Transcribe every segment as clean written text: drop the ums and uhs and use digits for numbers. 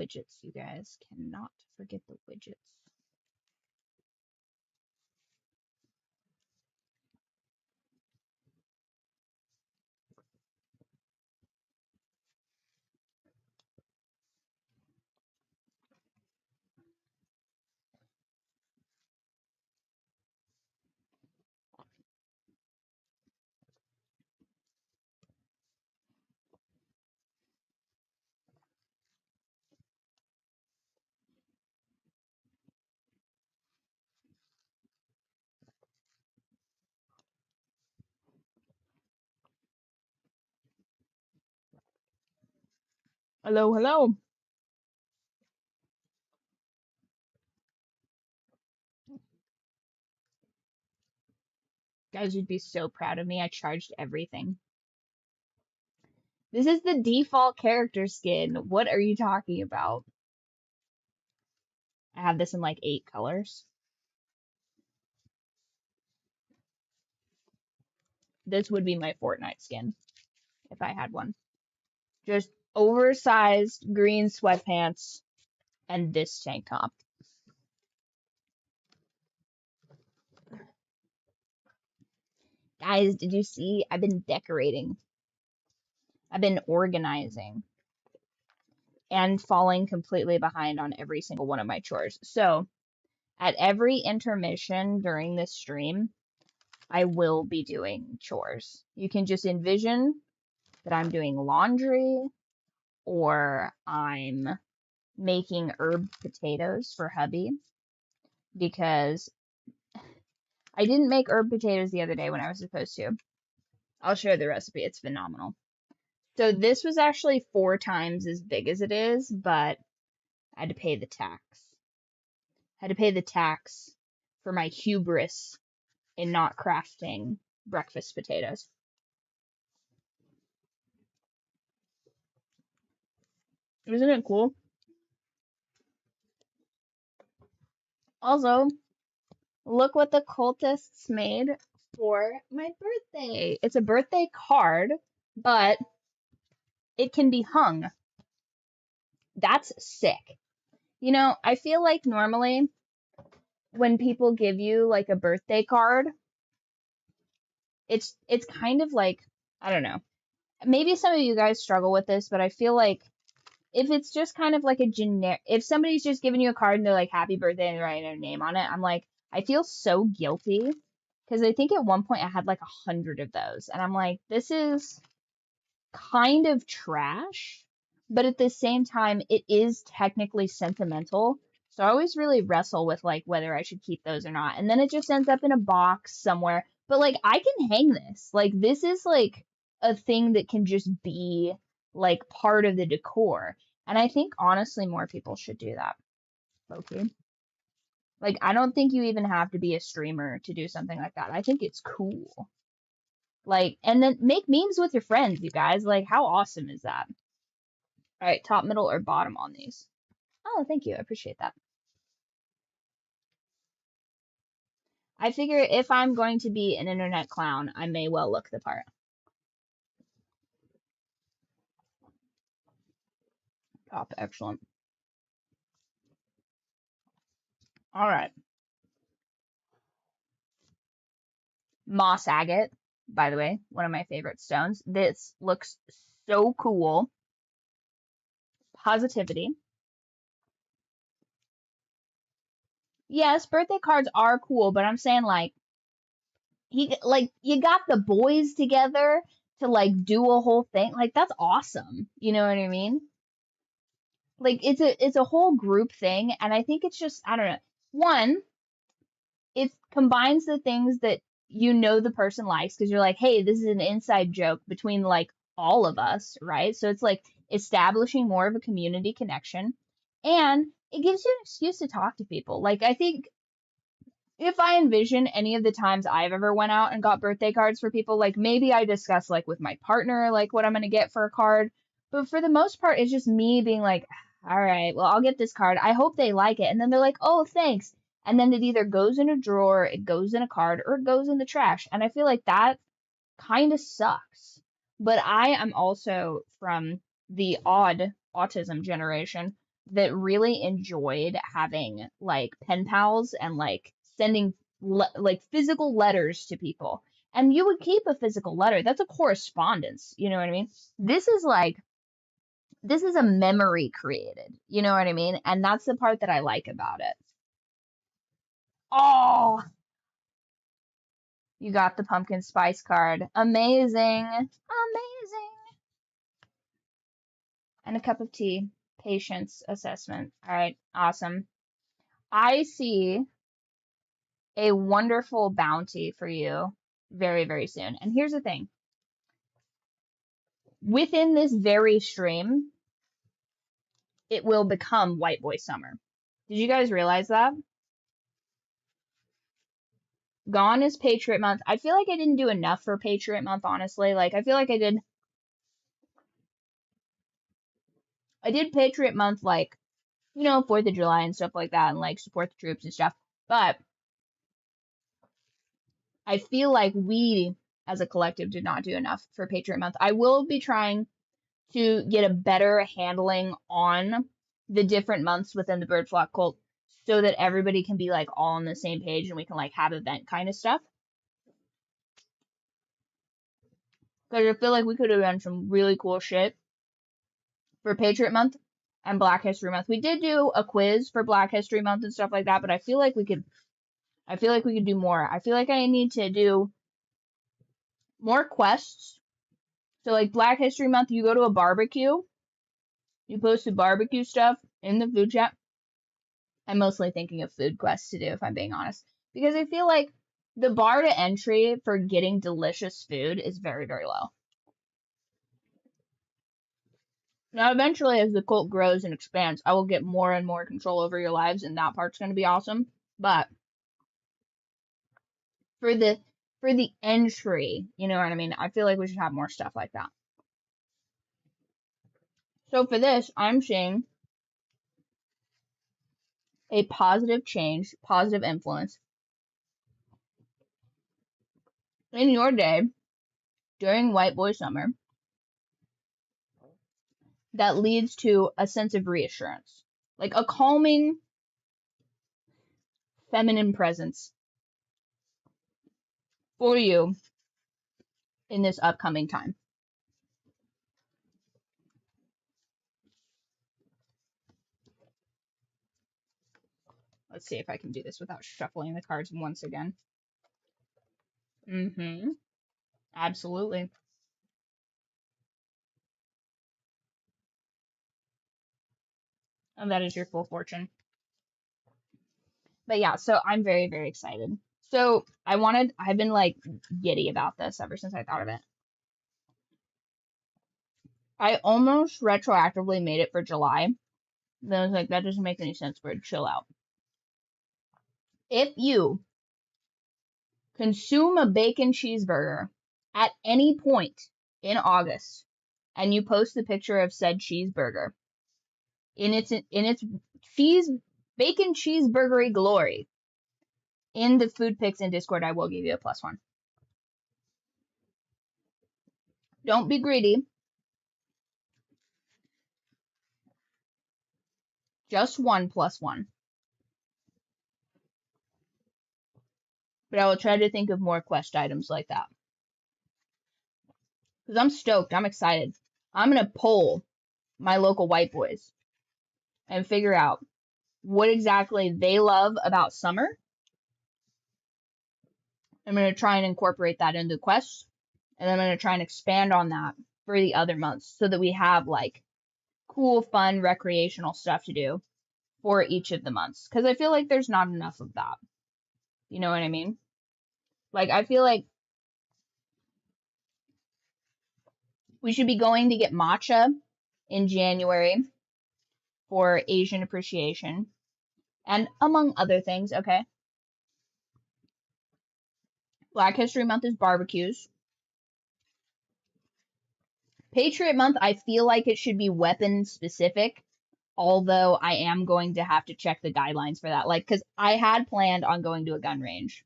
widgets, you guys. Cannot forget the widgets. Hello, hello. Guys, you'd be so proud of me. I charged everything. This is the default character skin. What are you talking about? I have this in like 8 colors. This would be my Fortnite skin if I had one. Just oversized green sweatpants and this tank top. Guys, did you see? I've been decorating. I've been organizing and falling completely behind on every single one of my chores. So, at every intermission during this stream, I will be doing chores. You can just envision that I'm doing laundry or I'm making herb potatoes for hubby because I didn't make herb potatoes the other day when I was supposed to. I'll share the recipe. It's phenomenal. So this was actually 4 times as big as it is, but I had to pay the tax. I had to pay the tax for my hubris in not crafting breakfast potatoes. Isn't it cool? Also, look what the cultists made for my birthday. It's a birthday card, but it can be hung. That's sick. You know, I feel like normally when people give you like a birthday card, it's kind of like, I don't know. Maybe some of you guys struggle with this, but I feel like if it's just kind of like a generic, if somebody's just giving you a card and they're like happy birthday and they're writing their name on it, I'm like, I feel so guilty because I think at one point I had like 100 of those and I'm like, this is kind of trash, but at the same time, it is technically sentimental. So I always really wrestle with like whether I should keep those or not. And then it just ends up in a box somewhere. But like I can hang this. Like this is like a thing that can just be like part of the decor. And I think honestly more people should do that. Okay. Like I don't think you even have to be a streamer to do something like that. I think it's cool. Like, and then make memes with your friends, you guys. Like, how awesome is that? All right, top, middle, or bottom on these? Oh, thank you. I appreciate that. I figure if I'm going to be an internet clown, I may well look the part. Top, excellent. All right. Moss agate, by the way, one of my favorite stones. This looks so cool. Positivity. Yes, birthday cards are cool, but I'm saying like you got the boys together to like do a whole thing. Like that's awesome. You know what I mean? Like it's a whole group thing, and I think it's just I don't know. One, it combines the things that you know the person likes because you're like, hey, this is an inside joke between like all of us, right? So it's like establishing more of a community connection, and it gives you an excuse to talk to people. Like I think if I envision any of the times I've ever went out and got birthday cards for people, like maybe I discuss like with my partner like what I'm gonna get for a card, but for the most part it's just me being like, all right, well I'll get this card. I hope they like it, and then they're like, oh thanks, and then it either goes in a drawer, it goes in a card, or it goes in the trash, and I feel like that kind of sucks. But I am also from the odd autism generation that really enjoyed having like pen pals and like sending like physical letters to people. And you would keep a physical letter. That's a correspondence. You know what I mean? This is like, this is a memory created. You know what I mean? And that's the part that I like about it. Oh, you got the pumpkin spice card. Amazing. Amazing. And a cup of tea. Patience assessment. All right. Awesome. I see a wonderful bounty for you very, very soon. And here's the thing. Within this very stream, it will become White Boy Summer. Did you guys realize that? Gone is Patriot Month. I feel like I didn't do enough for Patriot Month, honestly. Like, I feel like I did Patriot Month, like, you know, 4th of July and stuff like that, and like support the troops and stuff. But I feel like we as a collective did not do enough for Patriot Month. I will be trying to get a better handling on the different months within the Byrd Flock cult so that everybody can be like all on the same page and we can like have event kind of stuff. Because I feel like we could have done some really cool shit for Patriot Month and Black History Month. We did do a quiz for Black History Month and stuff like that, but I feel like we could do more. I feel like I need to do more quests. So like Black History Month, you go to a barbecue, you post the barbecue stuff in the food chat. I'm mostly thinking of food quests to do, if I'm being honest, because I feel like the bar to entry for getting delicious food is very, very low. Now, eventually, as the cult grows and expands, I will get more and more control over your lives, and that part's going to be awesome. But for the entry, you know what I mean? I feel like we should have more stuff like that. So for this, I'm seeing a positive change, positive influence in your day during White Boy Summer that leads to a sense of reassurance, like a calming feminine presence for you in this upcoming time. Let's see if I can do this without shuffling the cards once again. Absolutely. And that is your full fortune. But yeah, so I'm very, very excited. So I've been like giddy about this ever since I thought of it. I almost retroactively made it for July. Then I was like, that doesn't make any sense for it to chill out. If you consume a bacon cheeseburger at any point in August and you post the picture of said cheeseburger in its bacon cheeseburgery glory in the food pics in Discord, I will give you a +1. Don't be greedy. Just one +1. But I will try to think of more quest items like that. Because I'm stoked. I'm excited. I'm going to poll my local white boys and figure out what exactly they love about summer. I'm going to try and incorporate that into the quests. And I'm going to try and expand on that for the other months so that we have like cool, fun, recreational stuff to do for each of the months. Because I feel like there's not enough of that. You know what I mean? Like, I feel like we should be going to get matcha in January for Asian appreciation. And among other things, okay? Black History Month is barbecues. Patriot Month, I feel like it should be weapon specific, although I am going to have to check the guidelines for that. Like, because I had planned on going to a gun range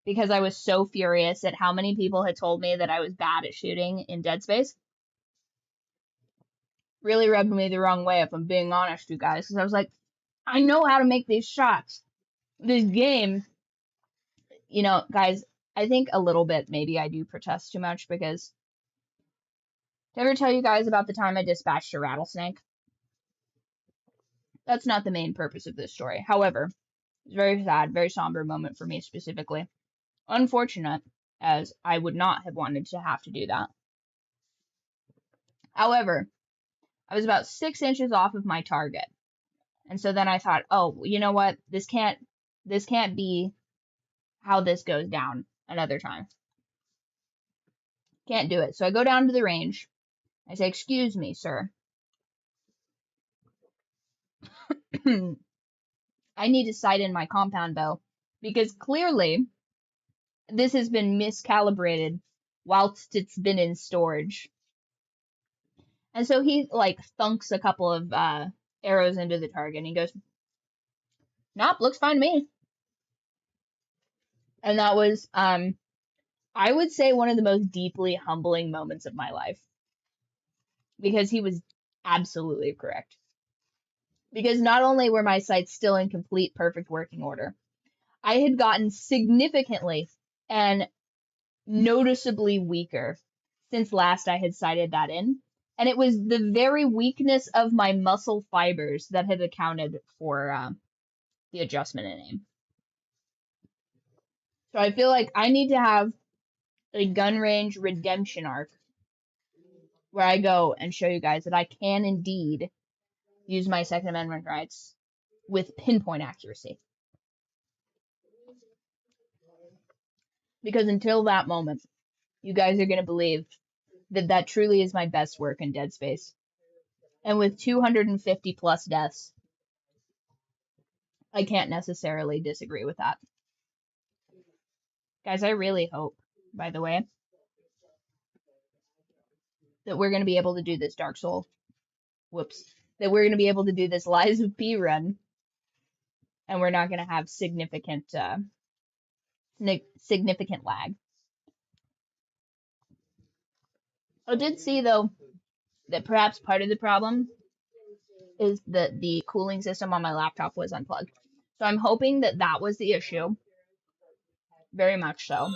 because I was so furious at how many people had told me that I was bad at shooting in Dead Space. really rubbed me the wrong way, if I'm being honest, you guys. Because I was like, I know how to make these shots. This game, you know, guys, I think a little bit maybe I do protest too much because did I ever tell you guys about the time I dispatched a rattlesnake? That's not the main purpose of this story. However, it's very sad, very somber moment for me specifically. Unfortunate, as I would not have wanted to have to do that. However, I was about 6 inches off of my target. And so then I thought, oh, you know what? This can't be how this goes down another time. Can't do it. So I go down to the range. I say, excuse me, sir. I need to sight in my compound bow because clearly this has been miscalibrated whilst it's been in storage. And so he like thunks a couple of arrows into the target and he goes, nope, looks fine to me. And that was, I would say, one of the most deeply humbling moments of my life. Because he was absolutely correct. Because not only were my sights still in complete perfect working order, I had gotten significantly and noticeably weaker since last I had sighted that in. And it was the very weakness of my muscle fibers that had accounted for the adjustment in aim. So I feel like I need to have a gun range redemption arc where I go and show you guys that I can indeed use my Second Amendment rights with pinpoint accuracy. Because until that moment, you guys are going to believe that that truly is my best work in Dead Space. And with 250 plus deaths, I can't necessarily disagree with that. Guys, I really hope, by the way, that we're going to be able to do this Dark Soul. That we're going to be able to do this Lies of P run. And we're not going to have significant lag. I did see, though, that perhaps part of the problem is that the cooling system on my laptop was unplugged. So I'm hoping that that was the issue. Very much so.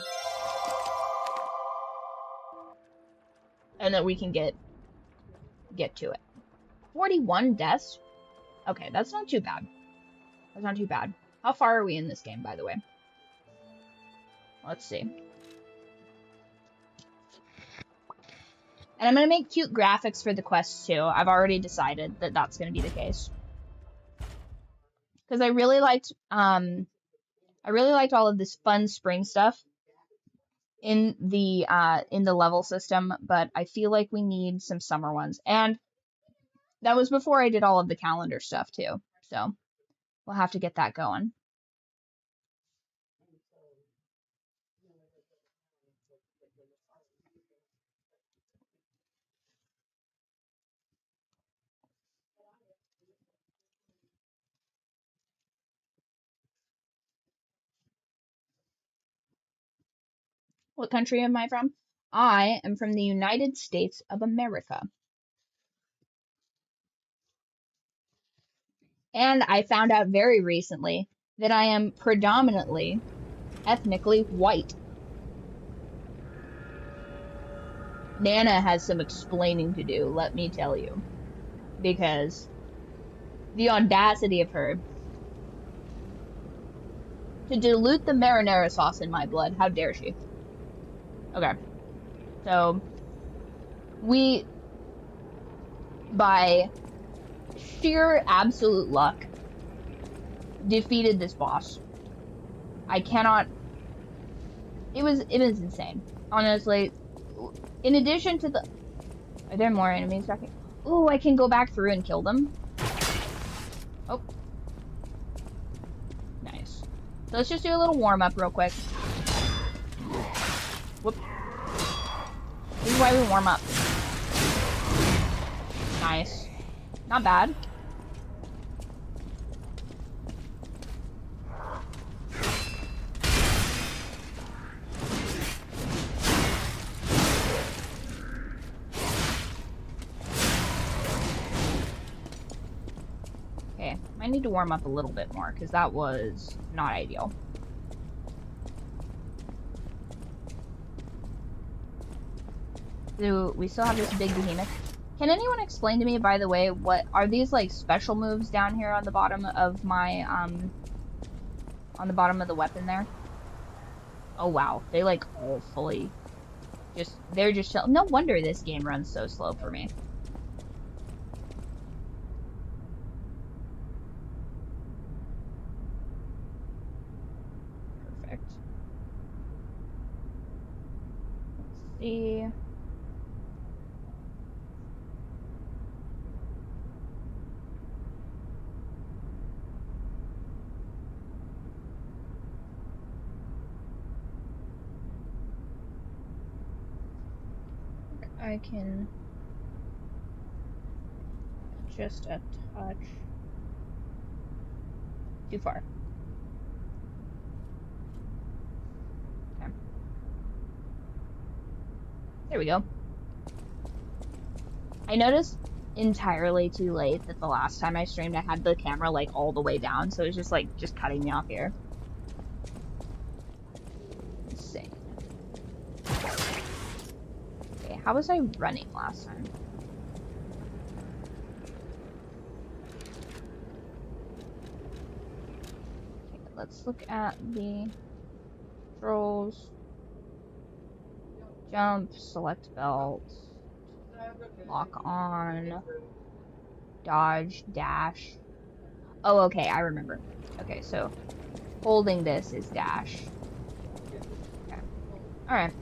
And that we can get to it. 41 deaths? Okay, that's not too bad. That's not too bad. How far are we in this game, by the way? Let's see. And I'm going to make cute graphics for the quests, too. I've already decided that that's going to be the case. Because I really liked all of this fun spring stuff in the level system, but I feel like we need some summer ones. And that was before I did all of the calendar stuff, too. So we'll have to get that going. What country am I from? I am from the United States of America. And I found out very recently that I am predominantly ethnically white. Nana has some explaining to do, let me tell you. Because the audacity of her to dilute the marinara sauce in my blood, how dare she? Okay, so we, by sheer absolute luck, defeated this boss. I cannot, it was insane, honestly. In addition to the, are there more enemies back here? Oh, I can go back through and kill them. Oh. Nice. So let's just do a little warm-up real quick. Whoop. This is why we warm up. Nice. Not bad. I need to warm up a little bit more because that was not ideal. So we still have this big behemoth. Can anyone explain to me, by the way, what are these like special moves down here on the bottom of my on the bottom of the weapon there? Oh wow, they like all fully they're just no wonder this game runs so slow for me. Perfect. Let's see. I can just a touch too far. Okay. There we go. I noticed entirely too late that the last time I streamed I had the camera like all the way down, so it was just like cutting me off here. Insane. Okay, how was I running last time? Okay, let's look at the controls. Jump, select belt, lock on, dodge, dash. Oh, okay, I remember. Okay, so holding this is dash. Okay. Alright.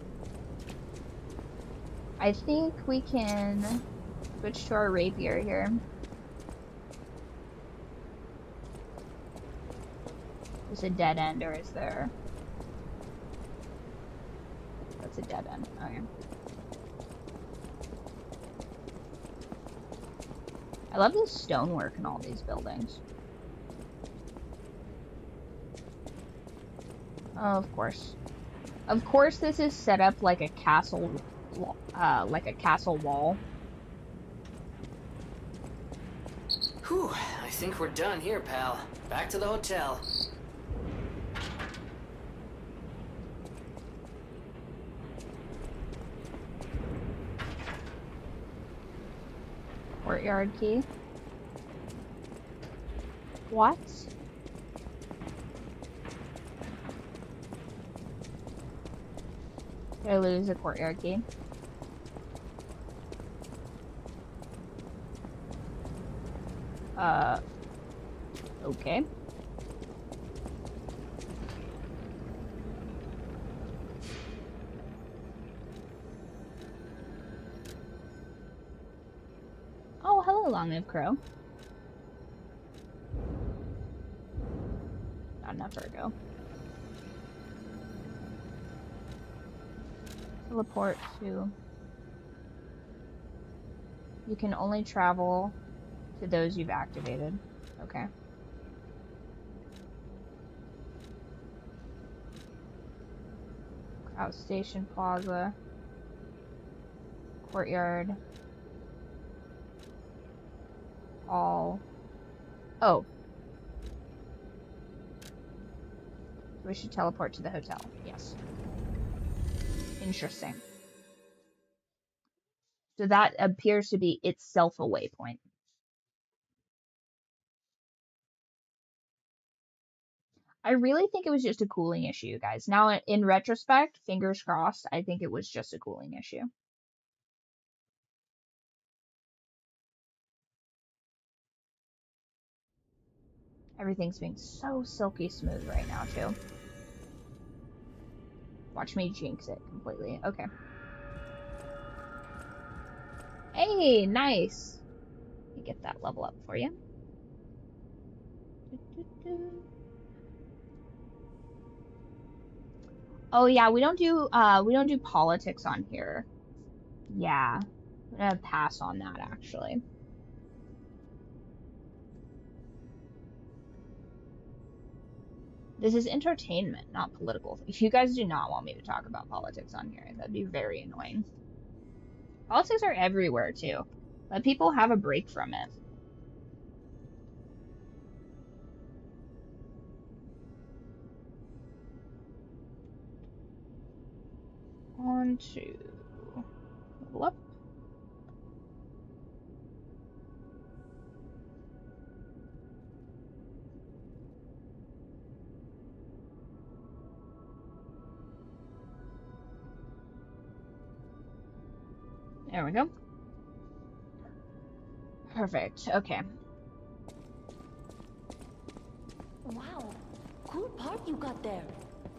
I think we can switch to our rapier here. Is it a dead end or is there... That's a dead end. Okay. I love the stonework in all these buildings. Oh, of course. Of course this is set up like a castle wall. Whew, I think we're done here, pal. Back to the hotel. Courtyard key. What? Did I lose a courtyard key? Okay. Oh, hello, long-lived crow. Not enough Virgo. Teleport to... You can only travel to those you've activated. Okay. Outstation Plaza. Courtyard. All. Oh. We should teleport to the hotel. Yes. Interesting. So that appears to be itself a waypoint. I really think it was just a cooling issue, guys. Now, in retrospect, fingers crossed, I think it was just a cooling issue. Everything's being so silky smooth right now, too. Watch me jinx it completely. Okay. Hey, nice. Let me get that level up for you. Oh yeah, we don't do politics on here. Yeah. I'm gonna pass on that actually. This is entertainment, not political. If you guys do not want me to talk about politics on here, that'd be very annoying. Politics are everywhere too. Let people have a break from it. want to level up. There we go. Perfect. Okay. Wow, cool part you got there.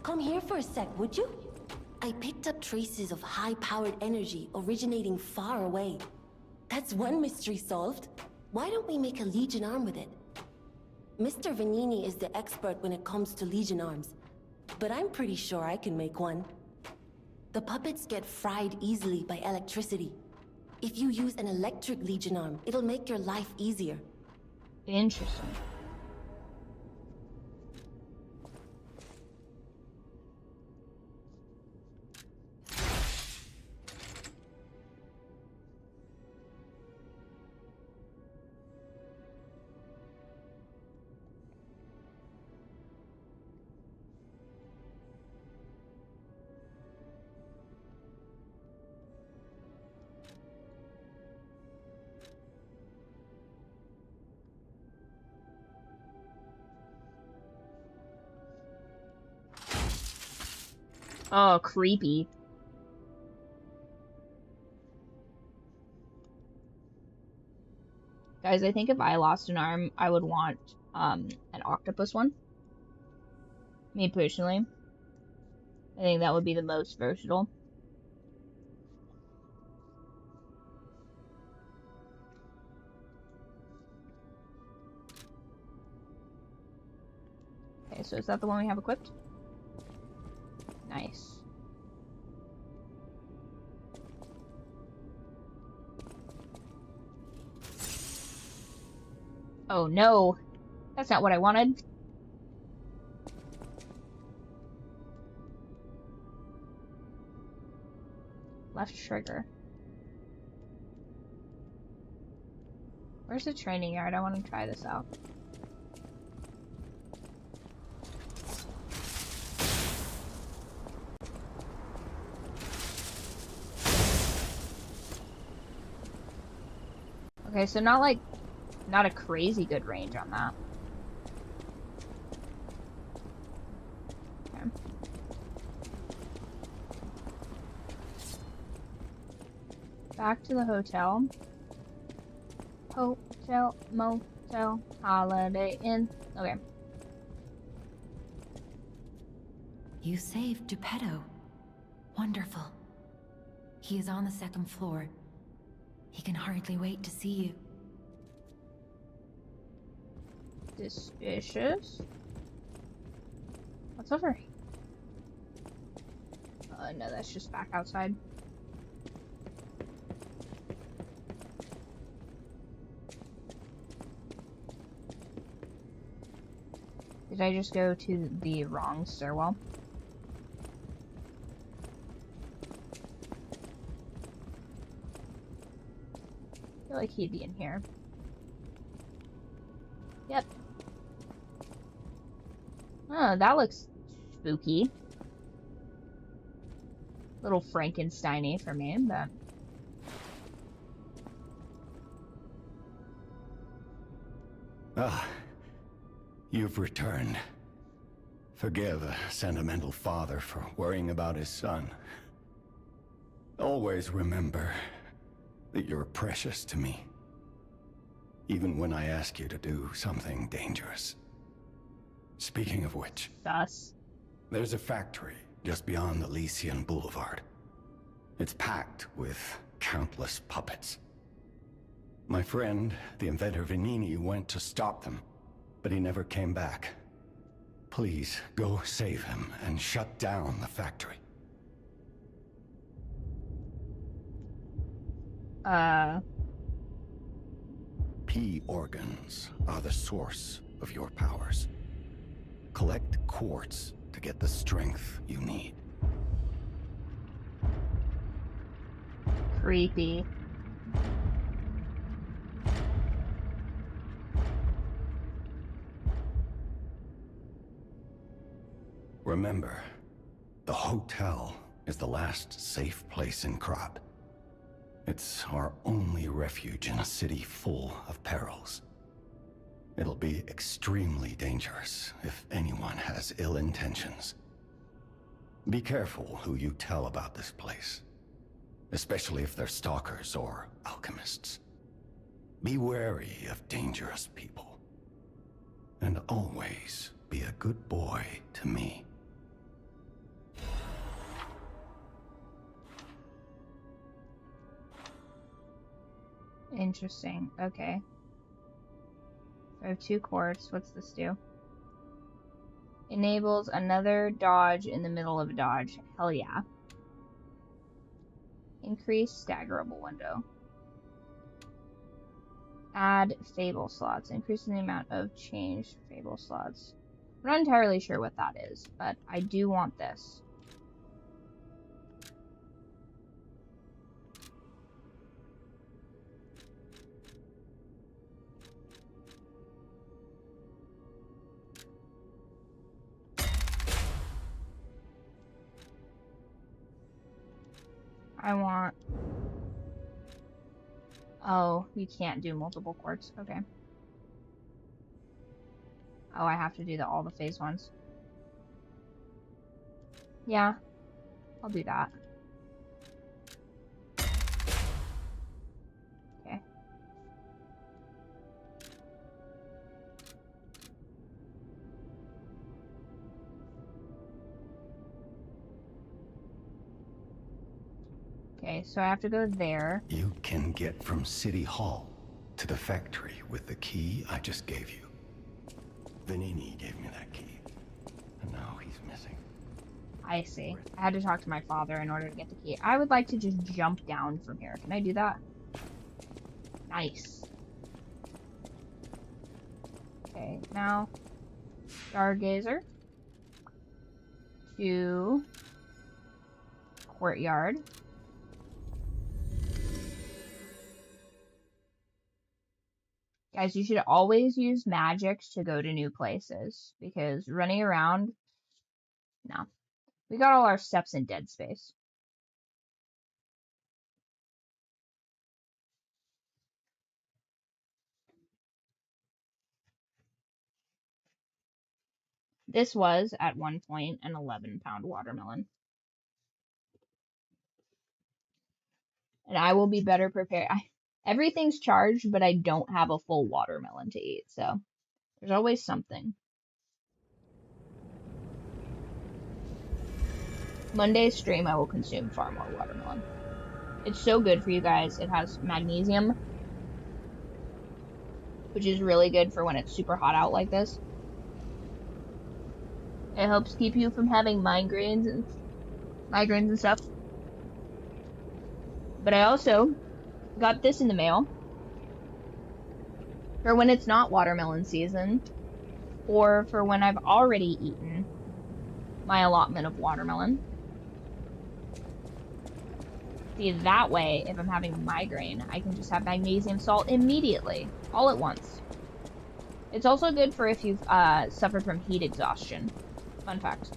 Come here for a sec, would you? I picked up traces of high-powered energy originating far away. That's one mystery solved. Why don't we make a Legion arm with it? Mr. Vanini is the expert when it comes to Legion arms, but I'm pretty sure I can make one. The puppets get fried easily by electricity. If you use an electric Legion arm, it'll make your life easier. Interesting. Oh, creepy. Guys, I think if I lost an arm, I would want an octopus one. Me personally. I think that would be the most versatile. Okay, so is that the one we have equipped? Nice. Oh no, that's not what I wanted. Left trigger. Where's the training yard? I want to try this out. Okay, so not a crazy good range on that. Okay. Back to the hotel. Hotel, motel, Holiday Inn. Okay. You saved Geppetto. Wonderful. He is on the second floor. He can hardly wait to see you. Suspicious. What's over here? No, that's just back outside. Did I just go to the wrong stairwell? I feel like he'd be in here. Yep. Oh, that looks spooky. Little Frankenstein-y for me, but... Ah, you've returned. Forgive a sentimental father for worrying about his son. Always remember that you're precious to me. Even when I ask you to do something dangerous. Speaking of which, Sus. there's a factory just beyond Elysian Boulevard. It's packed with countless puppets. My friend, the inventor Vanini, went to stop them, but he never came back. Please, go save him and shut down the factory. P organs are the source of your powers. Collect quartz to get the strength you need. Creepy. Remember, the hotel is the last safe place in Krat. It's our only refuge in a city full of perils. It'll be extremely dangerous if anyone has ill intentions. Be careful who you tell about this place, especially if they're stalkers or alchemists. Be wary of dangerous people. And always be a good boy to me. Interesting. Okay. So I have 2 quartz. What's this do? Enables another dodge in the middle of a dodge. Hell yeah. Increase staggerable window. Add fable slots. Increasing the amount of change fable slots. I'm not entirely sure what that is, but I do want this. I want... Oh, you can't do multiple quartz. Okay. Oh, I have to do all the phase ones. Yeah, I'll do that. Okay. Okay, so I have to go there. You can get from City Hall to the factory with the key I just gave you. Venini gave me that key, and now he's missing. I see. I had to talk to my father in order to get the key. I would like to just jump down from here. Can I do that? Nice. Okay, now Stargazer to Courtyard. Guys, you should always use magics to go to new places, because running around, no. We got all our steps in Dead Space. This was, at one point, an 11-pound watermelon. And I will be better prepared. Everything's charged, but I don't have a full watermelon to eat, so there's always something. Monday's stream, I will consume far more watermelon. It's so good for you guys. It has magnesium, which is really good for when it's super hot out like this. It helps keep you from having migraines and stuff. But I also got this in the mail for when it's not watermelon season, or for when I've already eaten my allotment of watermelon. See, that way, if I'm having a migraine, I can just have magnesium salt immediately, all at once. It's also good for if you've suffered from heat exhaustion. Fun fact.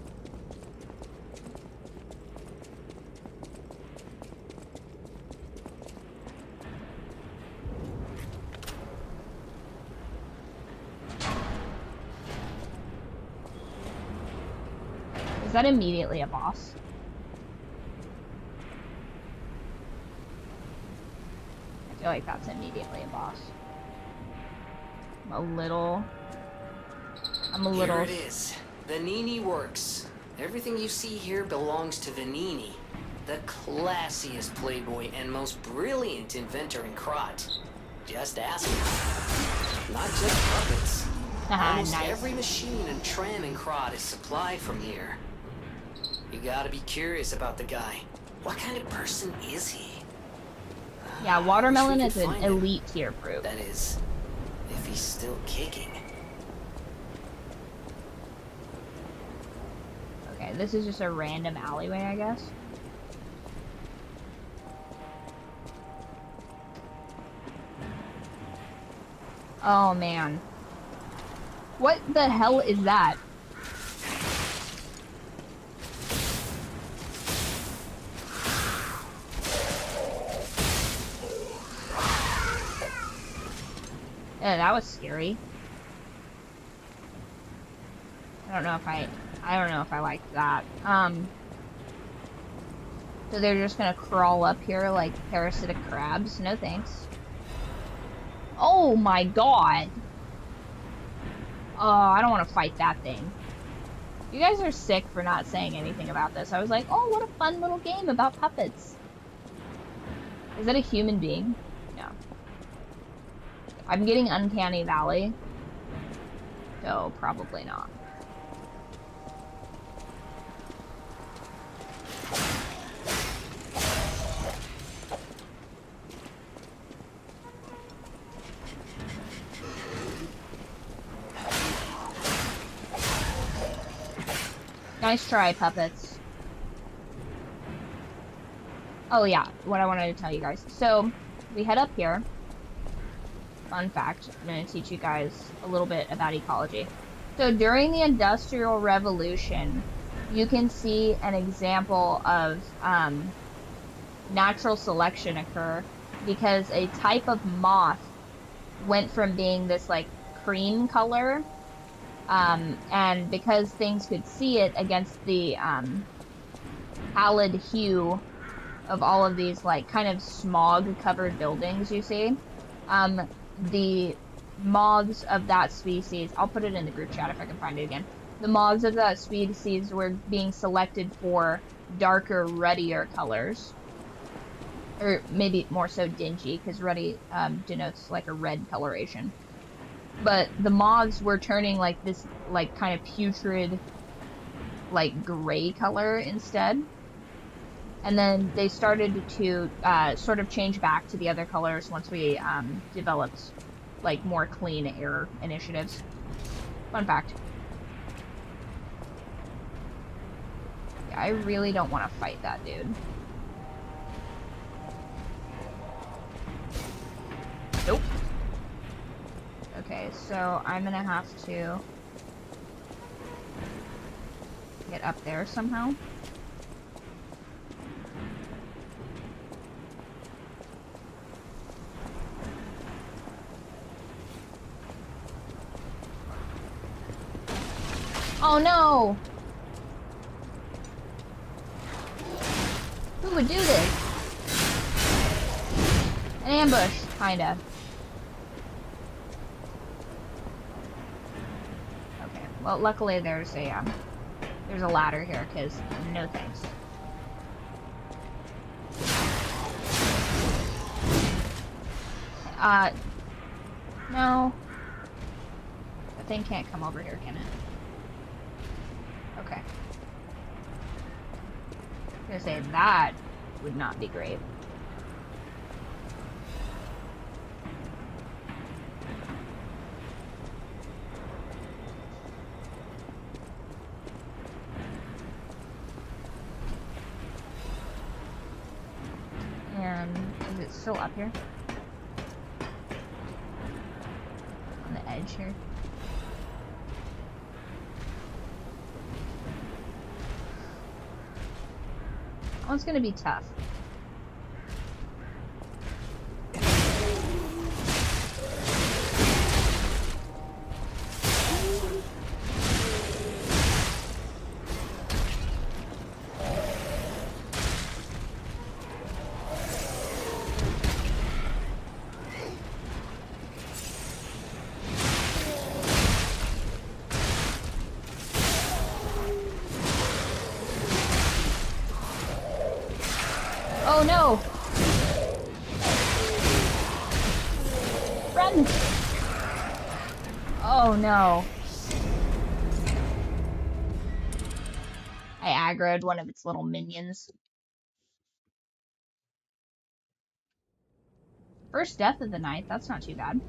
Is that immediately a boss? I feel like that's immediately a boss. I'm a little... Here it is. Venini Works. Everything you see here belongs to Venini, the classiest playboy and most brilliant inventor in Krat. Just ask him. Not just puppets. Almost nice. every machine and tram in Krat is supplied from here. You gotta be curious about the guy. What kind of person is he? Yeah, watermelon is an find him. elite tier fruit. That is, if he's still kicking. Okay, this is just a random alleyway, I guess. Oh, man. What the hell is that? Yeah, that was scary. I don't know if I liked that. So they're just gonna crawl up here like parasitic crabs. No thanks. Oh my god! Oh, I don't want to fight that thing. You guys are sick for not saying anything about this. I was like, oh, what a fun little game about puppets. Is that a human being? No. I'm getting Uncanny Valley. So, probably not. Nice try, puppets. Oh yeah, what I wanted to tell you guys. So, we head up here. Fun fact, I'm going to teach you guys a little bit about ecology. So, during the Industrial Revolution, you can see an example of natural selection occur because a type of moth went from being this like cream color, and because things could see it against the pallid hue of all of these like kind of smog covered buildings you see, the moths of that species, I'll put it in the group chat if I can find it again, the moths of that species were being selected for darker, ruddier colors, or maybe more so dingy, because ruddy denotes like a red coloration. But the moths were turning like this like kind of putrid like gray color instead. And then they started to sort of change back to the other colors once we developed like more clean air initiatives. Fun fact. Yeah, I really don't want to fight that dude. Nope. Okay, so I'm gonna have to get up there somehow. Oh no! Who would do this? An ambush, kinda. Okay, well luckily there's a ladder here, because no thanks. No. The thing can't come over here, can it? Okay. I was gonna say, that would not be great. And is it still up here? On the edge here? Oh, it's gonna be tough. Oh no! Run! Oh no. I aggroed one of its little minions. First death of the night, that's not too bad.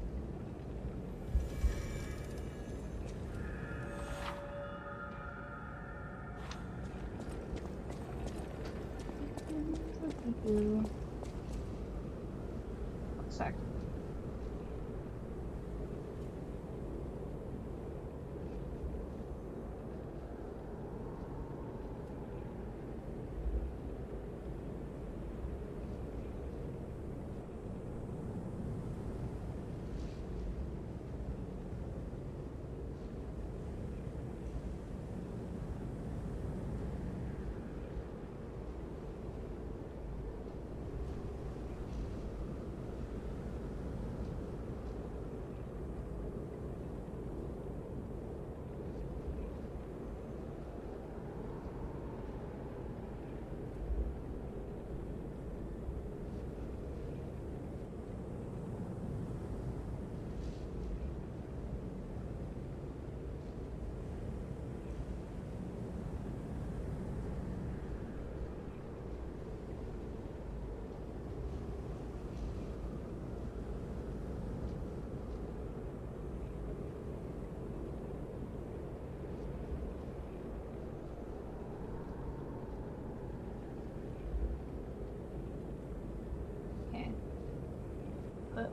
One sec.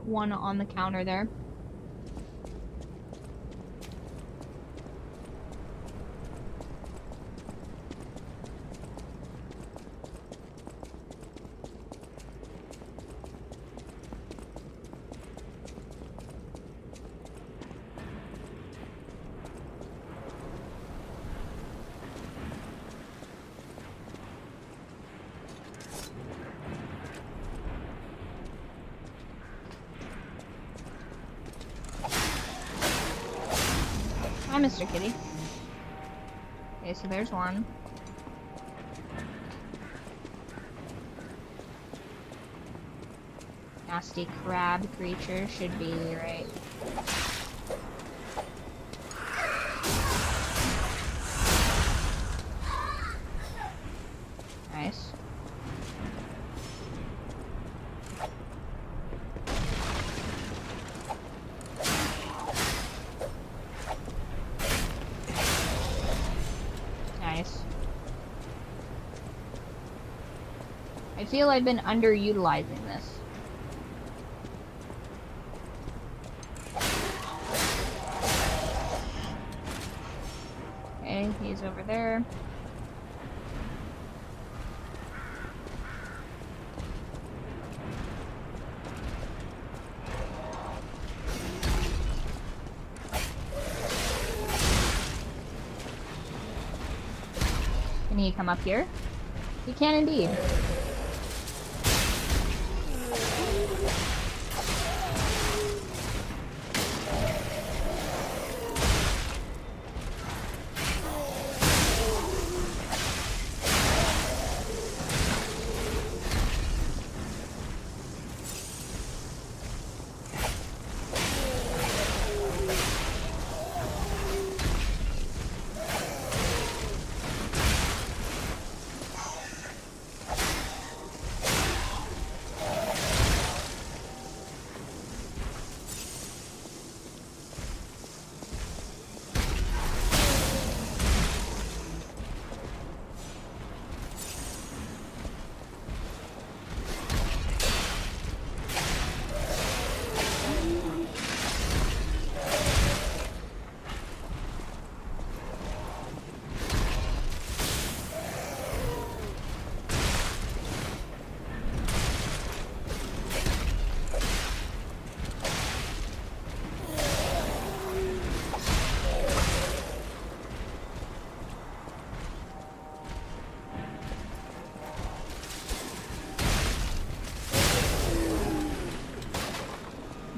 one on the counter there. Hi, Mr. Kitty. Okay, so there's one. Nasty crab creature should be right. Nice. Nice. I feel I've been underutilizing this. Okay, he's over there. Can he come up here? He can indeed.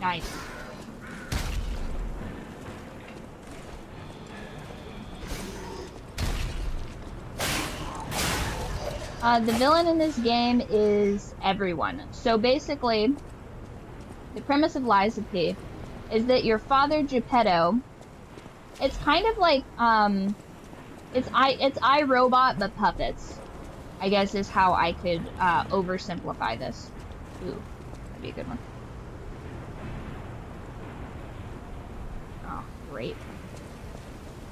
Nice. The villain in this game is everyone. So basically, the premise of Lies of P is that your father Geppetto, it's kind of like it's iRobot but puppets, I guess is how I could oversimplify this. Ooh, that'd be a good one. Oh, great.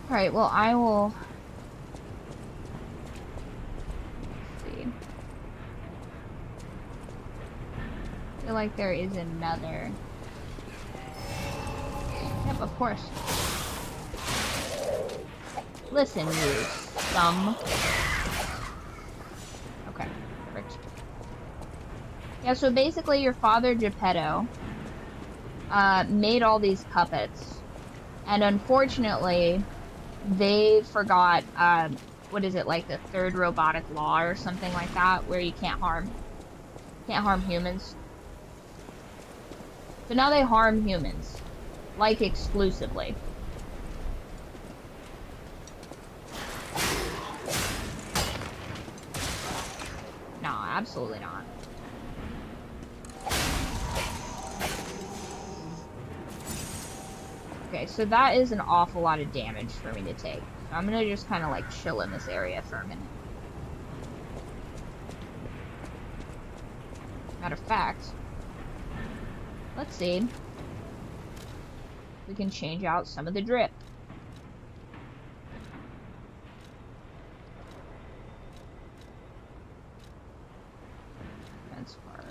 Alright, well I will see. I feel like there is another. Yep, of course. Listen, you scum. Okay, perfect. Yeah, so basically your father Geppetto made all these puppets, and unfortunately they forgot what is it, like the third robotic law or something like that, where you can't harm humans. So now they harm humans, like exclusively. No, absolutely not. Okay, so that is an awful lot of damage for me to take. So I'm gonna just kind of like chill in this area for a minute. Matter of fact, let's see. We can change out some of the drip. That's part.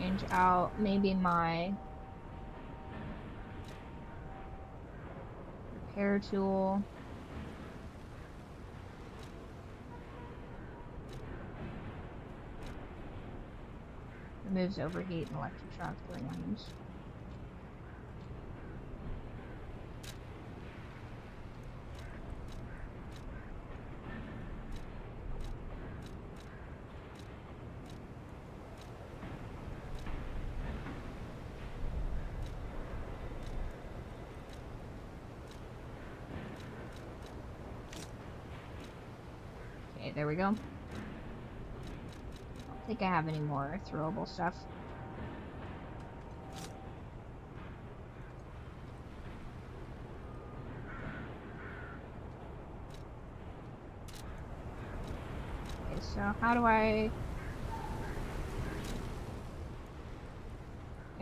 change out maybe my repair tool. Removes overheat and electric shocks during use. Okay, there we go. I don't think I have any more throwable stuff. Okay, so how do I...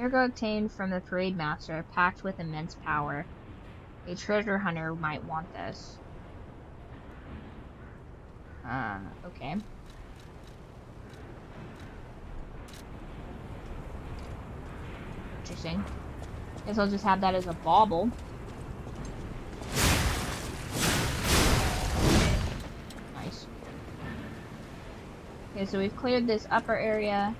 Ergo obtained from the parade master, packed with immense power. A treasure hunter might want this. Okay. Interesting. Guess I'll just have that as a bauble. Nice. Okay, so we've cleared this upper area.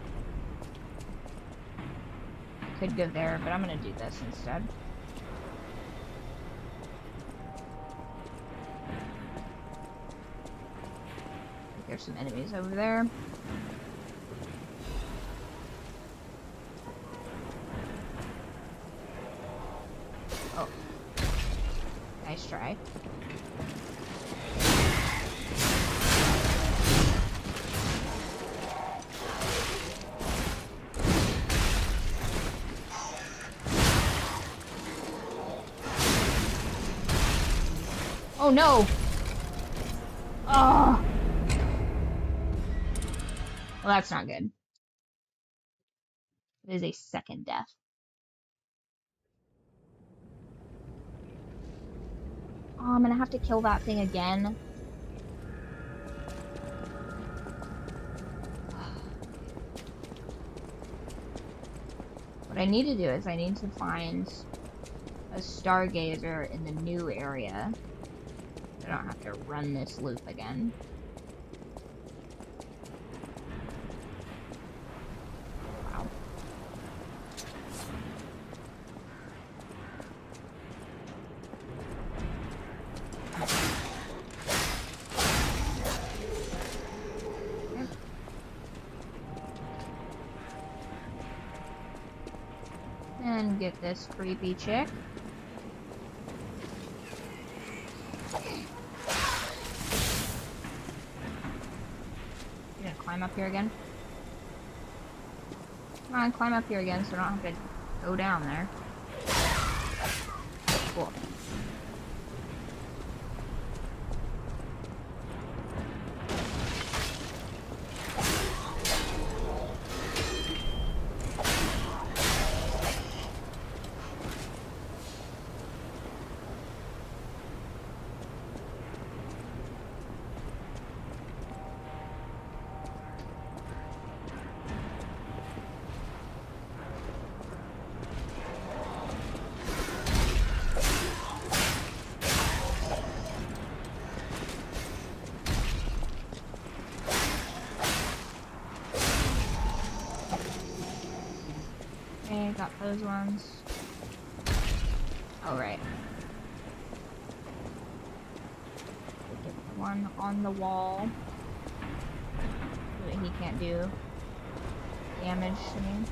Could go there, but I'm gonna do this instead. There's some enemies over there. Oh. Nice try. Oh no! Oh! Well, that's not good. It is a second death. Oh, I'm gonna have to kill that thing again. What I need to do is I need to find a stargazer in the new area. I don't have to run this loop again. Wow. Yep. And get this creepy chick. Climb up here again. Come on, climb up here again so I don't have to go down there. Cool. Okay, got those ones. Oh, right. Get the one on the wall so that he can't do damage to me.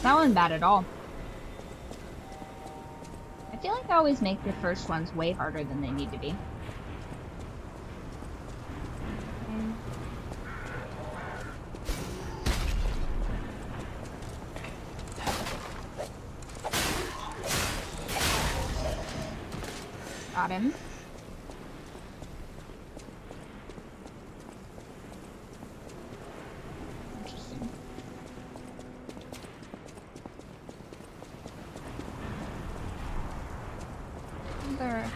That wasn't bad at all. I feel like I always make the first ones way harder than they need to be. Got him. Interesting. There.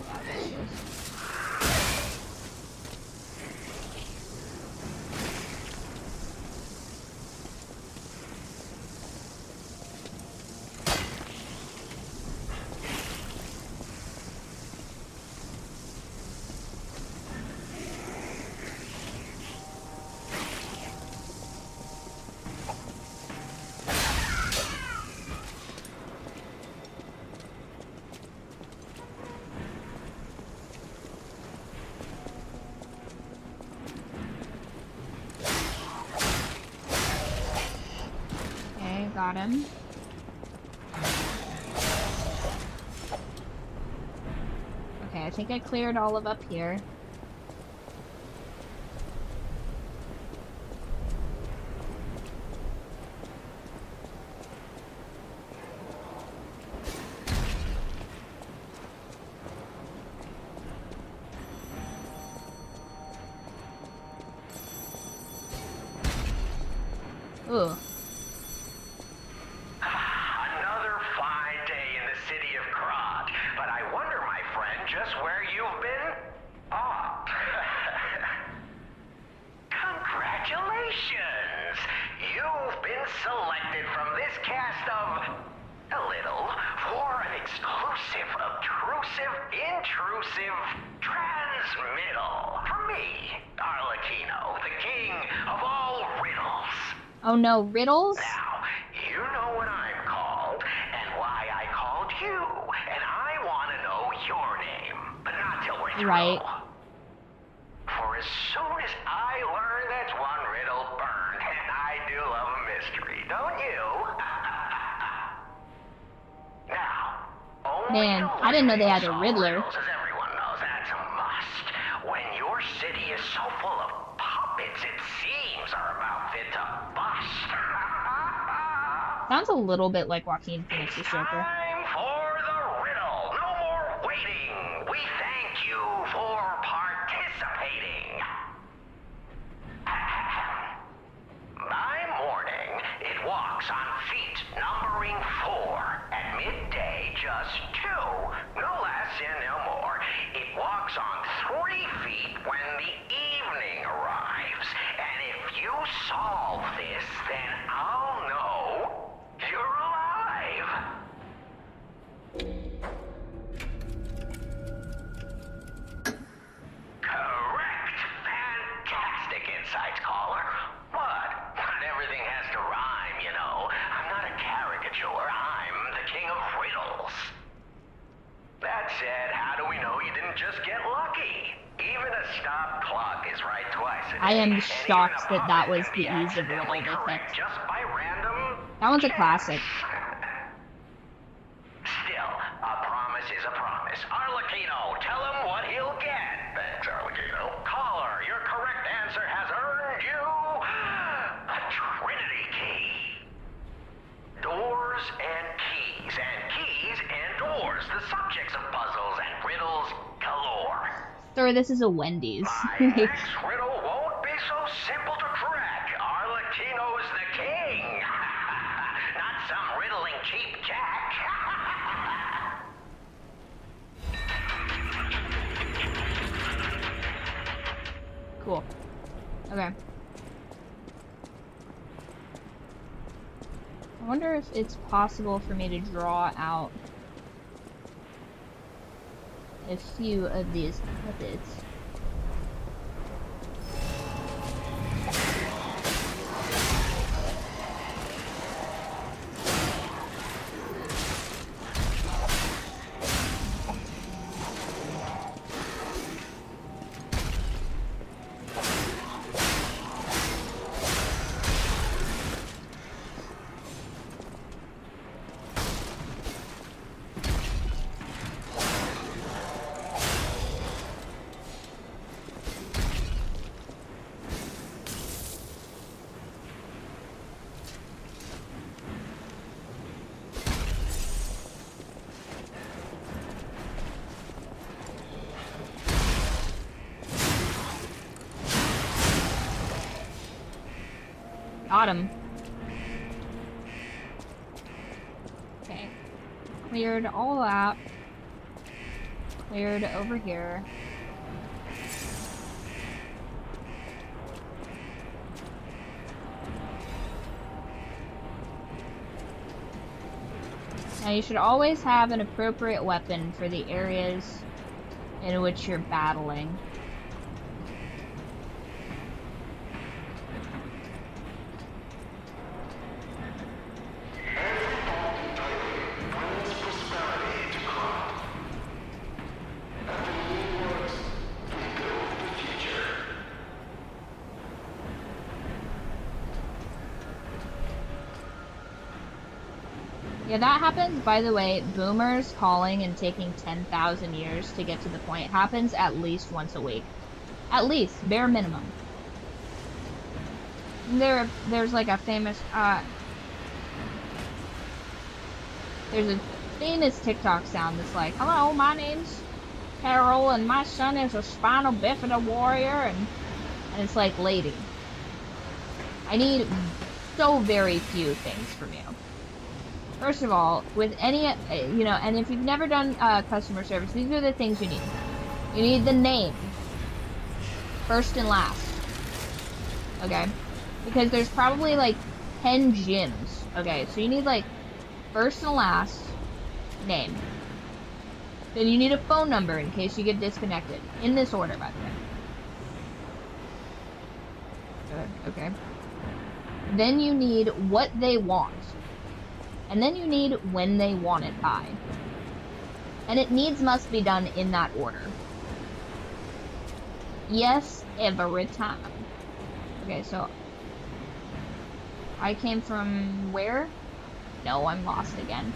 Yeah, there she is. Got him. Okay, I think I cleared all of up here. Ooh. Selected from this cast of a little for an exclusive, obtrusive, intrusive transmittal from me, Arlecchino, the king of all riddles. Oh no, riddles? Now, you know what I'm called and why I called you, and I want to know your name, but not till we're through. Right. For as soon as I learn that's one riddle burned, and I do love a mystery, don't you? Now, Man, I didn't know they had a Riddler. Riddles, as everyone knows, that's a must. When your city is so full of puppets, it seems are about fit to bust. Sounds a little bit like Joaquin Phoenix's Joker. Time for the riddle. No more waiting. We thank you for participating. By morning, it walks on feet numbering 4. At midday, just 2. No less and no more. It walks on 3 feet when the evening arrives. And if you solve this, then I'll know you're alive. Correct. Fantastic insights, caller. What? Not everything has to rhyme, you know. I'm not a caricature. I'm the king of riddles. That said, how do we know you didn't just get lucky? Even a stopped clock is right twice a day. I am and shocked even a that that puppet was can be the ease of accidentally riddle they correct picked. just by random That one's a chance. classic. Still, a promise is a promise. Arlecchino, tell him what he'll get. Thanks, Arlecchino. Caller, your correct answer has earned you a Trinity key. Doors and keys and doors, the subjects of puzzles and riddles galore. Sir, this is a Wendy's. My next riddle won't be so simple to crack. Arlecchino's the king. Not some riddling cheap jack. Cool. Okay. I wonder if it's possible for me to draw out a few of these puppets. Got him. Okay. Cleared all that. Cleared over here. Now you should always have an appropriate weapon for the areas in which you're battling. Yeah, that happens, by the way. Boomers calling and taking 10,000 years to get to the point happens at least once a week. At least, bare minimum. There's like a famous, there's a famous TikTok sound that's like, hello, my name's Carol and my son is a spinal bifida warrior, and it's like, lady, I need so very few things from you. First of all, with any, you know, and if you've never done customer service, these are the things you need. You need the name, first and last, okay? Because there's probably like 10 gyms, okay? So you need like first and last, name. Then you need a phone number in case you get disconnected. In this order, by the way. Okay. Then you need what they want. And then you need when they want it by. And it must be done in that order. Yes, every time. Okay, so I came from where? No, I'm lost again.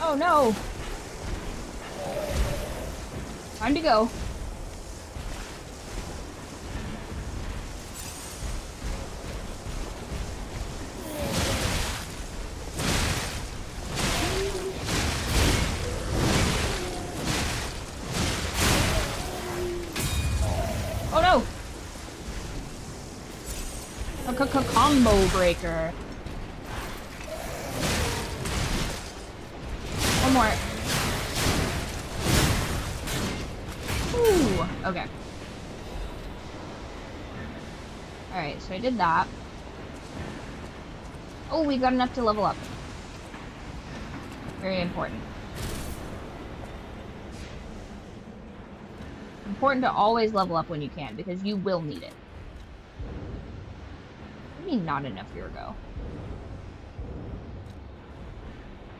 Oh no! Time to go. Oh no! A combo breaker. One more. Ooh, okay. Alright, so I did that. Oh, we got enough to level up. Very important. Important to always level up when you can, because you will need it. What do you mean not enough Virgo?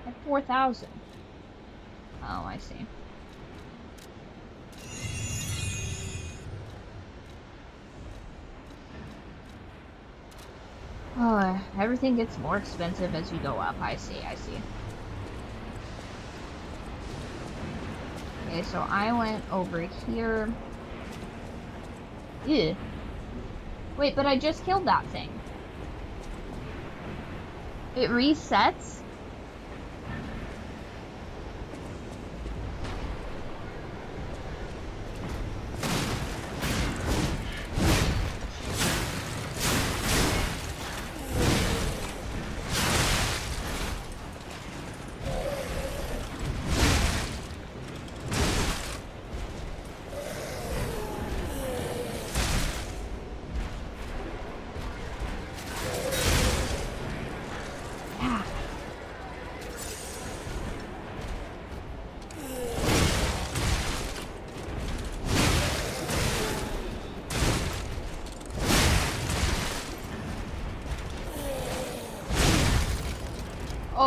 At 4,000. Oh, I see. Oh, everything gets more expensive as you go up. I see, I see. Okay, so I went over here. Ew. Wait, but I just killed that thing. It resets?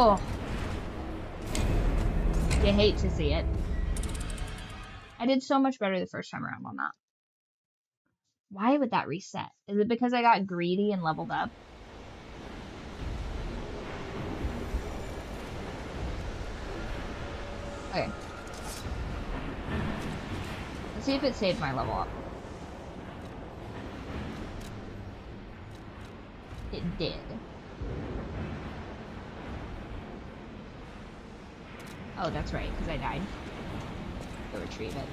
Oh. You hate to see it. I did so much better the first time around on that. Why would that reset? Is it because I got greedy and leveled up? Okay. Let's see if it saved my level up. It did. Oh, that's right, because I died. Go retrieve it.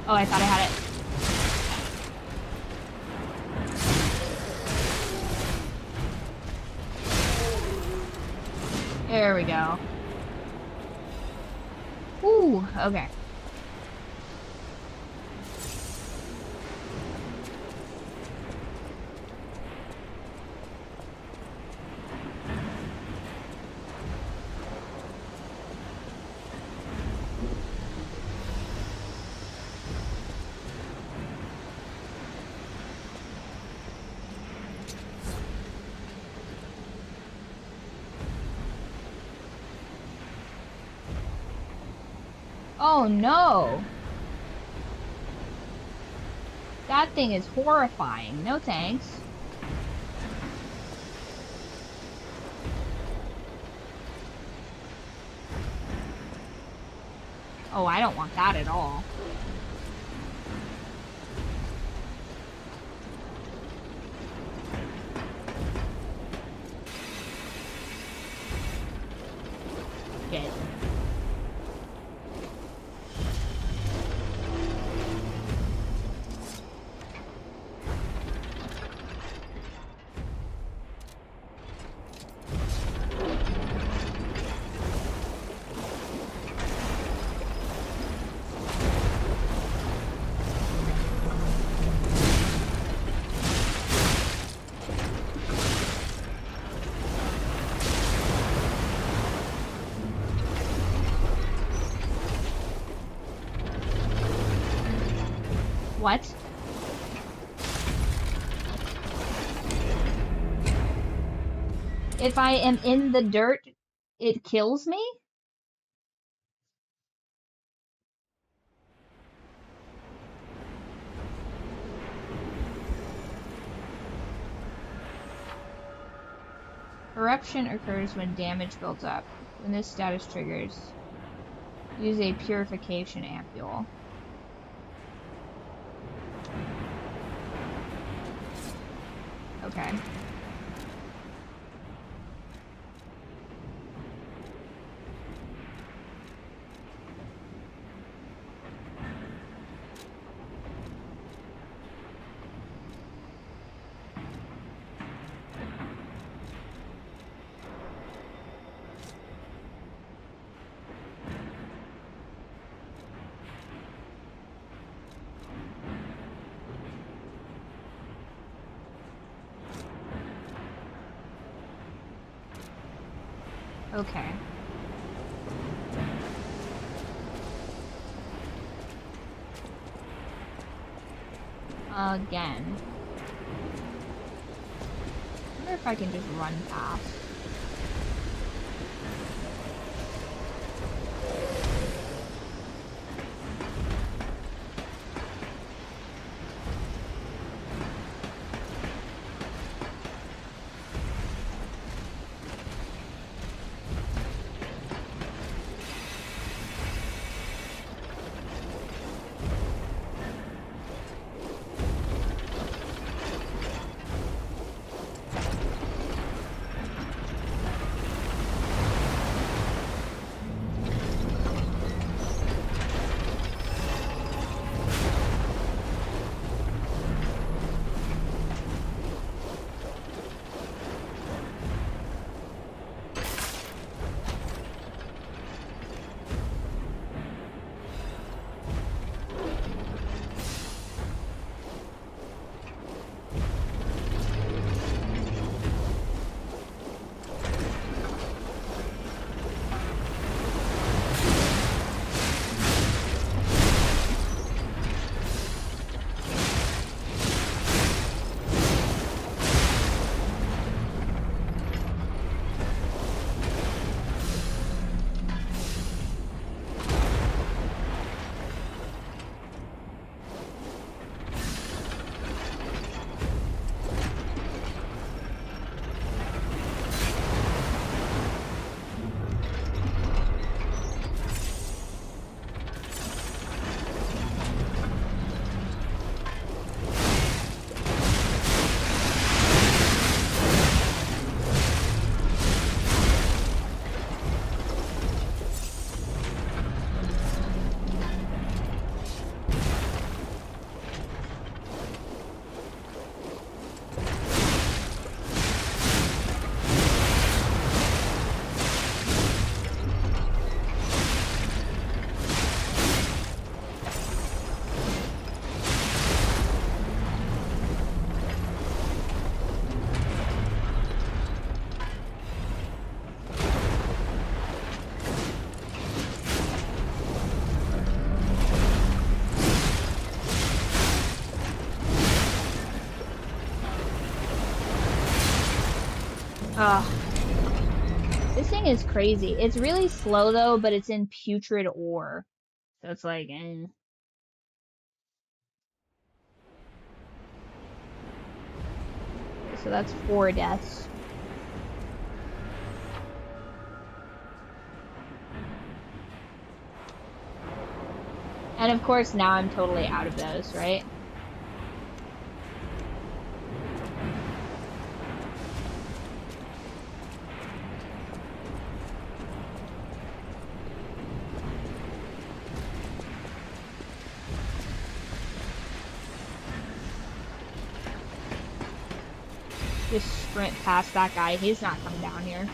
Oh, I thought I had it. There we go. Ooh, okay. Oh no! That thing is horrifying. No thanks. Oh, I don't want that at all. Shit. What? If I am in the dirt, it kills me? Eruption occurs when damage builds up. When this status triggers, use a purification ampule. Okay. Okay. again. I wonder if I can just run past. This thing is crazy. It's really slow though, but it's in putrid ore. So it's like, eh. So that's 4 deaths. And of course now I'm totally out of those, right? Just sprint past that guy. He's not coming down here.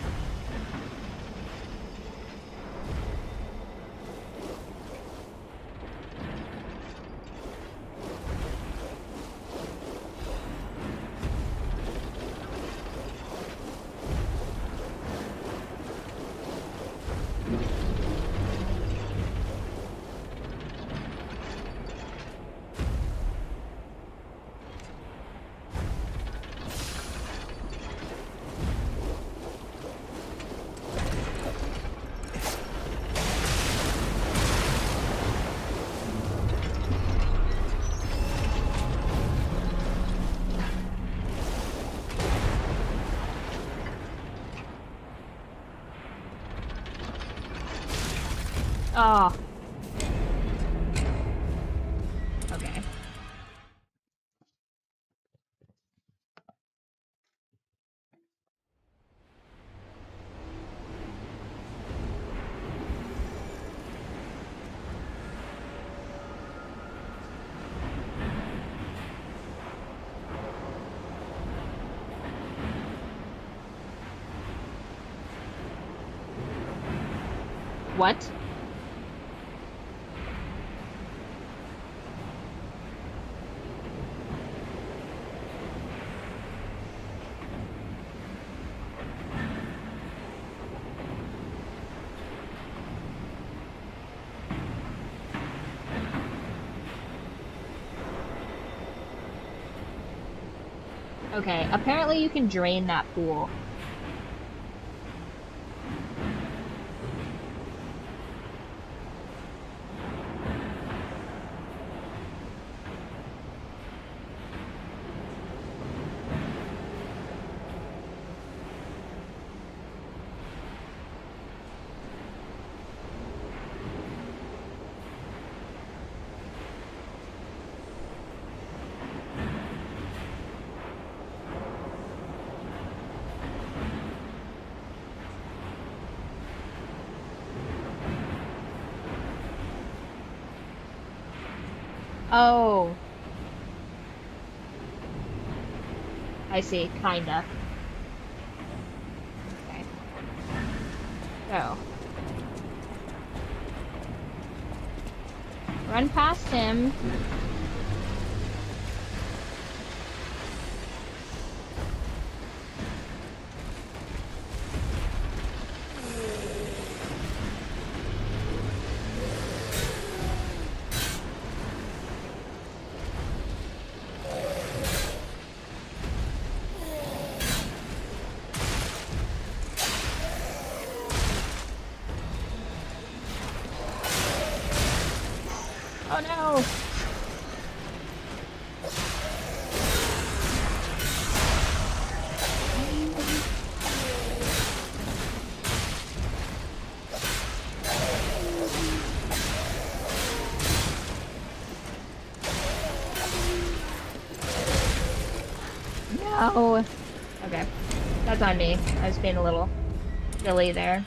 Oh. Okay. What? Okay, apparently you can drain that pool. Oh. I see, kinda. Okay. So. Run past him. Oh no! No! Okay. That's on me. I was being a little silly there.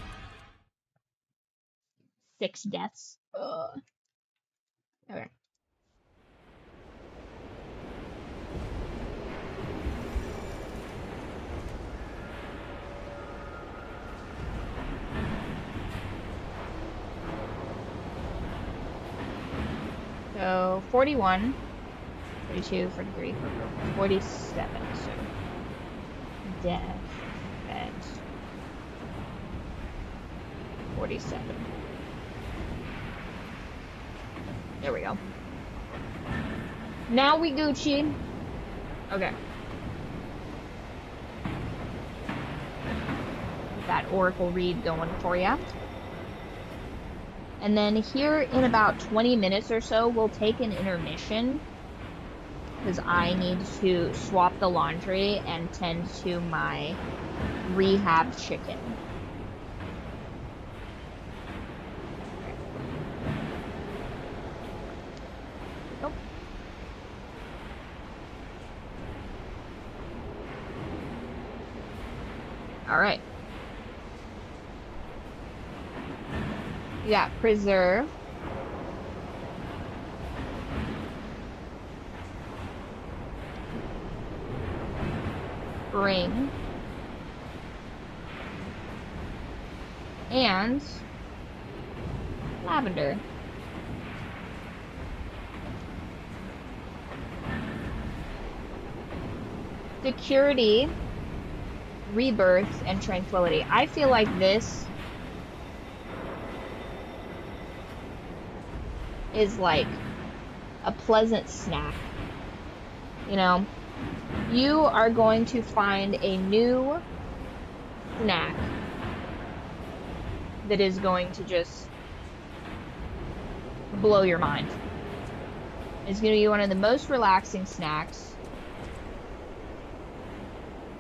6 deaths. Ugh. Okay. So 41, 42, 43, 47. So death at 47. There we go. Now we Gucci. Okay. Get that Oracle read going for ya. And then here in about 20 minutes or so, we'll take an intermission. Because I need to swap the laundry and tend to my rehab chicken. Nope. Alright. We got preserve. Bring. And lavender. Security, rebirth, and tranquility. I feel like this is like a pleasant snack. You know, you are going to find a new snack that is going to just blow your mind. It's going to be one of the most relaxing snacks.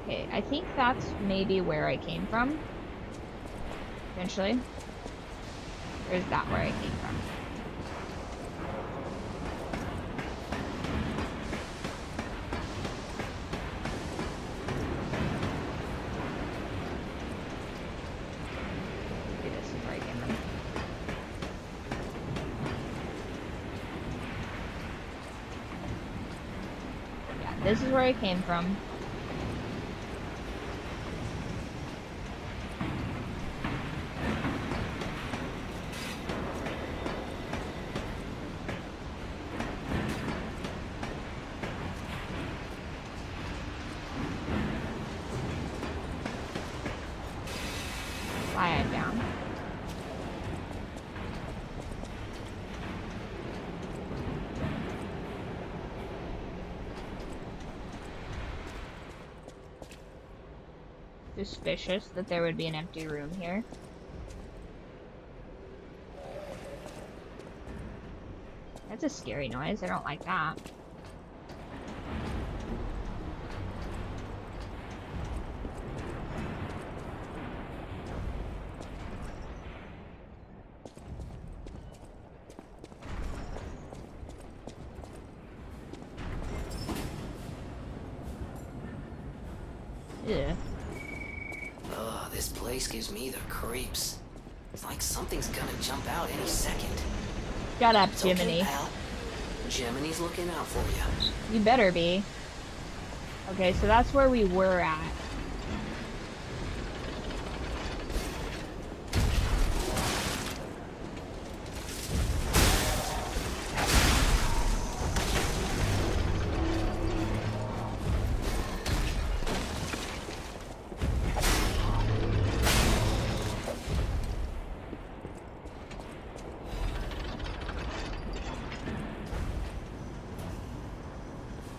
Okay, I think that's maybe where I came from. Eventually. Or is that where I came from? Maybe this is where I came from. Yeah, this is where I came from. Fly down. suspicious that there would be an empty room here. That's a scary noise. I don't like that. Yeah. Oh, this place gives me the creeps. It's like something's gonna jump out any second. Shut up, It's Jiminy. okay, pal. Jiminy's looking out for you. You better be. Okay, so that's where we were at.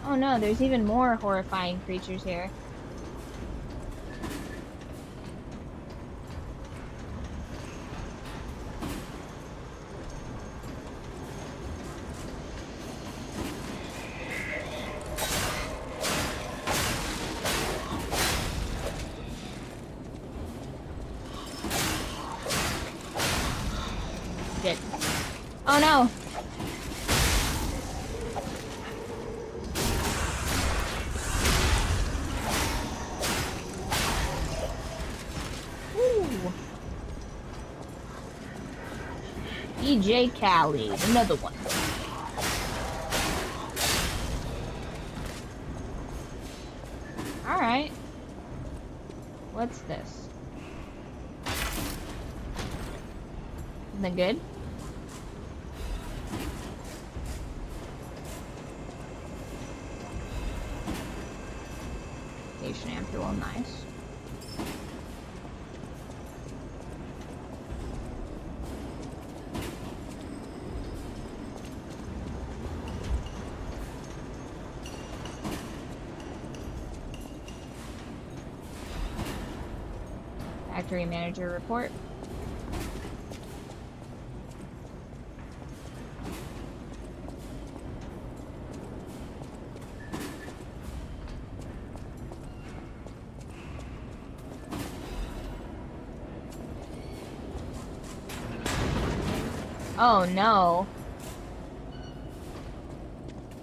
Oh no, there's even more horrifying creatures here. Shit. Oh no! DJ Khaled, another one. Alright. What's this? Isn't that good? Station ampule, nice. Factory manager report. Oh no.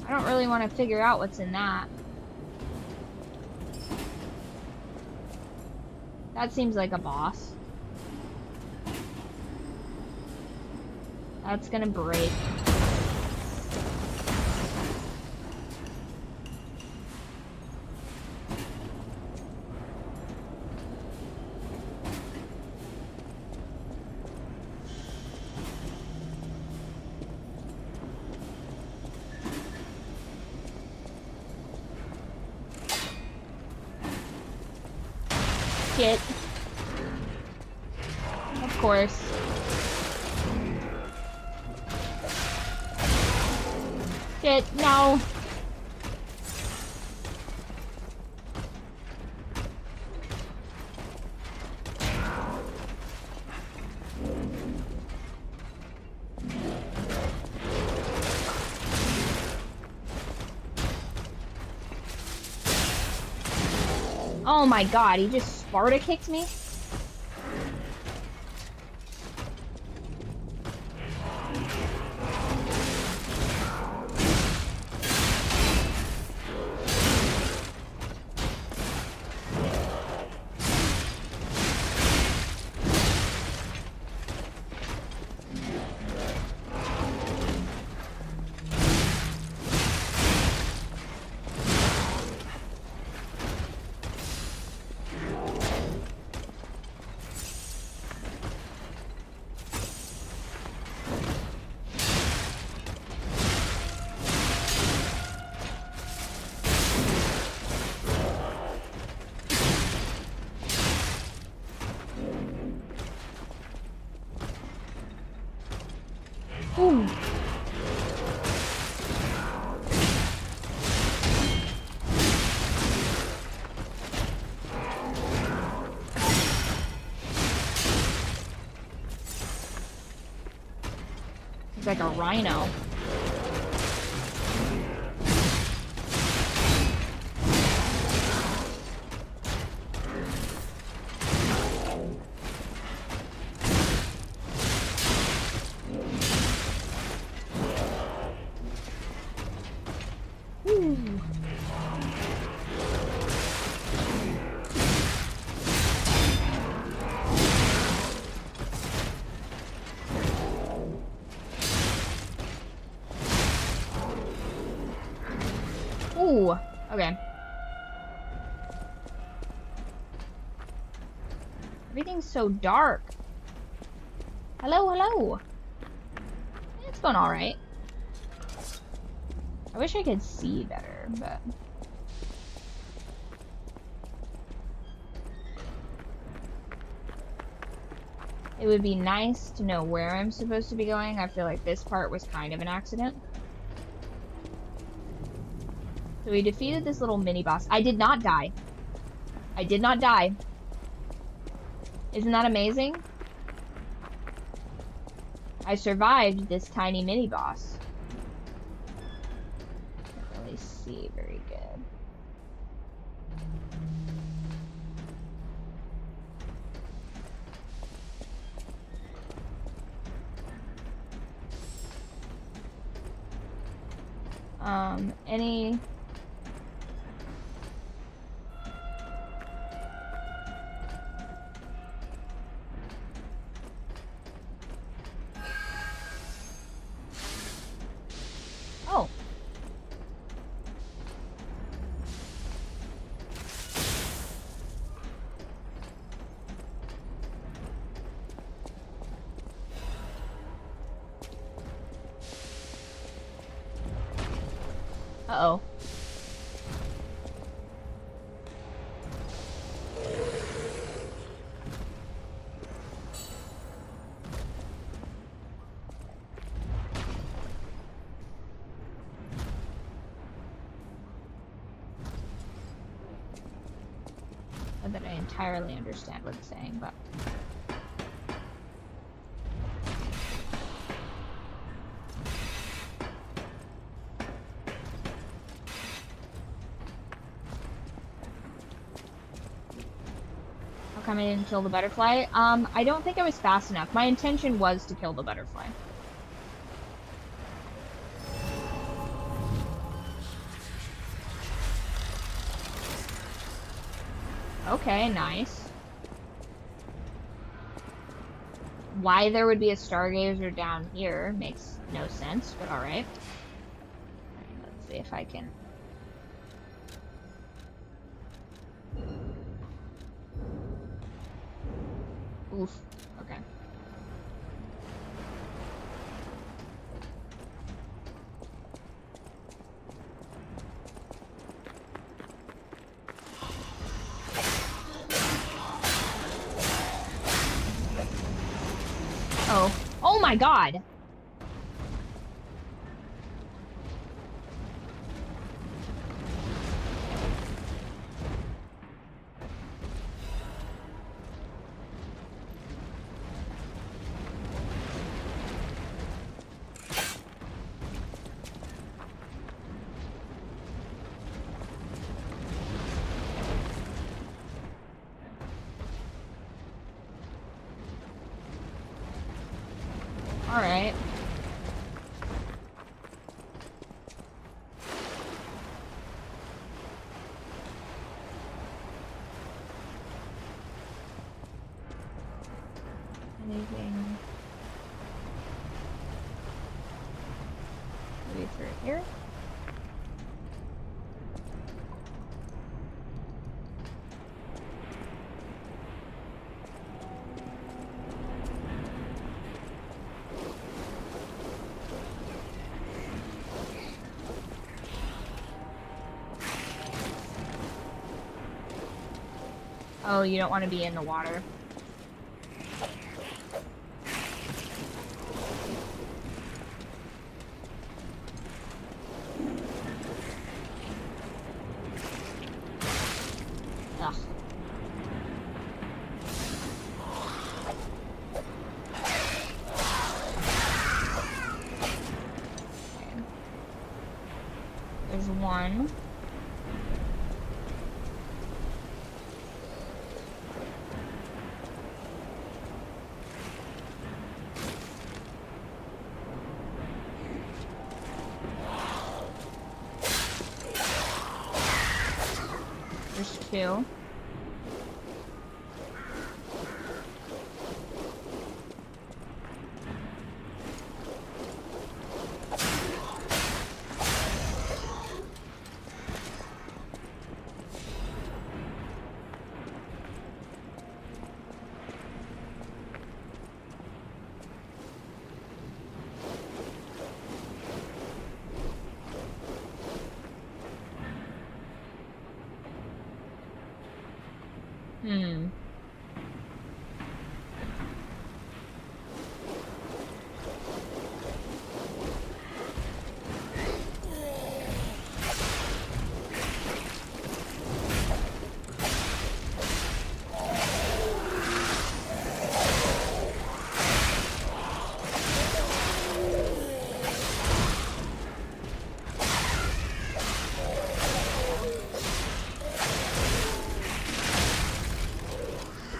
I don't really want to figure out what's in that. That seems like a boss. That's gonna break. Shit. Of course. Shit, no. Oh my god, he just Sparta kicked me? Ooh. like a rhino. Ooh, okay. Everything's so dark. Hello, hello. It's going alright. I wish I could see better, but... It would be nice to know where I'm supposed to be going. I feel like this part was kind of an accident. So we defeated this little mini-boss. I did not die. I did not die. Isn't that amazing? I survived this tiny mini-boss. Can't really see very good. Any... Oh. Uh-oh. Not that I entirely understand what it's saying, but... How come I didn't kill the butterfly? I don't think I was fast enough. My intention was to kill the butterfly. Okay, nice. Why there would be a stargazer down here makes no sense, but alright. Let's see if I can... Oof. Okay. Oh. Oh my god! Alright. Anything? Maybe through here? Oh, you don't want to be in the water. Ugh. one. There's two. Hmm.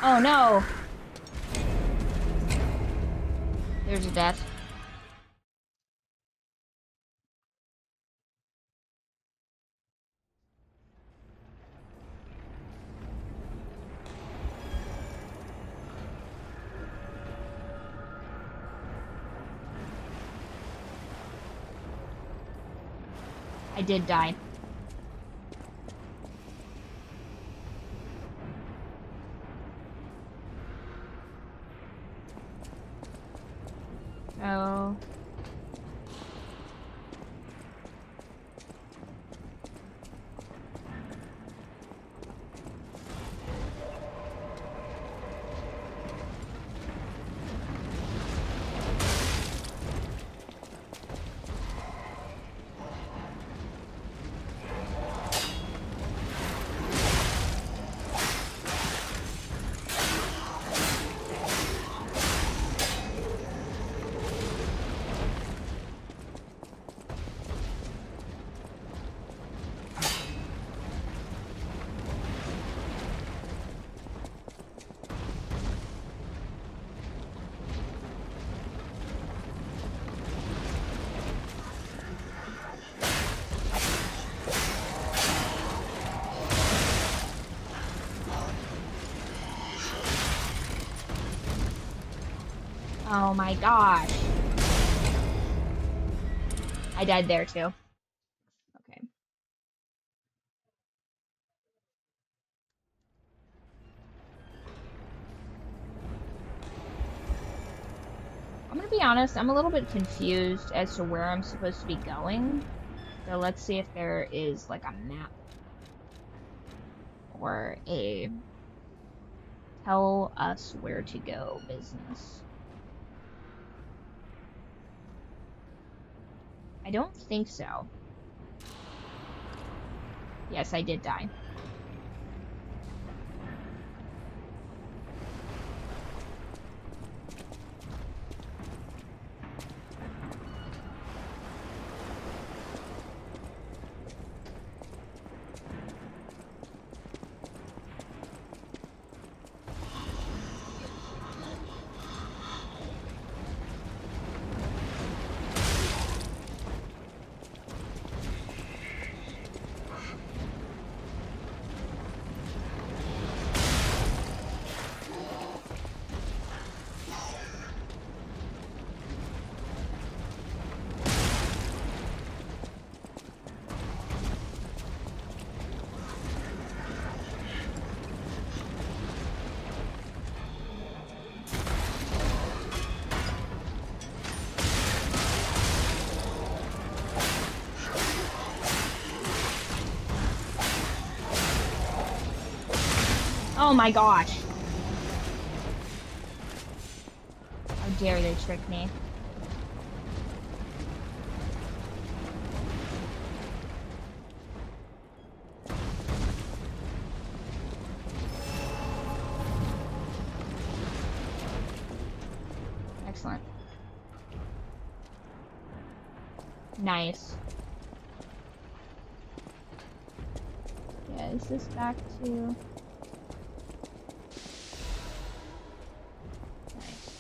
Oh no! There's a death. I did die. Oh. Oh my gosh. I died there too. Okay. I'm gonna be honest, I'm a little bit confused as to where I'm supposed to be going. So let's see if there is like a map or a tell us where to go business. I don't think so. Yes, I did die. Oh my gosh. How dare they trick me. Excellent. Okay, is this back to... Nice.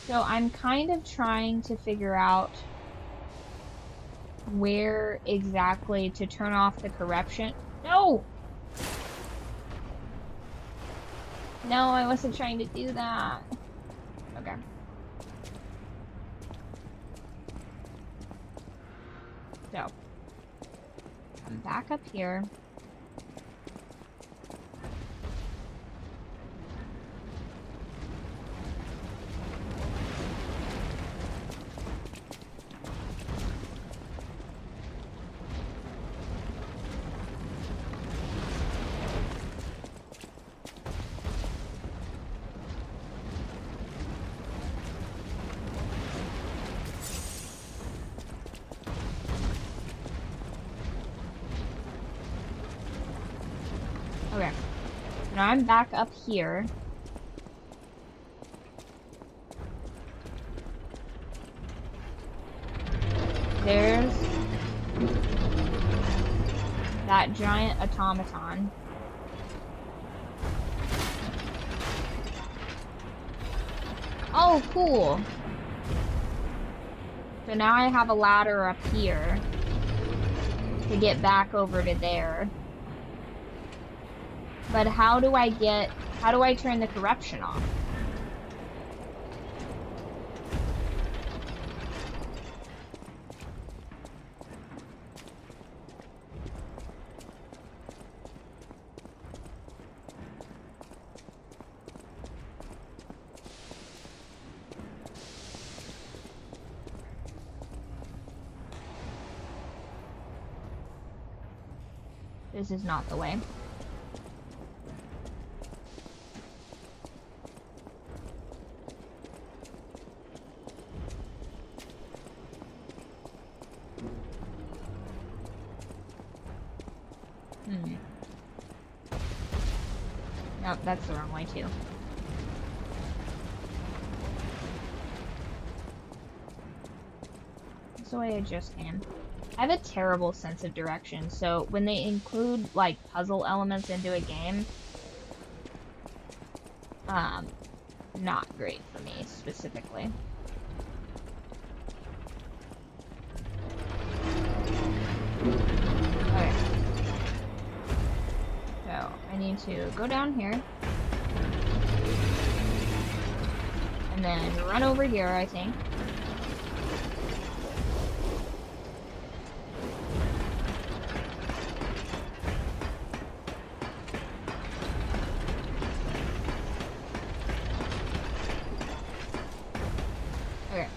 So I'm kind of trying to figure out where exactly to turn off the corruption. No! No, I wasn't trying to do that. Okay. So, I'm back up here. Okay. Now I'm back up here. There's that giant automaton. Oh, cool. So now I have a ladder up here to get back over to there. But how do I turn the corruption off? This is not the way. Nope, that's the wrong way too. That's the way I just came. I have a terrible sense of direction, so when they include, like, puzzle elements into a game, not great for me, specifically. Okay. So, I need to go down here. And then run over here, I think. Okay.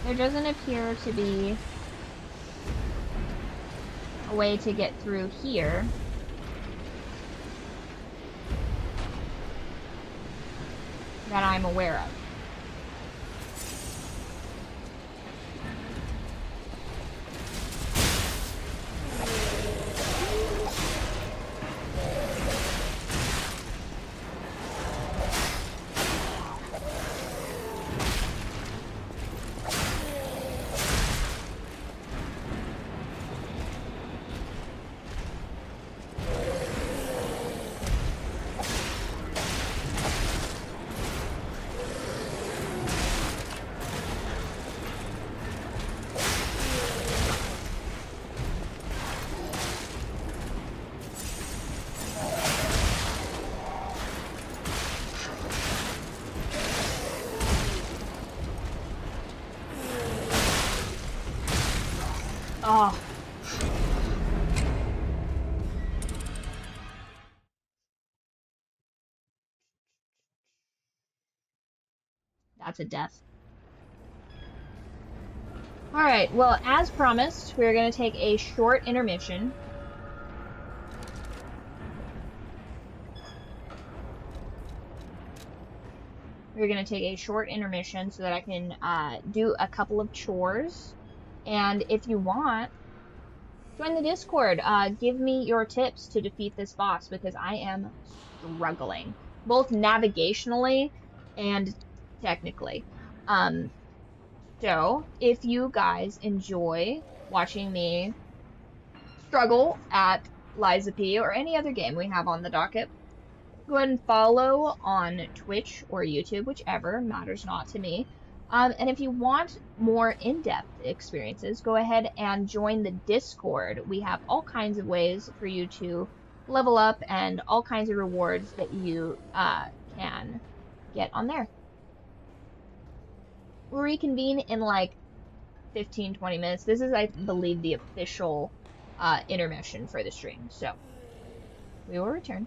There doesn't appear to be a way to get through here. That I'm aware of. Oh. That's a death. Alright, well, as promised, we're going to take a short intermission. We're going to take a short intermission so that I can do a couple of chores. And if you want, Join the Discord. Give me your tips to defeat this boss because I am struggling, both navigationally and technically. Um, so if you guys enjoy watching me struggle at Liza P or any other game we have on the docket, go ahead and follow on Twitch or YouTube, whichever, matters not to me. And if you want more in-depth experiences, go ahead and join the Discord. We have all kinds of ways for you to level up and all kinds of rewards that you can get on there. We'll reconvene in like 15-20 minutes. This is, I believe, the official intermission for the stream. So we will return.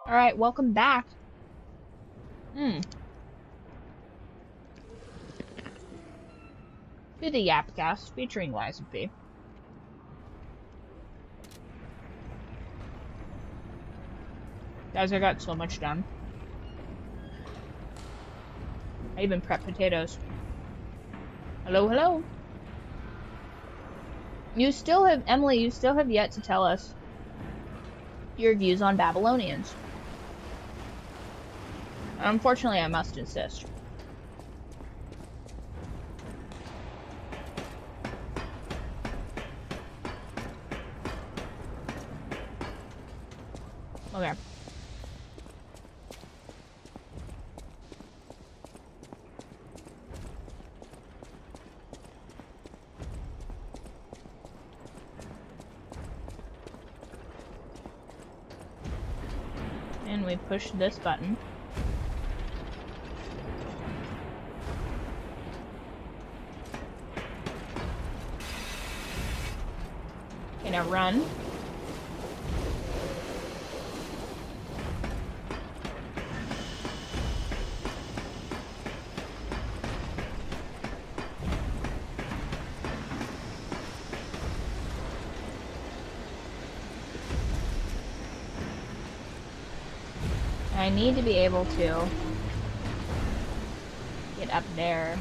Alright, welcome back. To the Yapcast featuring Liza B. Guys, I got so much done. I even prepped potatoes. Hello, hello. You still have, Emily, you still have yet to tell us your views on Babylonians. Unfortunately, I must insist. Okay. And we push this button. Okay, now run. I need to be able to get up there.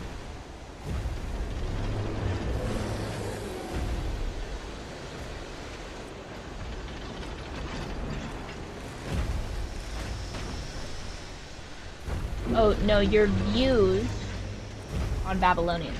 Oh, no, your views on Babylonians.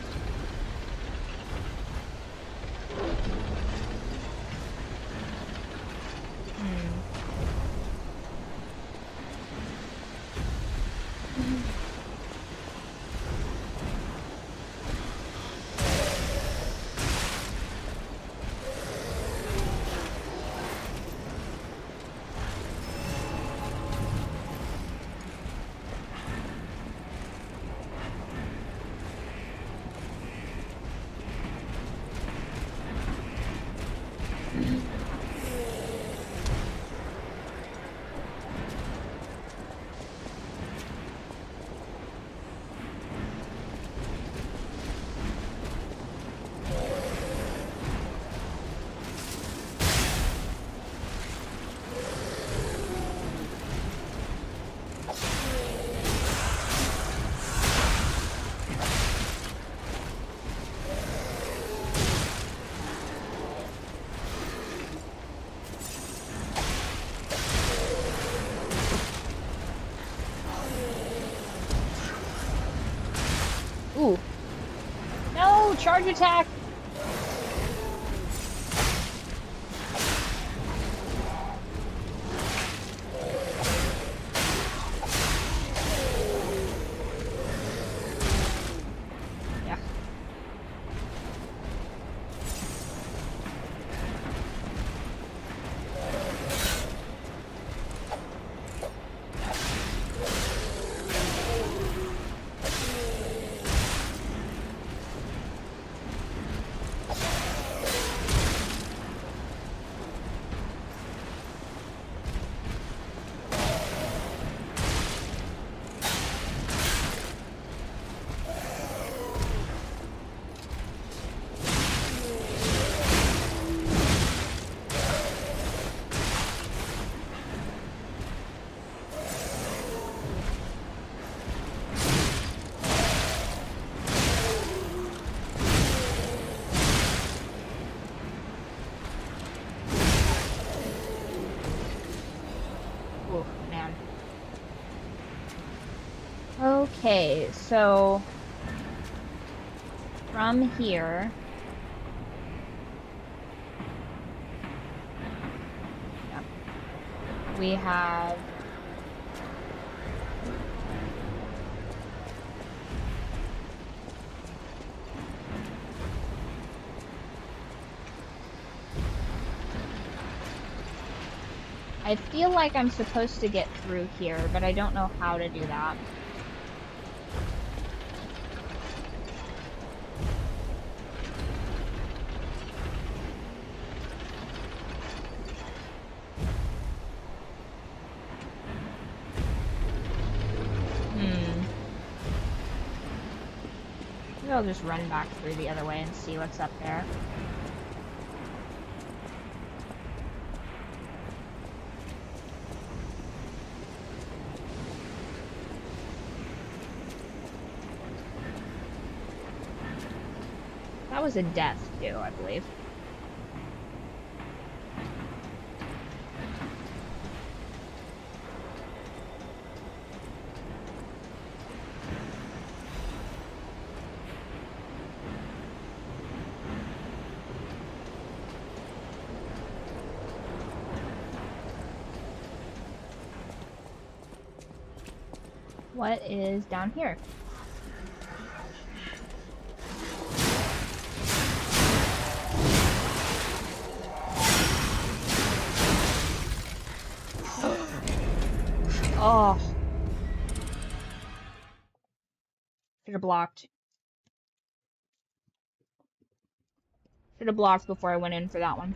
Ooh. No, charge attack! Yeah. Oh, man. Okay, so from here, we have I feel like I'm supposed to get through here, but I don't know how to do that. Maybe I'll just run back through the other way and see what's up there. That was a death, too, I believe. What is down here? Oh. Should have blocked. Should have blocked before I went in for that one.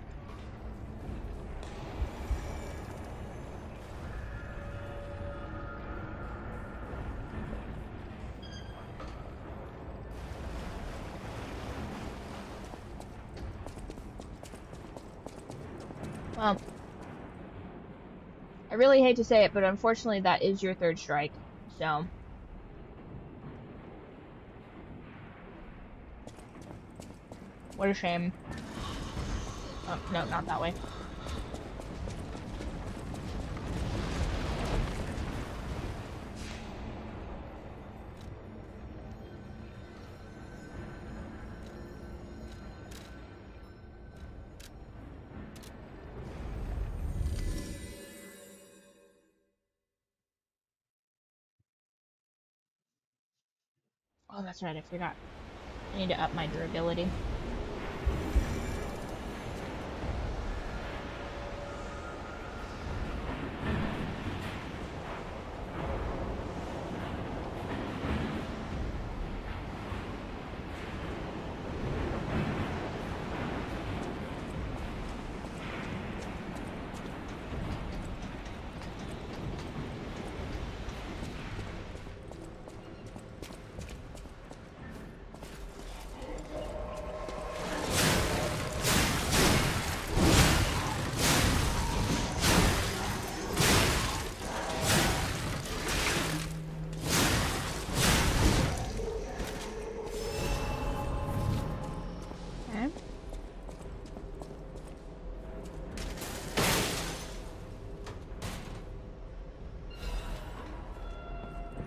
Well, I really hate to say it, but unfortunately that is your third strike, so. What a shame. Oh, no, not that way. Oh, that's right, I forgot. I need to up my durability.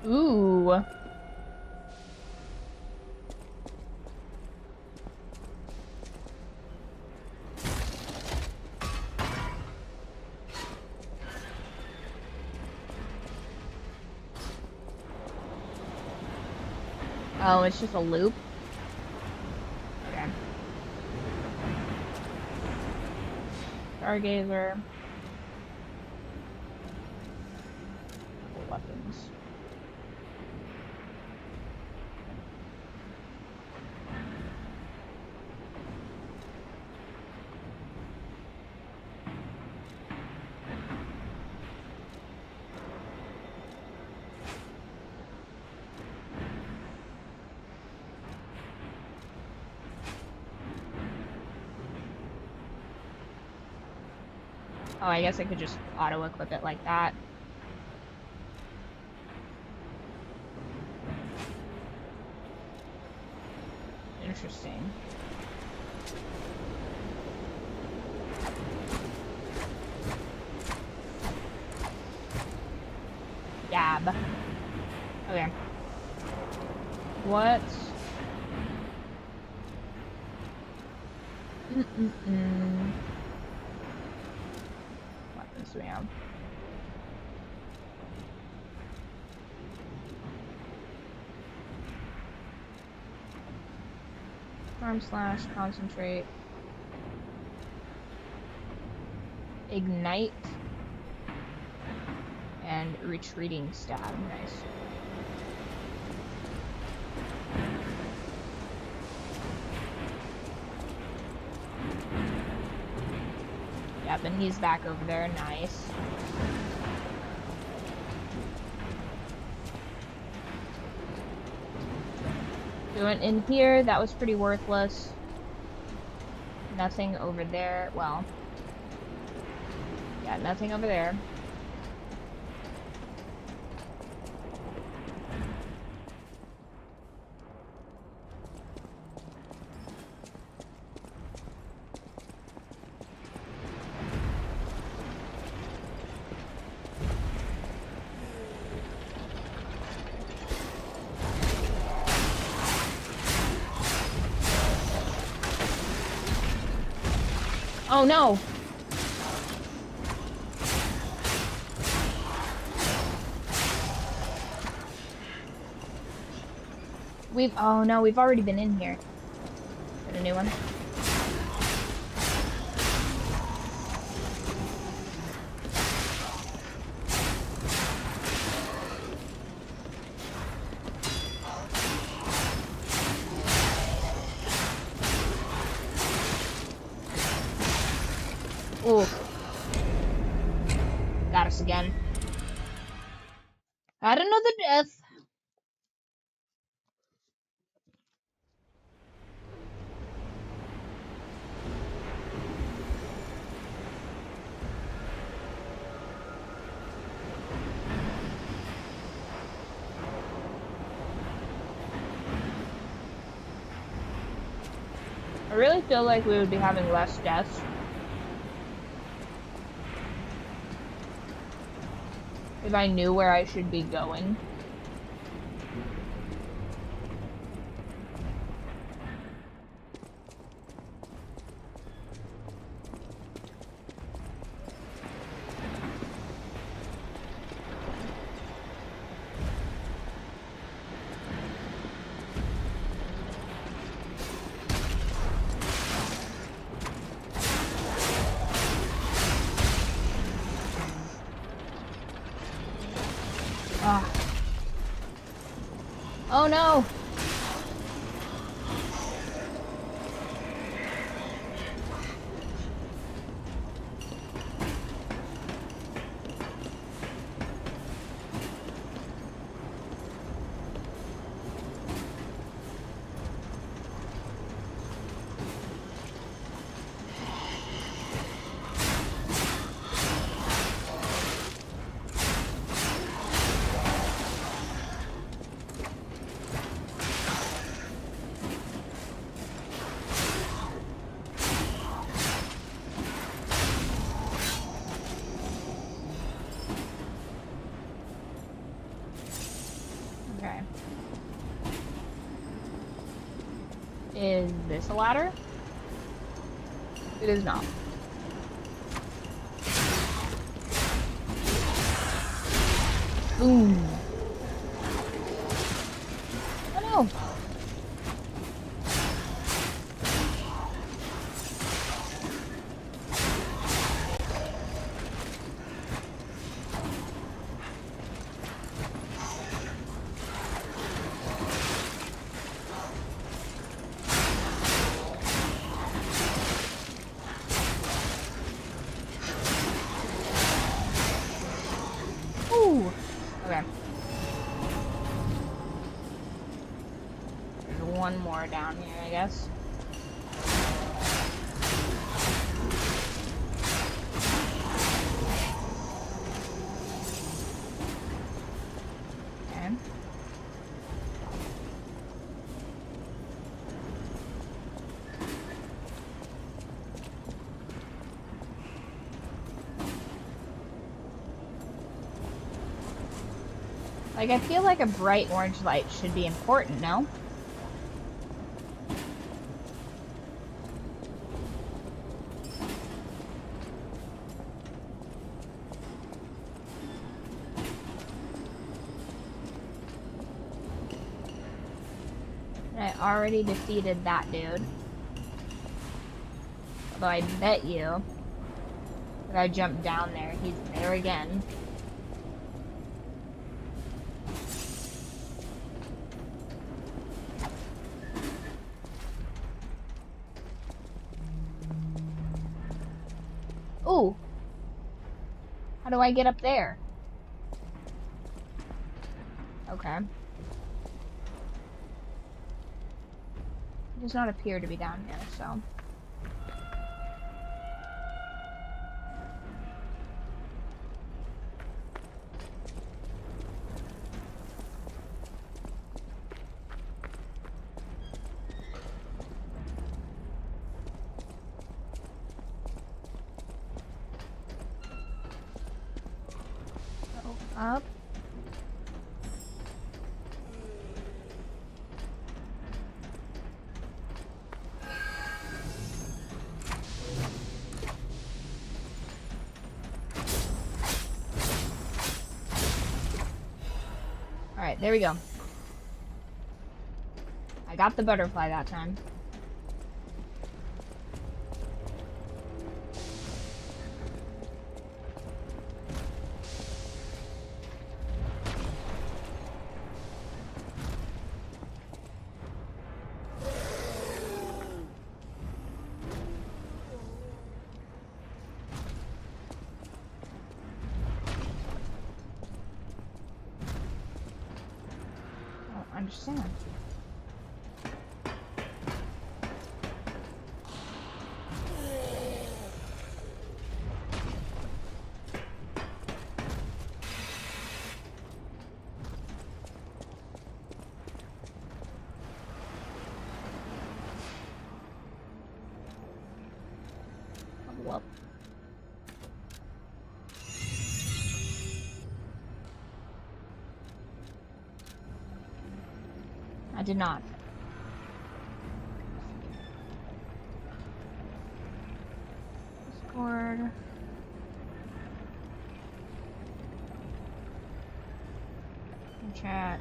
Ooh. Oh, it's just a loop? Okay. Stargazer. Weapons. Oh, I guess I could just auto-equip it like that. Interesting. Gab. Okay. What? Weapons do we have? Arm slash, concentrate, ignite, and retreating stab. Nice. Yep, and he's back over there. Nice. We went in here. That was pretty worthless. Nothing over there. Well, yeah, nothing over there. Oh no! Oh no, we've already been in here. Is that a new one? Ooh. Got us again. Had another death. I really feel like we would be having less deaths if I knew where I should be going. Ah. Oh no! Okay. Is this a ladder? It is not. Boom. Oh no. Ooh. Okay. There's one more down here, I guess. Okay. Like, I feel like a bright orange light should be important, no? I already defeated that dude. Although I bet you if I jump down there, he's there again. Ooh. How do I get up there? Okay. does not appear to be down here, so. Up. Alright, there we go. I got the butterfly that time. Understand. Well. I did not. Discord. Chat.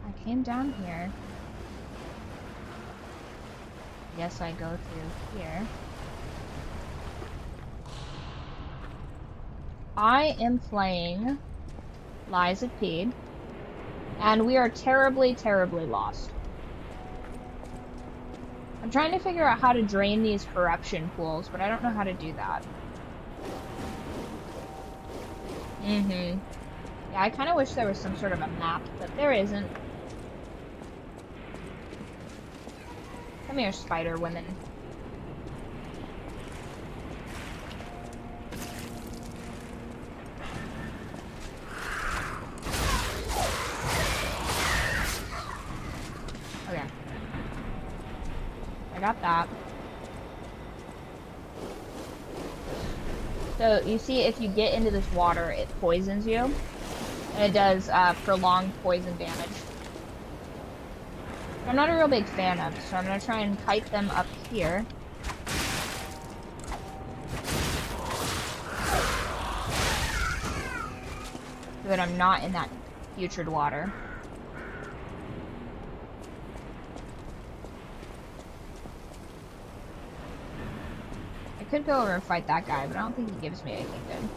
I came down here. Yes, I go through here. I am playing Lies of P, and we are terribly, terribly lost. I'm trying to figure out how to drain these corruption pools, but I don't know how to do that. Yeah, I kind of wish there was some sort of a map, but there isn't. Come here, spider women. Okay. I got that. So, you see, if you get into this water, it poisons you. And it does prolonged poison damage. I'm not a real big fan of, so I'm going to try and kite them up here. So that I'm not in that putrid water. I could go over and fight that guy, but I don't think he gives me anything good.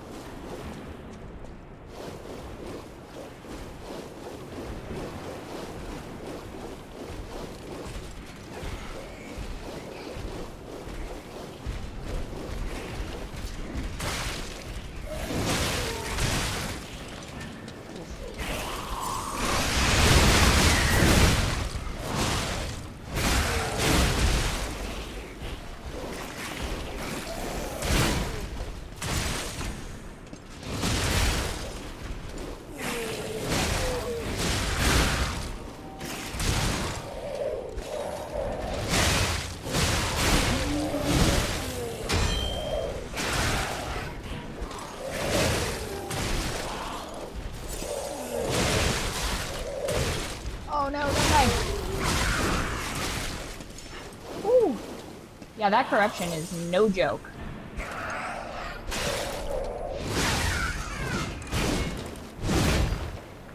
Yeah, that corruption is no joke.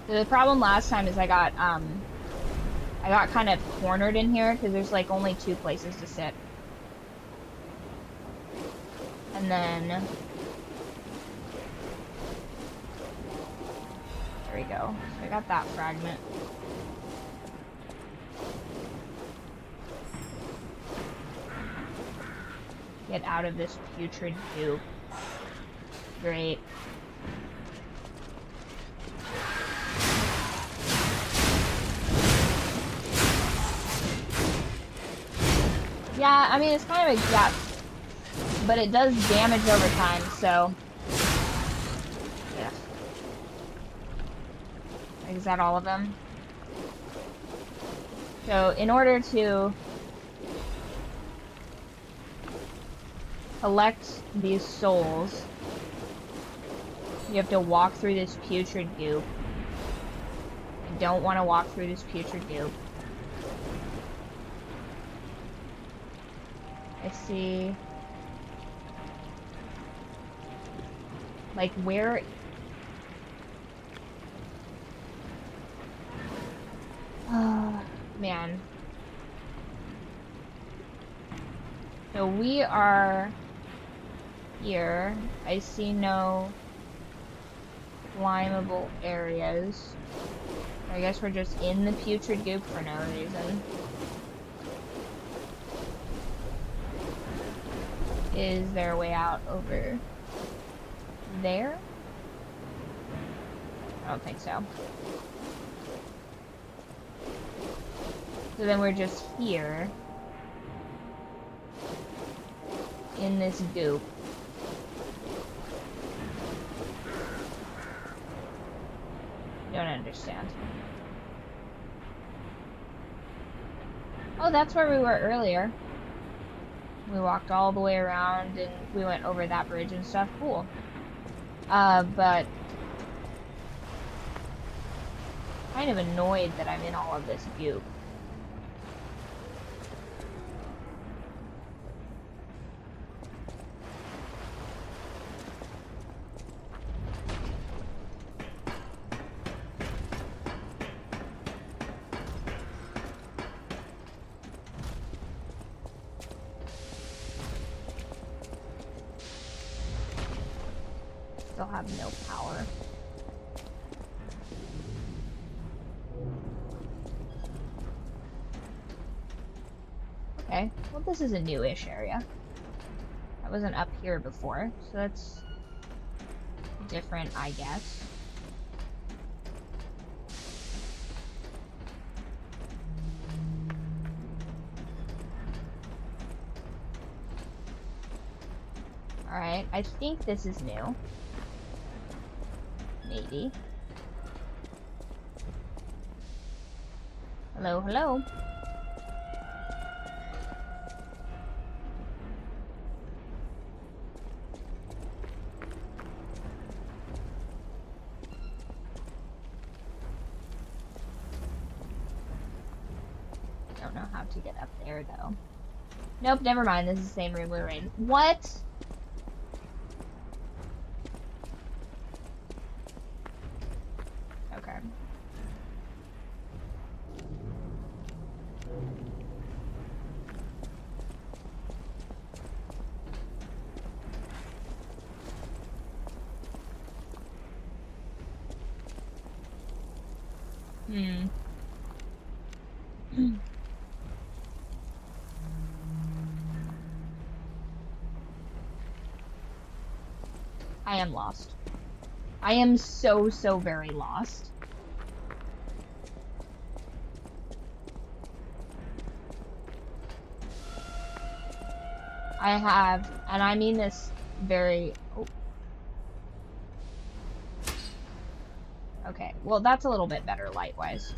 So the problem last time is I got kind of cornered in here because there's like only 2 places to sit. And then there we go. So I got that fragment. Get out of this putrid goop. Great. Yeah, I mean, it's kind of a guess, but it does damage over time, so... Yeah. Is that all of them? So, in order to collect these souls, you have to walk through this putrid goop. I don't want to walk through this putrid goop. I see... Like, where... Oh, man. So we are here. I see no climbable areas. I guess we're just in the putrid goop for no reason. Is there a way out over there? I don't think so. So then we're just here in this goop. Don't understand. Oh, that's where we were earlier. We walked all the way around and we went over that bridge and stuff. Cool. But kind of annoyed that I'm in all of this goop. Still have no power. Okay, well this is a new-ish area. I wasn't up here before, so that's different, I guess. Alright, I think this is new. Maybe. Hello, hello. Don't know how to get up there though. Nope, never mind. This is the same room we were in. What? Okay. I am lost. I am so very lost. I have, and I mean this very... Oh. Okay, well that's a little bit better light-wise.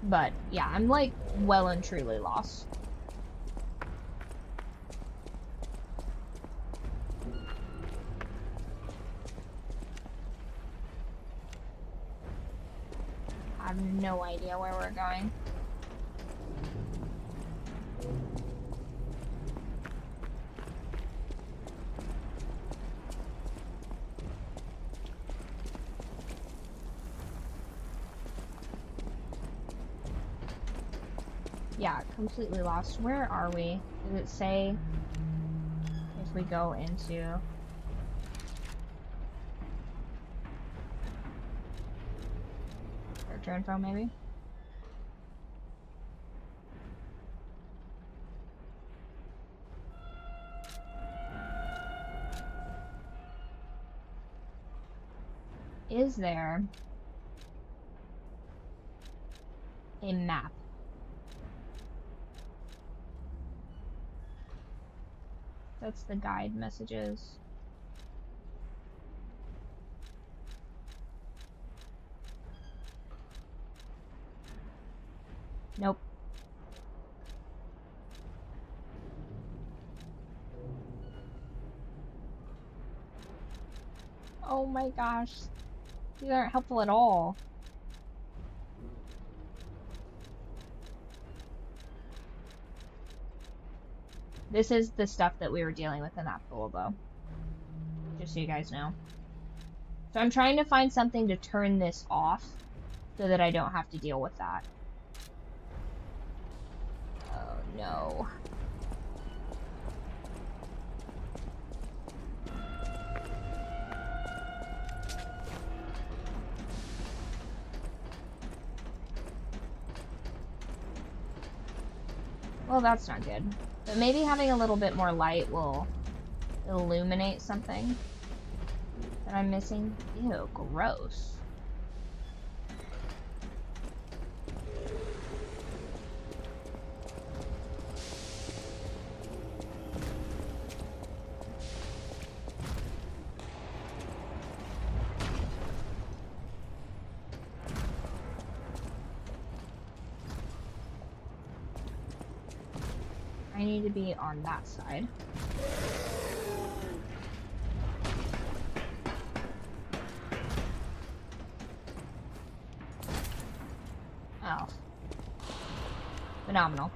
But, yeah, I'm like well and truly lost. I have no idea where we're going. Yeah, completely lost. Where are we? Does it say if we go into... Character info, maybe? Is there a map? That's the guide messages. Nope. Oh my gosh. These aren't helpful at all. This is the stuff that we were dealing with in that pool, though. Just so you guys know. So I'm trying to find something to turn this off so that I don't have to deal with that. Oh no. Well, that's not good. But maybe having a little bit more light will illuminate something that I'm missing. Ew, gross. I need to be on that side. Oh. Phenomenal.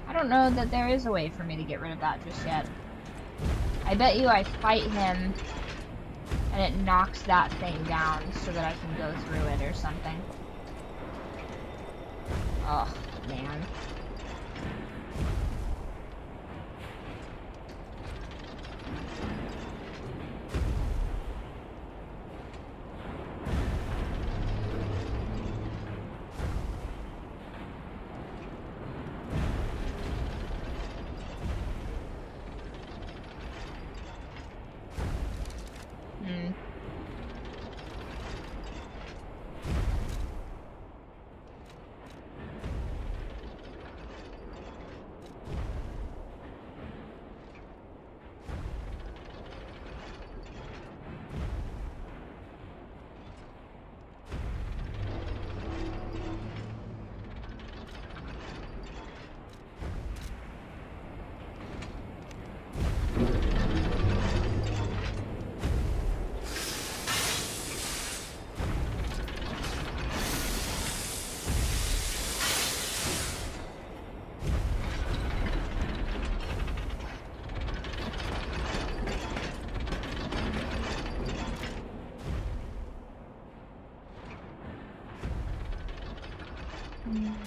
I don't know that there is a way for me to get rid of that just yet. I bet you I fight him and it knocks that thing down so that I can go through it or something. Oh, man.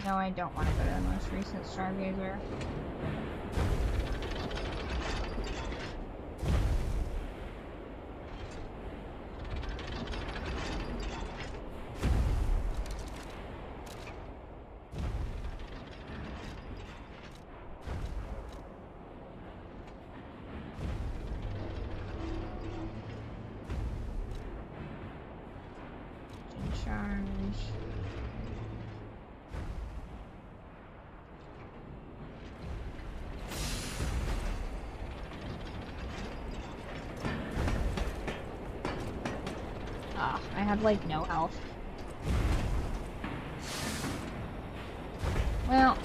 No, I don't want to go to the most recent Stargazer. Charge. I have like no health. Well.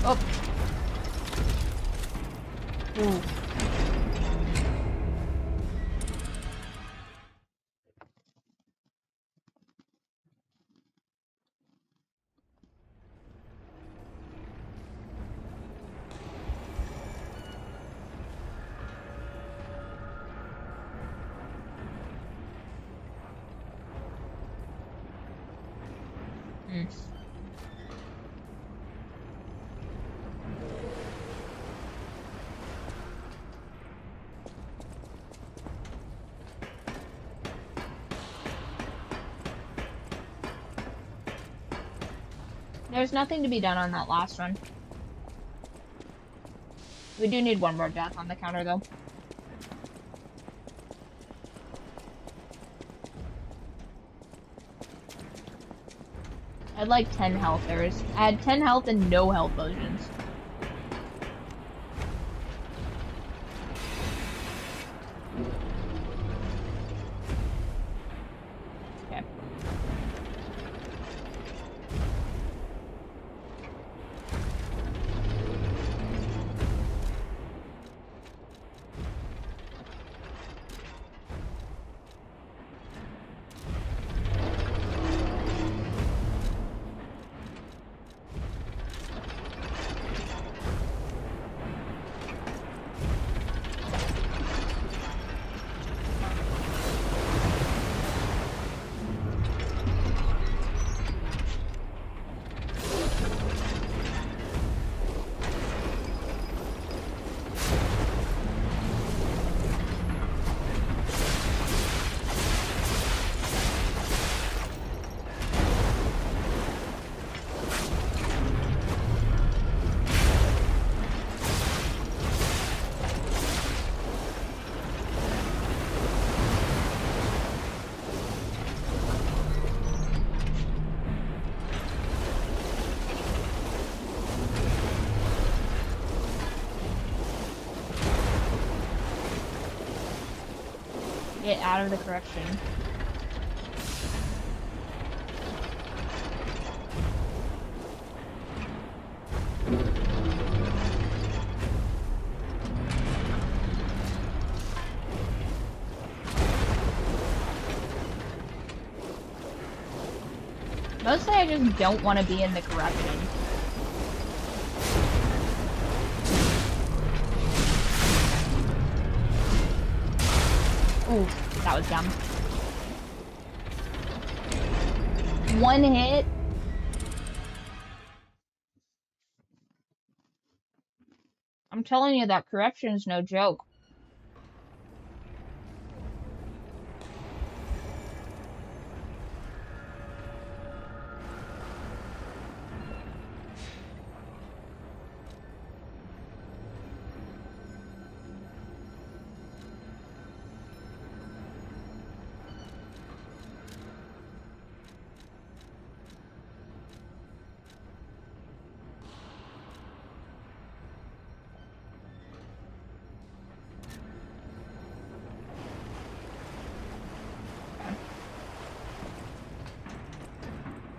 Oh. Ooh. Mm. There's nothing to be done on that last one. We do need one more death on the counter, though. I had like 10 health. I had 10 health and no health potions. Okay. Get out of the correction. Mostly I just don't want to be in the correction. Ooh, that was dumb. One hit. I'm telling you, that corruption's no joke.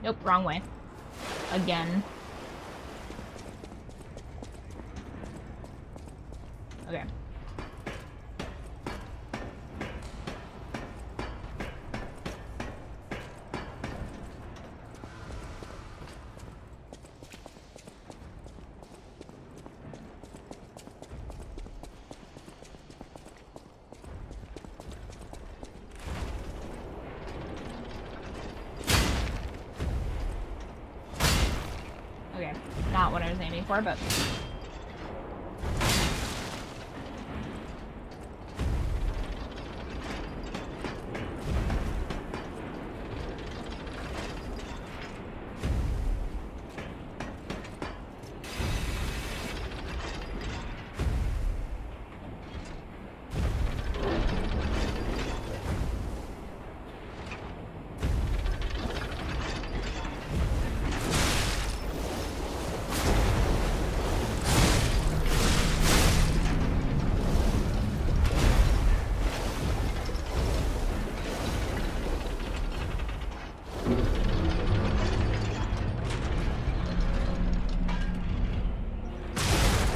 Nope, wrong way. Again. Okay. Okay, not what I was aiming for, but...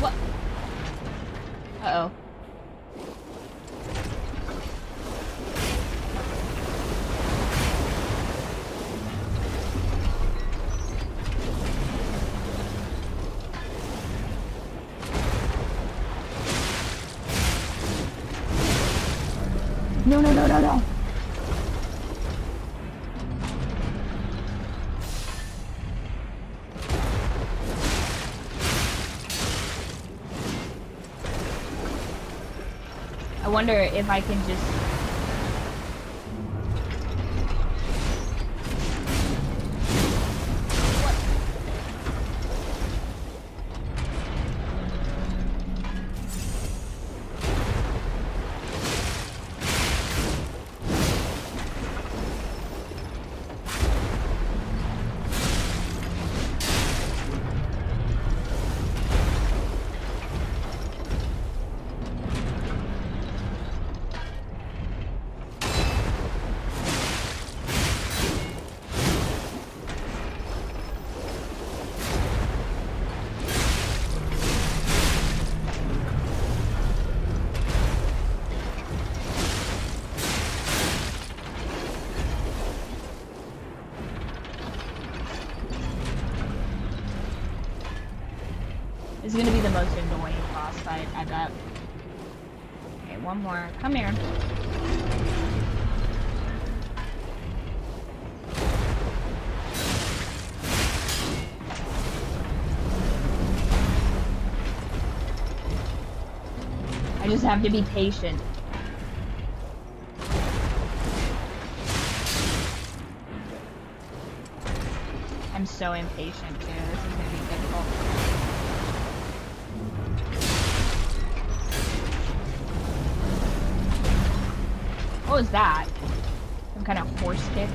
What? Uh-oh. No, no, no, no, no. I wonder if I can just... This is gonna be the most annoying boss fight, I bet. Okay, one more. Come here. I just have to be patient. I'm so impatient too. This is gonna be difficult. What was that? Some kind of horse kick?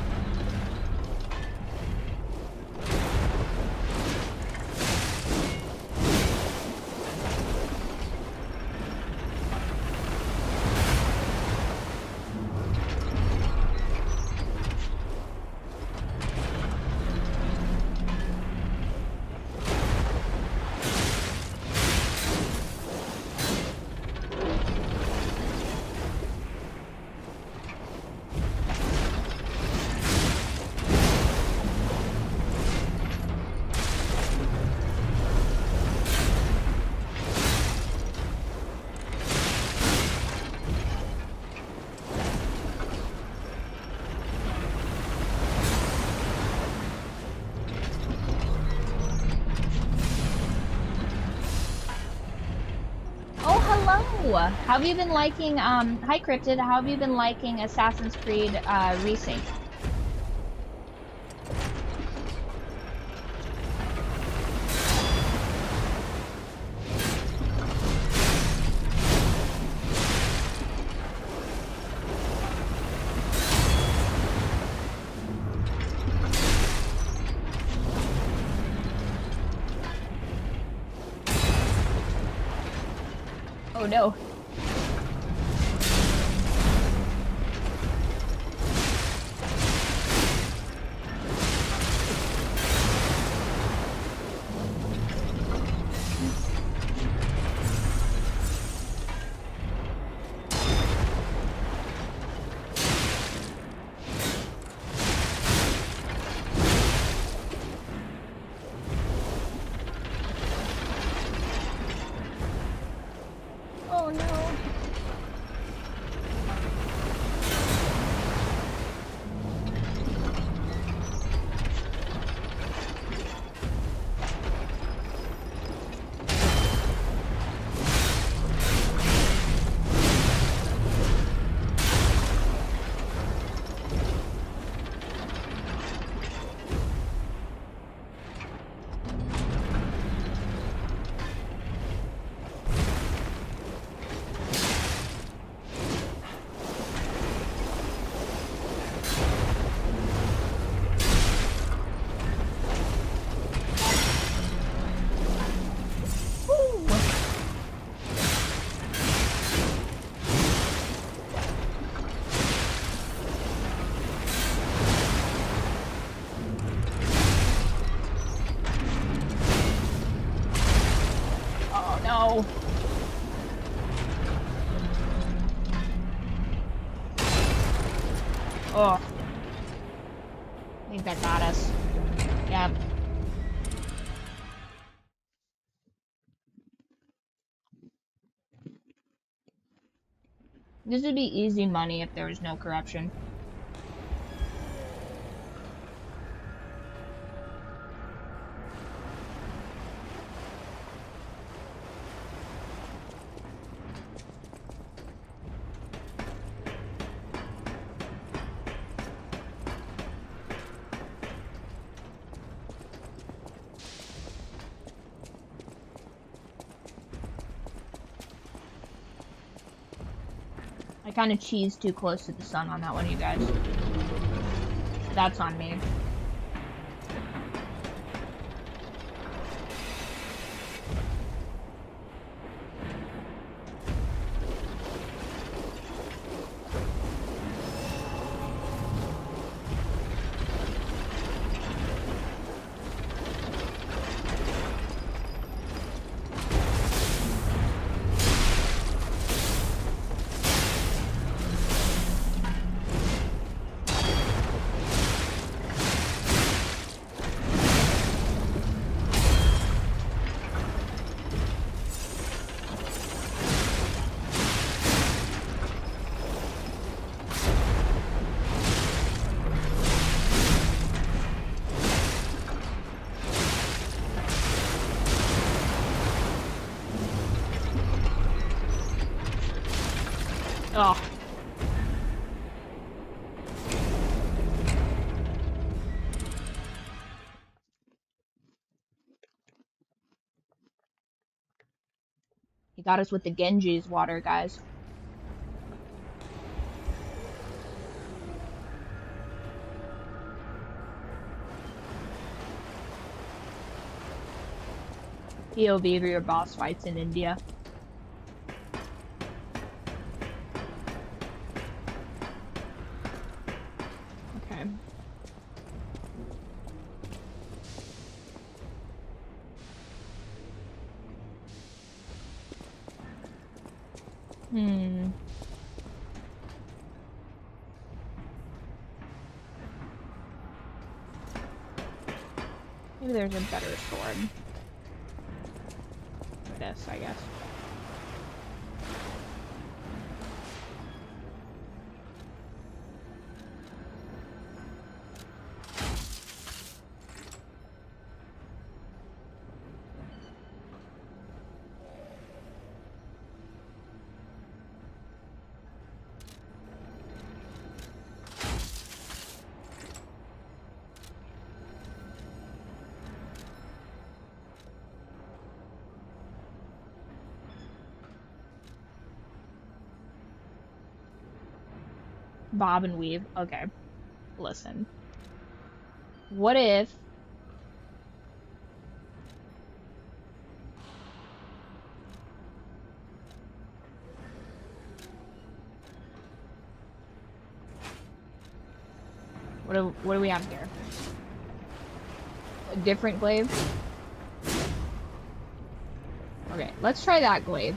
How have you been liking, hi Cryptid, how have you been liking Assassin's Creed, Resync? Oh no. Oh no. No. Oh. I think that got us. Yep. This would be easy money if there was no corruption. I kind of cheesed too close to the sun on that one, you guys. That's on me. Oh. He got us with the Genji's water, guys. POV for your boss fights in India. Okay. Maybe there's a better sword. This, I guess. Bob and weave. Okay. Listen. What if... What do we have here? A different glaive? Okay, let's try that glaive.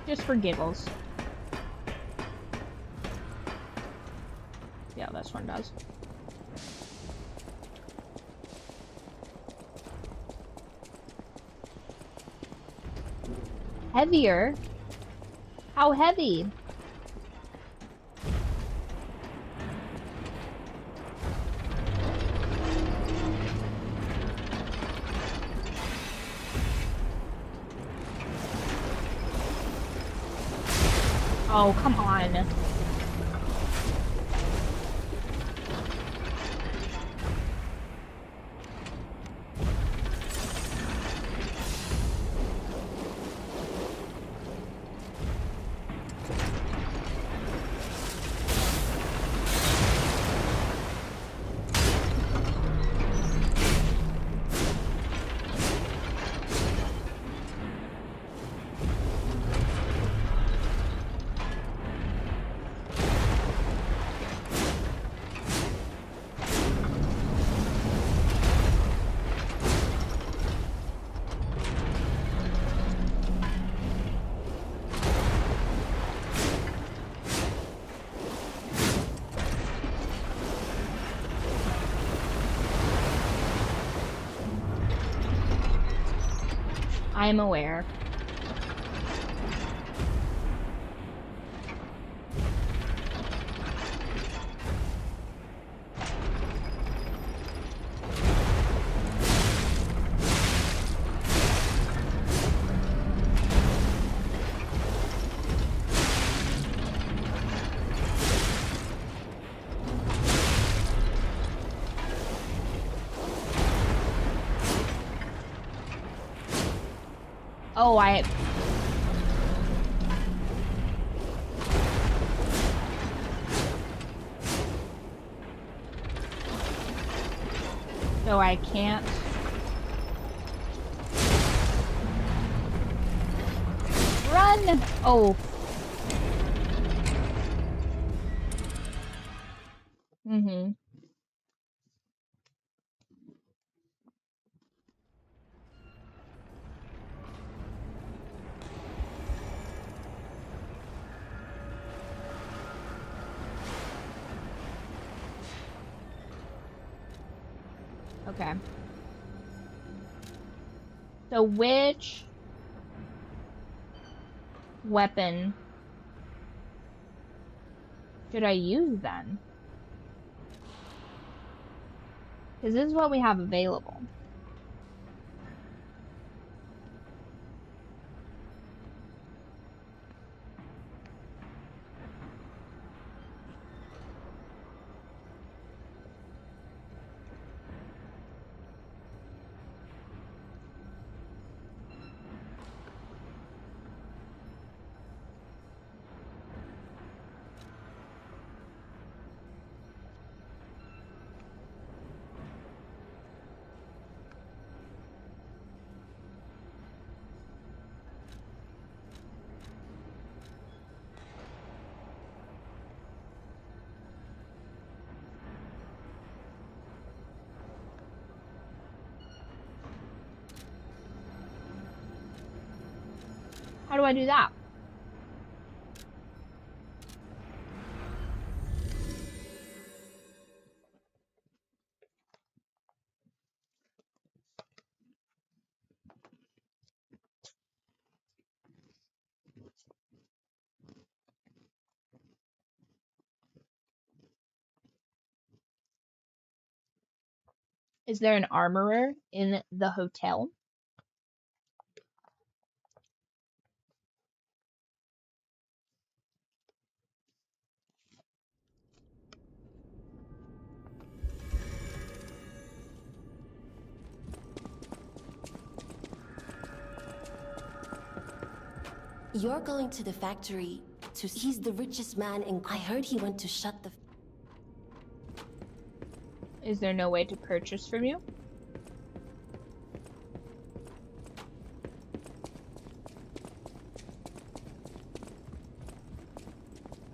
Just for giggles. Yeah, this one does. Heavier? How heavy? Oh, come on. I am aware. Oh, So I can't. Run! Oh. Mm-hmm. Okay. So which weapon should I use then? Because this is what we have available. How do I do that? Is there an armorer in the hotel? You're going to the factory to... He's the richest man in... I heard he went to shut the... Is there no way to purchase from you?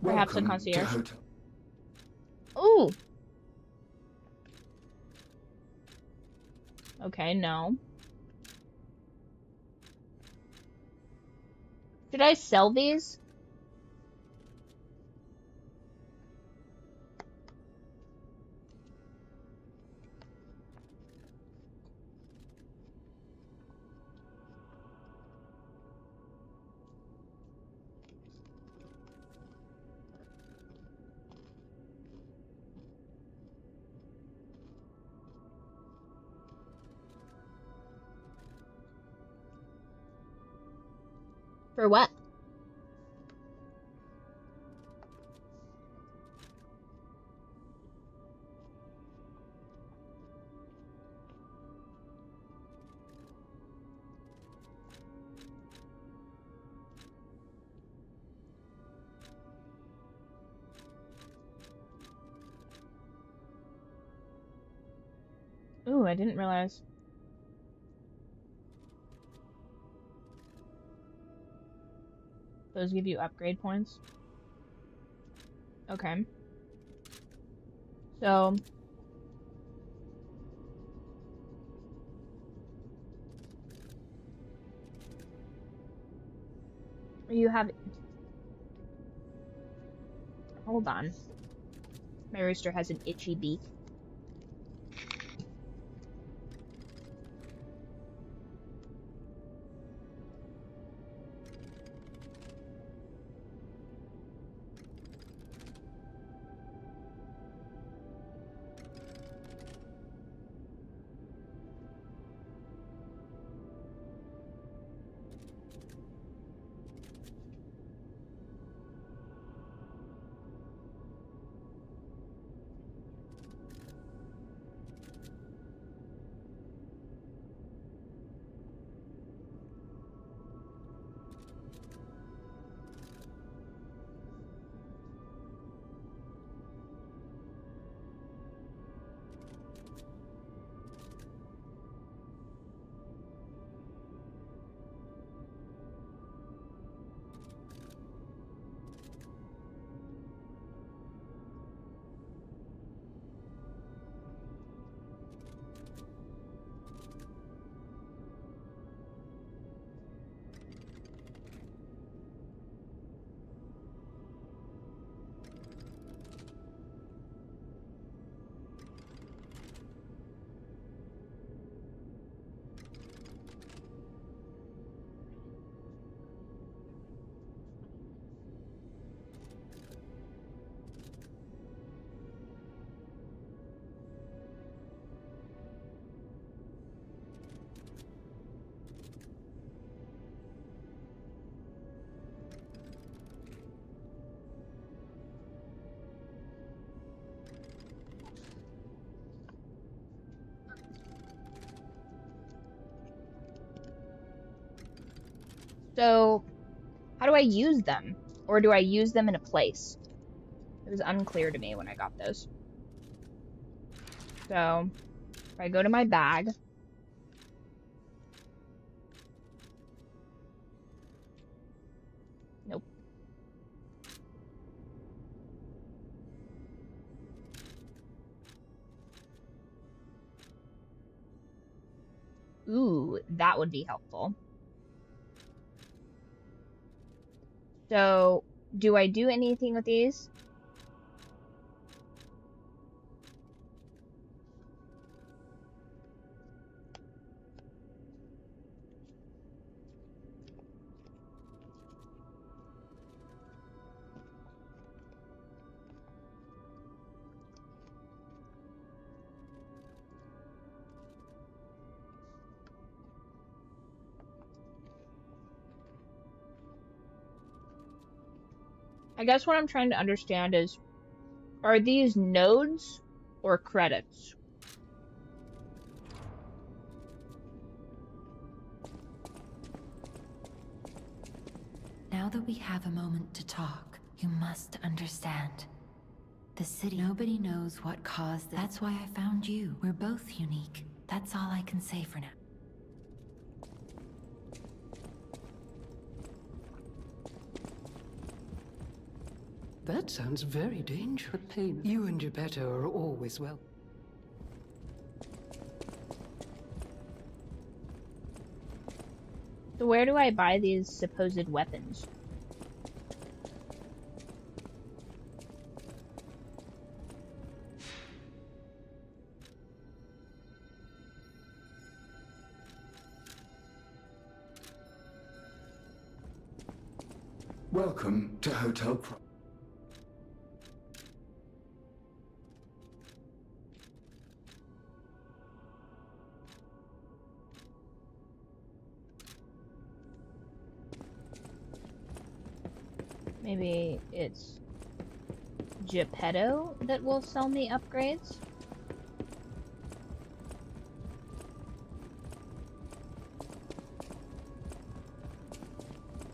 Perhaps a concierge. Ooh. Okay, no. Should I sell these? For what? Ooh, I didn't realize. Those give you upgrade points. Okay. So you have... Hold on. My rooster has an itchy beak. So, how do I use them? Or do I use them in a place? It was unclear to me when I got those. So, if I go to my bag. Nope. Ooh, that would be helpful. So, do I do anything with these? I guess what I'm trying to understand is, are these nodes or credits? Now that we have a moment to talk, you must understand. The city, nobody knows what caused this. That's why I found you. We're both unique. That's all I can say for now. That sounds very dangerous. Pain. You and Geppetto are always well. So where do I buy these supposed weapons? Welcome to Hotel Pro. Maybe it's Geppetto that will sell me upgrades?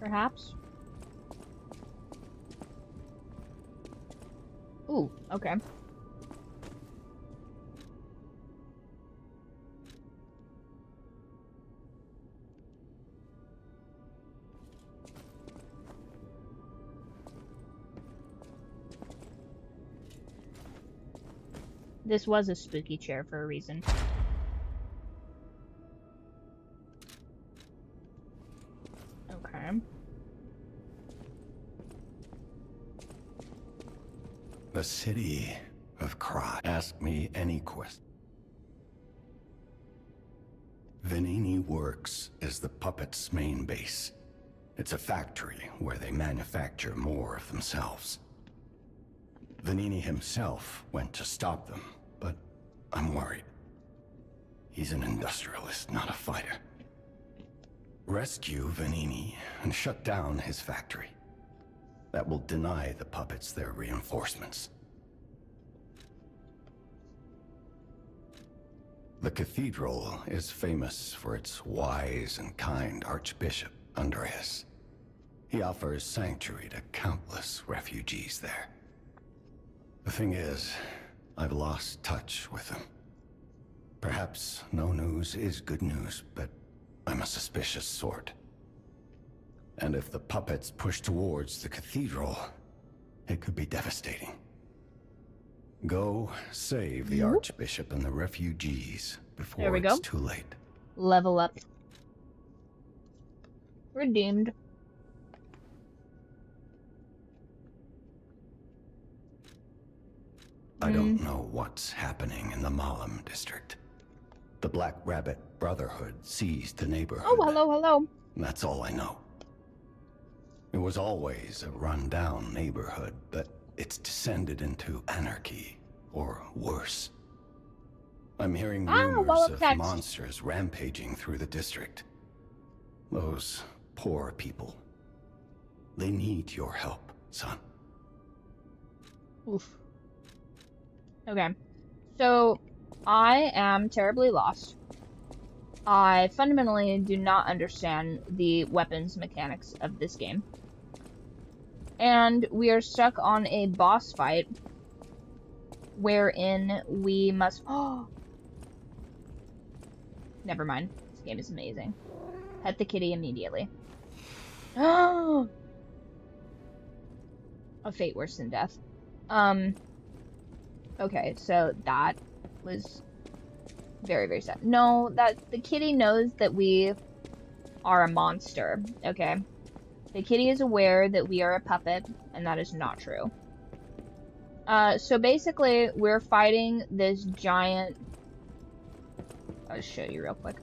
Perhaps? Ooh, okay. This was a spooky chair for a reason. Okay. The city of Cry. Ask me any question. Venini Works is the puppet's main base. It's a factory where they manufacture more of themselves. Venini himself went to stop them, but I'm worried. He's an industrialist, not a fighter. Rescue Venini and shut down his factory. That will deny the puppets their reinforcements. The cathedral is famous for its wise and kind Archbishop, Andreas. He offers sanctuary to countless refugees there. The thing is, I've lost touch with him. Perhaps no news is good news, but I'm a suspicious sort. And if the puppets push towards the cathedral, it could be devastating. Go save the Archbishop and the refugees before it's too late. Level up. Redeemed. I don't know what's happening in the Malam district. The Black Rabbit Brotherhood seized the neighborhood. Oh, hello. That's all I know. It was always a run-down neighborhood, but it's descended into anarchy, or worse. I'm hearing rumors of monsters rampaging through the district. Those poor people. They need your help, son. Oof. Okay. So, I am terribly lost. I fundamentally do not understand the weapons mechanics of this game. And we are stuck on a boss fight wherein we must... Oh! Never mind. This game is amazing. Pet the kitty immediately. Oh! A fate worse than death. Okay, so that was very, very sad. No, that the kitty knows that we are a monster, okay? The kitty is aware that we are a puppet, and that is not true. So basically, we're fighting this giant... I'll show you real quick.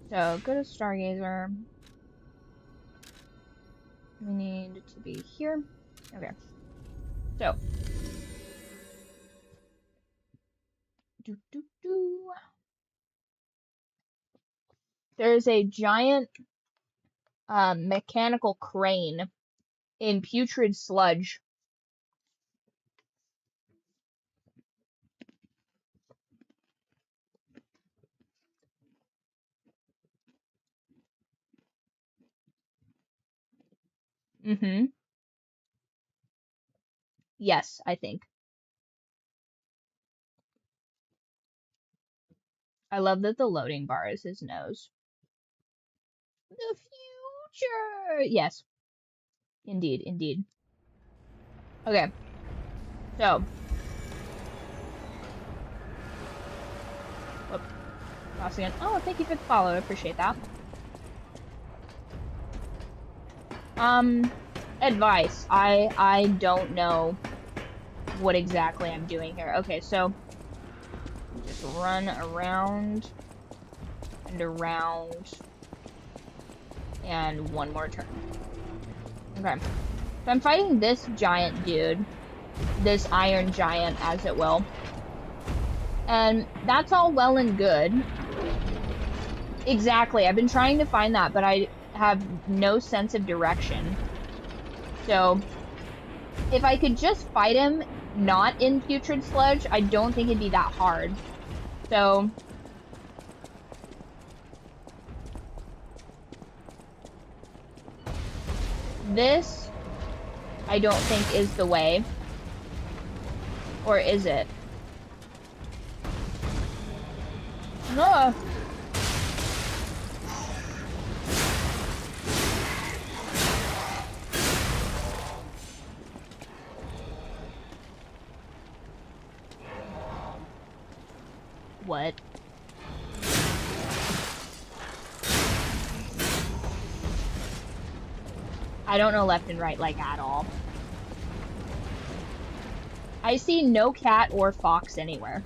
So, go to Stargazer. We need to be here. Okay. So. There's a giant mechanical crane in putrid sludge. Mm-hmm. Yes, I think. I love that the loading bar is his nose. The future! Yes. Indeed, indeed. Okay. So. Whoop. Lost again. Oh, thank you for the follow. I appreciate that. Advice. I don't know what exactly I'm doing here. Okay, so just run around and around and one more turn. Okay. So I'm fighting this giant dude, this iron giant, as it will. And that's all well and good. Exactly. I've been trying to find that, but I have no sense of direction. So, if I could just fight him not in putrid sludge, I don't think it'd be that hard. So, this, I don't think is the way. Or is it? No. What? I don't know left and right, like, at all. I see no cat or fox anywhere.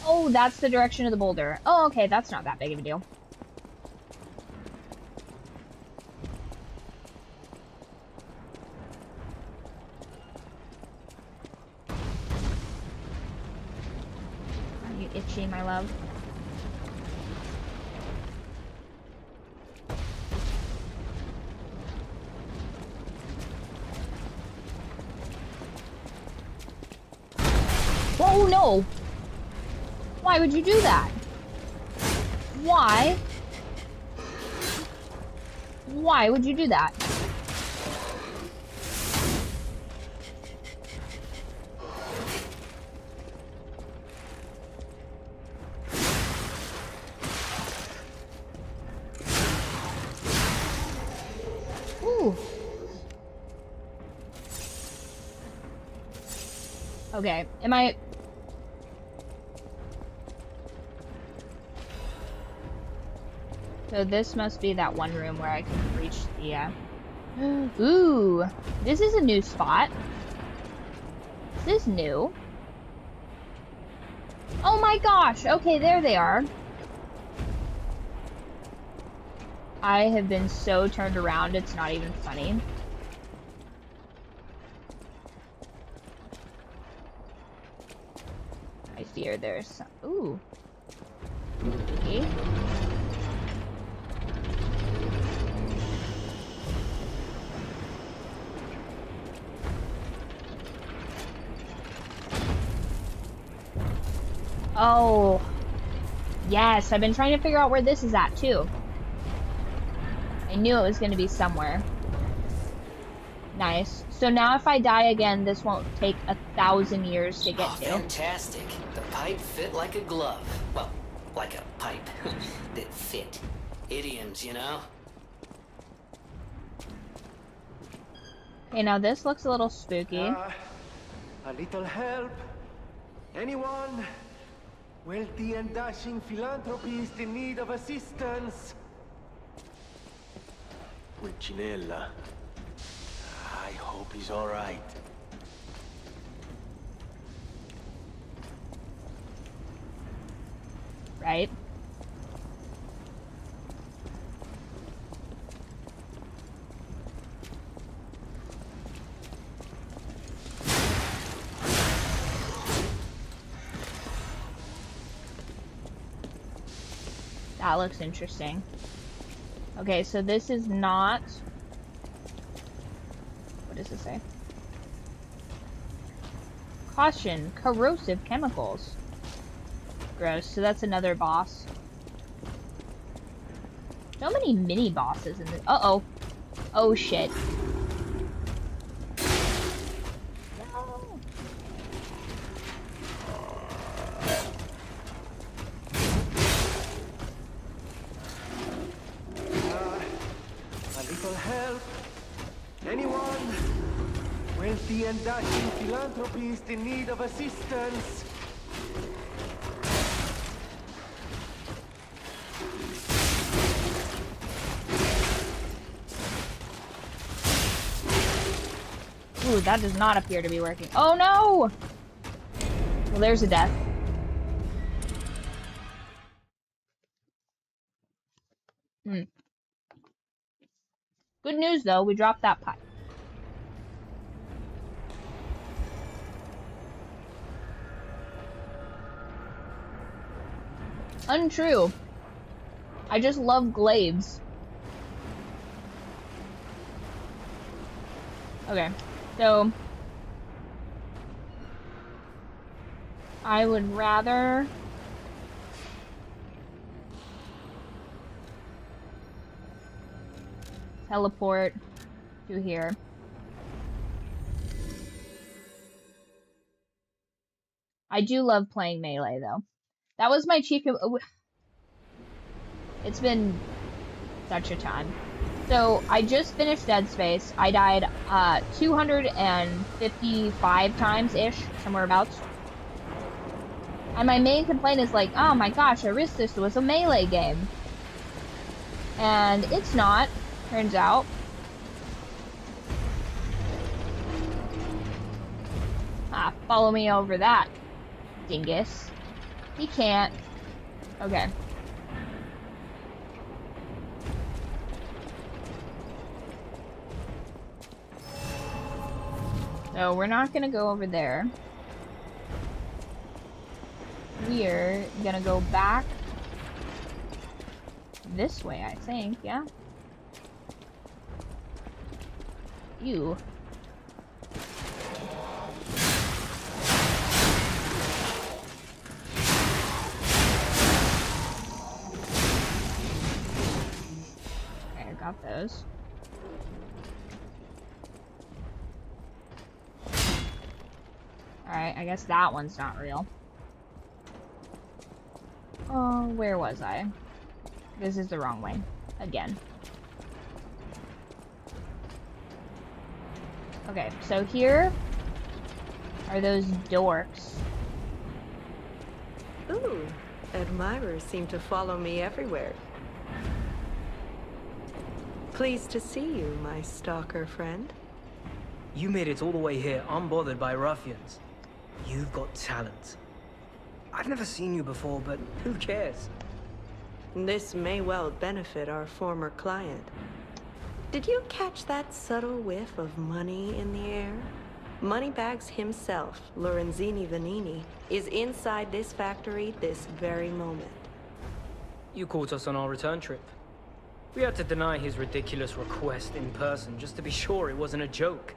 Oh, that's the direction of the boulder. Oh, okay, that's not that big of a deal. Are you itchy, my love? Oh no! Why would you do that? Why? Why would you do that? Ooh. Okay, am I... So this must be that one room where I can reach the, Ooh! This is a new spot. This is new. Oh my gosh! Okay, there they are. I have been so turned around, it's not even funny. I fear there's some... Ooh. Okay. Oh, yes. I've been trying to figure out where this is at, too. I knew it was going to be somewhere. Nice. So now if I die again, this won't take 1,000 years to get to. Fantastic. The pipe fit like a glove. Well, like a pipe that fit. Idioms, you know? Okay, now this looks a little spooky. A little help? Anyone? Wealthy and dashing philanthropist in need of assistance? Pulcinella. I hope he's all right. Right? That looks interesting. Okay, so this is not... What does it say? Caution, corrosive chemicals. Gross, so that's another boss. So many mini bosses in this. Uh-oh. Oh, shit. No. A little help? Anyone? Wealthy and dashing philanthropist in need of assistance? Ooh, that does not appear to be working. Oh no! Well, there's a death. Good news though, we dropped that pipe. Untrue. I just love glaives. Okay, so I would rather teleport to here. I do love playing melee though. That was my chief. It's been such a time. So I just finished Dead Space. I died 255 times-ish, somewhere abouts. And my main complaint is like, oh my gosh, I wish this was a melee game. And it's not, turns out. Ah, follow me over that, dingus. He can't. Okay. So we're not gonna go over there. We're gonna go back this way, I think, yeah? Ew. Okay, I got those. Alright, I guess that one's not real. Oh, where was I? This is the wrong way. Again. Okay, so here are those dorks. Ooh, admirers seem to follow me everywhere. Pleased to see you, my stalker friend. You made it all the way here unbothered by ruffians. You've got talent. I've never seen you before, but who cares? This may well benefit our former client. Did you catch that subtle whiff of money in the air? Moneybags himself, Lorenzini Vanini, is inside this factory this very moment. You caught us on our return trip. We had to deny his ridiculous request in person just to be sure it wasn't a joke.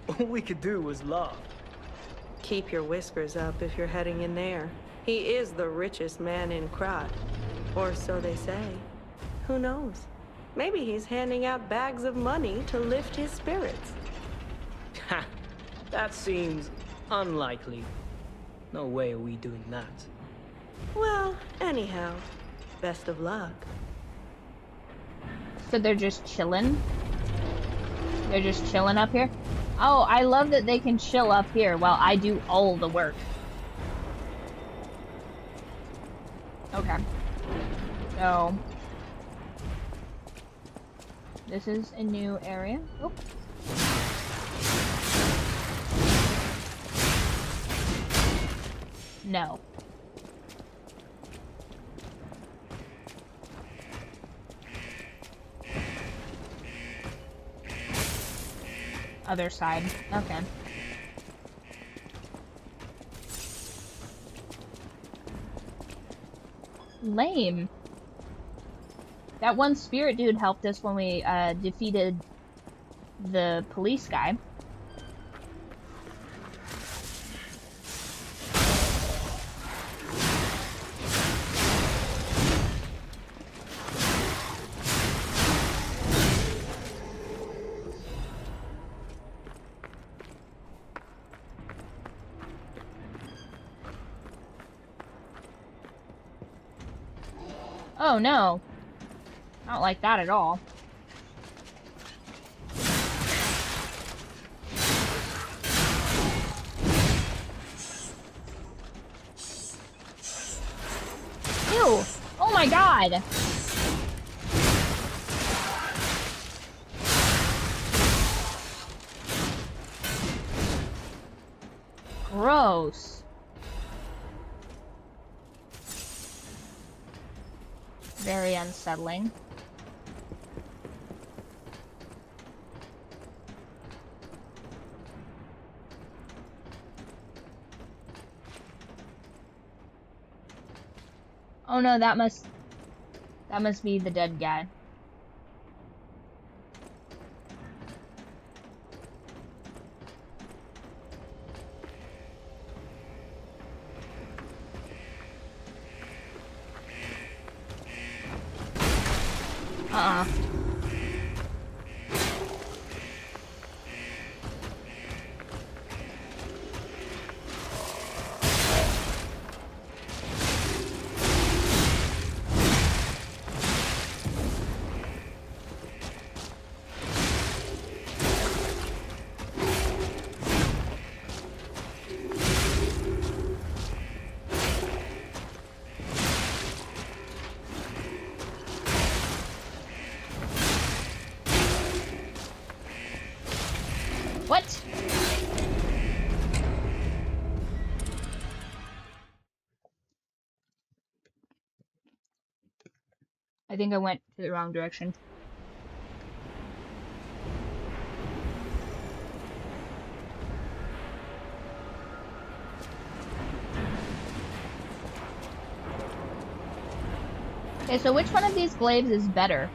All we could do was laugh. Keep your whiskers up if you're heading in there. He is the richest man in Krat. Or so they say. Who knows? Maybe he's handing out bags of money to lift his spirits. Ha! That seems unlikely. No way are we doing that. Well, anyhow, best of luck. So they're just chilling? They're just chilling up here? Oh, I love that they can chill up here while I do all the work. Okay. So... this is a new area. Oh. No. Other side. Okay. Lame. That one spirit dude helped us when we defeated the police guy. Oh no. I don't like that at all. Ew! Oh my god! Gross. Very unsettling. Oh no, that must be the dead guy. Uh-uh. What? I think I went to the wrong direction. Okay, so which one of these glaives is better?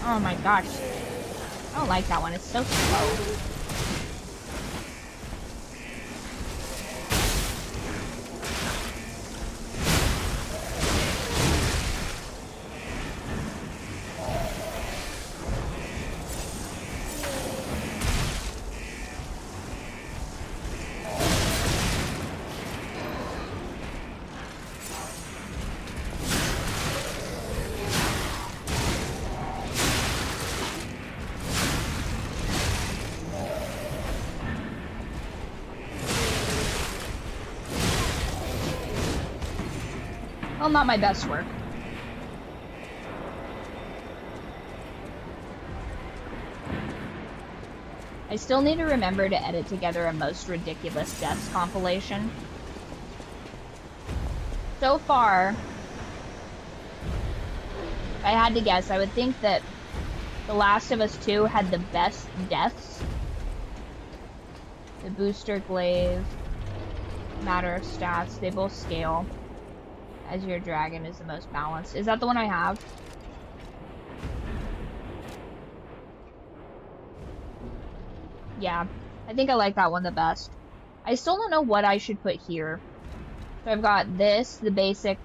Oh my gosh. I don't like that one. It's so slow. Well, not my best work. I still need to remember to edit together a most ridiculous deaths compilation. So far, if I had to guess, I would think that The Last of Us 2 had the best deaths. The booster glaive, matter of stats, they both scale. As your dragon is the most balanced. Is that the one I have? Yeah, I think I like that one the best. I still don't know what I should put here. So I've got this, the basic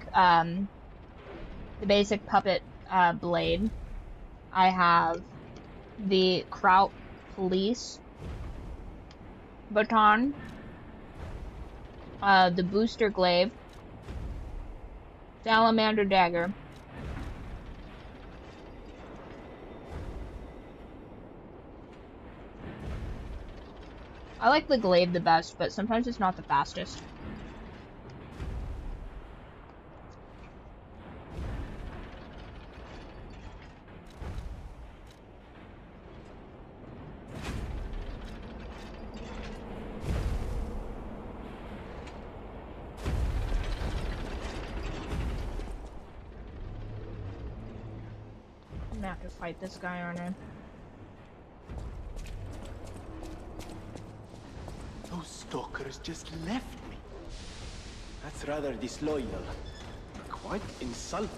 puppet blade. I have the Kraut police baton, the booster glaive, salamander dagger. I like the glaive the best, but sometimes it's not the fastest. I'm gonna have to fight this guy, aren't I? Those stalkers just left me. That's rather disloyal. Quite insulting.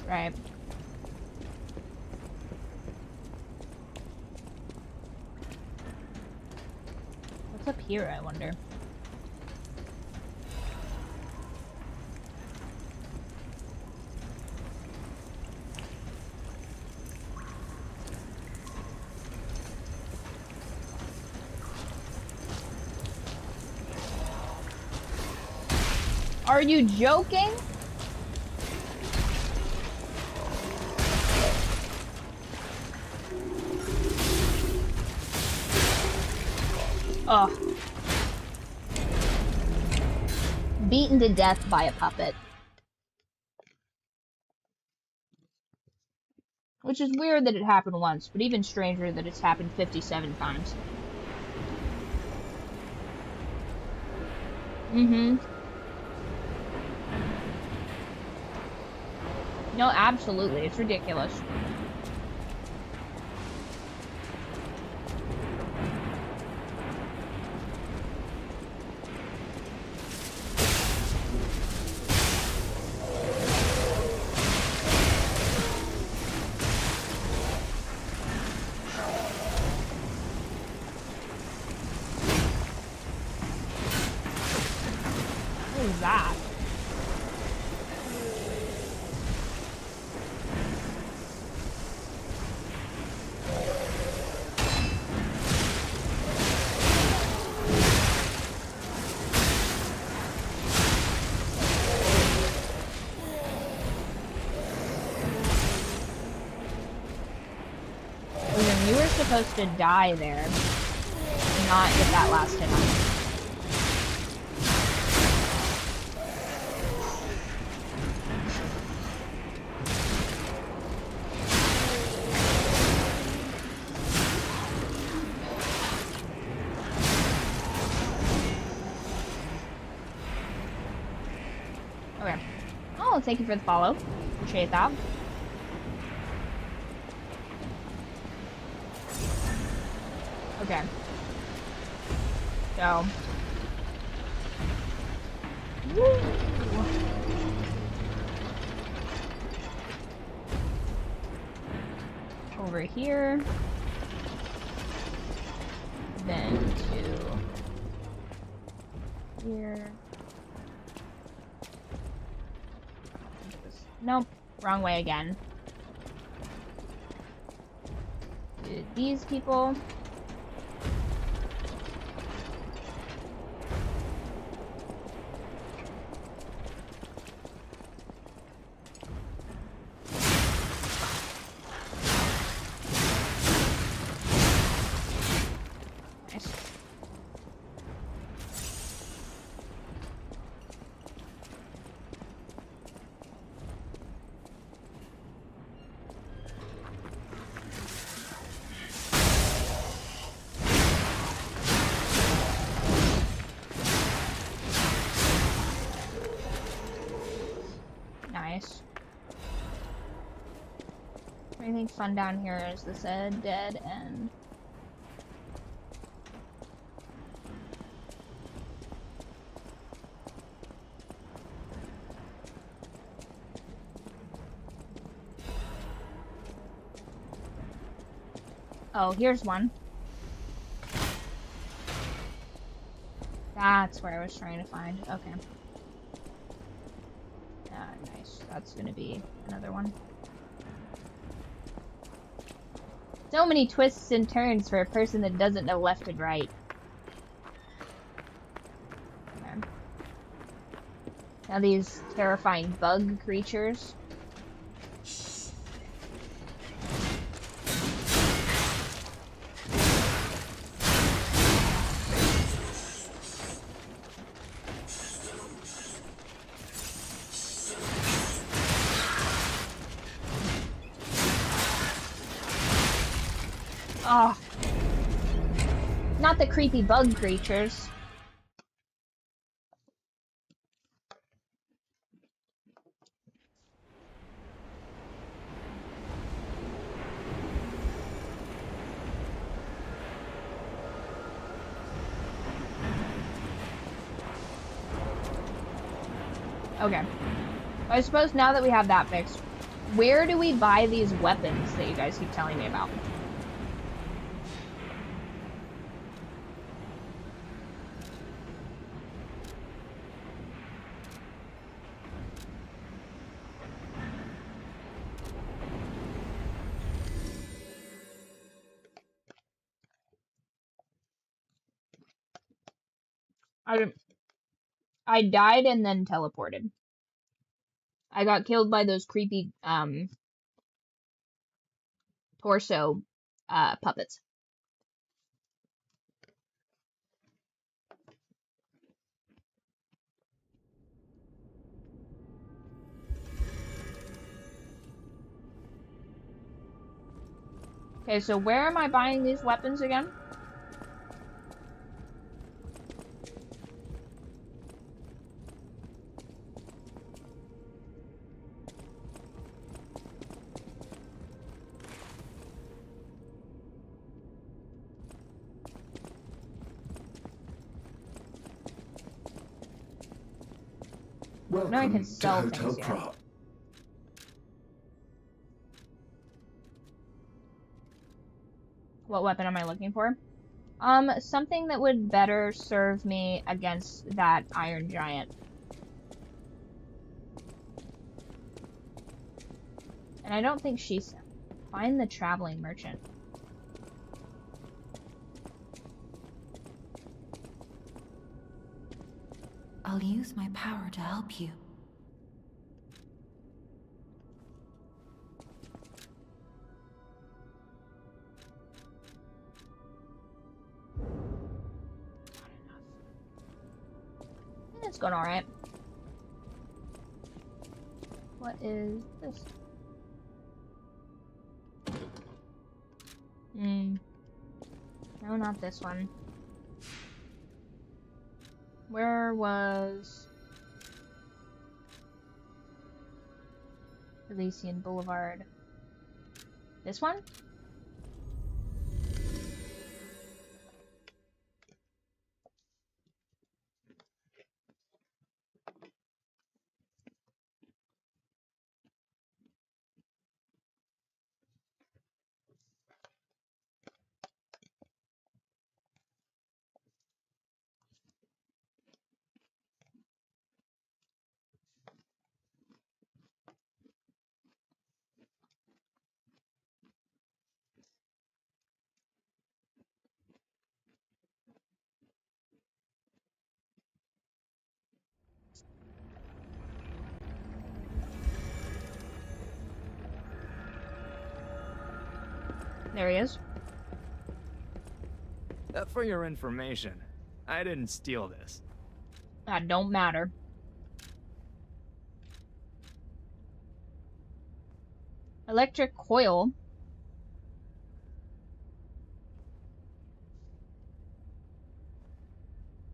Right. What's up here, I wonder? Are you joking? Ugh. Beaten to death by a puppet. Which is weird that it happened once, but even stranger that it's happened 57 times. Mm-hmm. No, absolutely. It's ridiculous. What is that? You were supposed to die there, not get that last hit on you. Okay. Oh, thank you for the follow. Appreciate that. Okay. So. Woo. Over here. Then to here. Nope. Wrong way again. To these people. Anything fun down here? Is this a dead end? Oh, here's one. That's where I was trying to find. Okay. Nice. That's gonna be another one. So many twists and turns for a person that doesn't know left and right. Okay. Now these terrifying bug creatures. Oh. Not the creepy bug creatures. Okay. I suppose now that we have that fixed, where do we buy these weapons that you guys keep telling me about? I died and then teleported. I got killed by those creepy torso puppets. Okay, so where am I buying these weapons again? Welcome No, I can to sell Hotel things here. Pro. What weapon am I looking for? Something that would better serve me against that iron giant. And I don't think she's... Find the traveling merchant. I'll use my power to help you. It's going alright. What is this? No, not this one. Where was Elysian Boulevard? This one? There he is. For your information, I didn't steal this. That don't matter. Electric coil.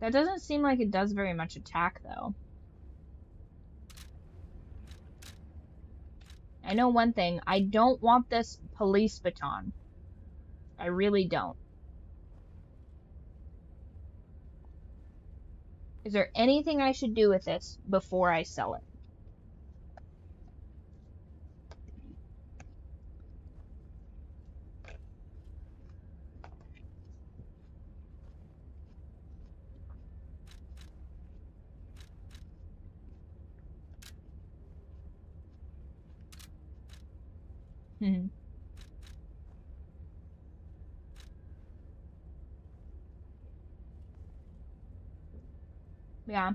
That doesn't seem like it does very much attack, though. know one thing. I don't want this police baton. I really don't. Is there anything I should do with this before I sell it? Hmm. Yeah.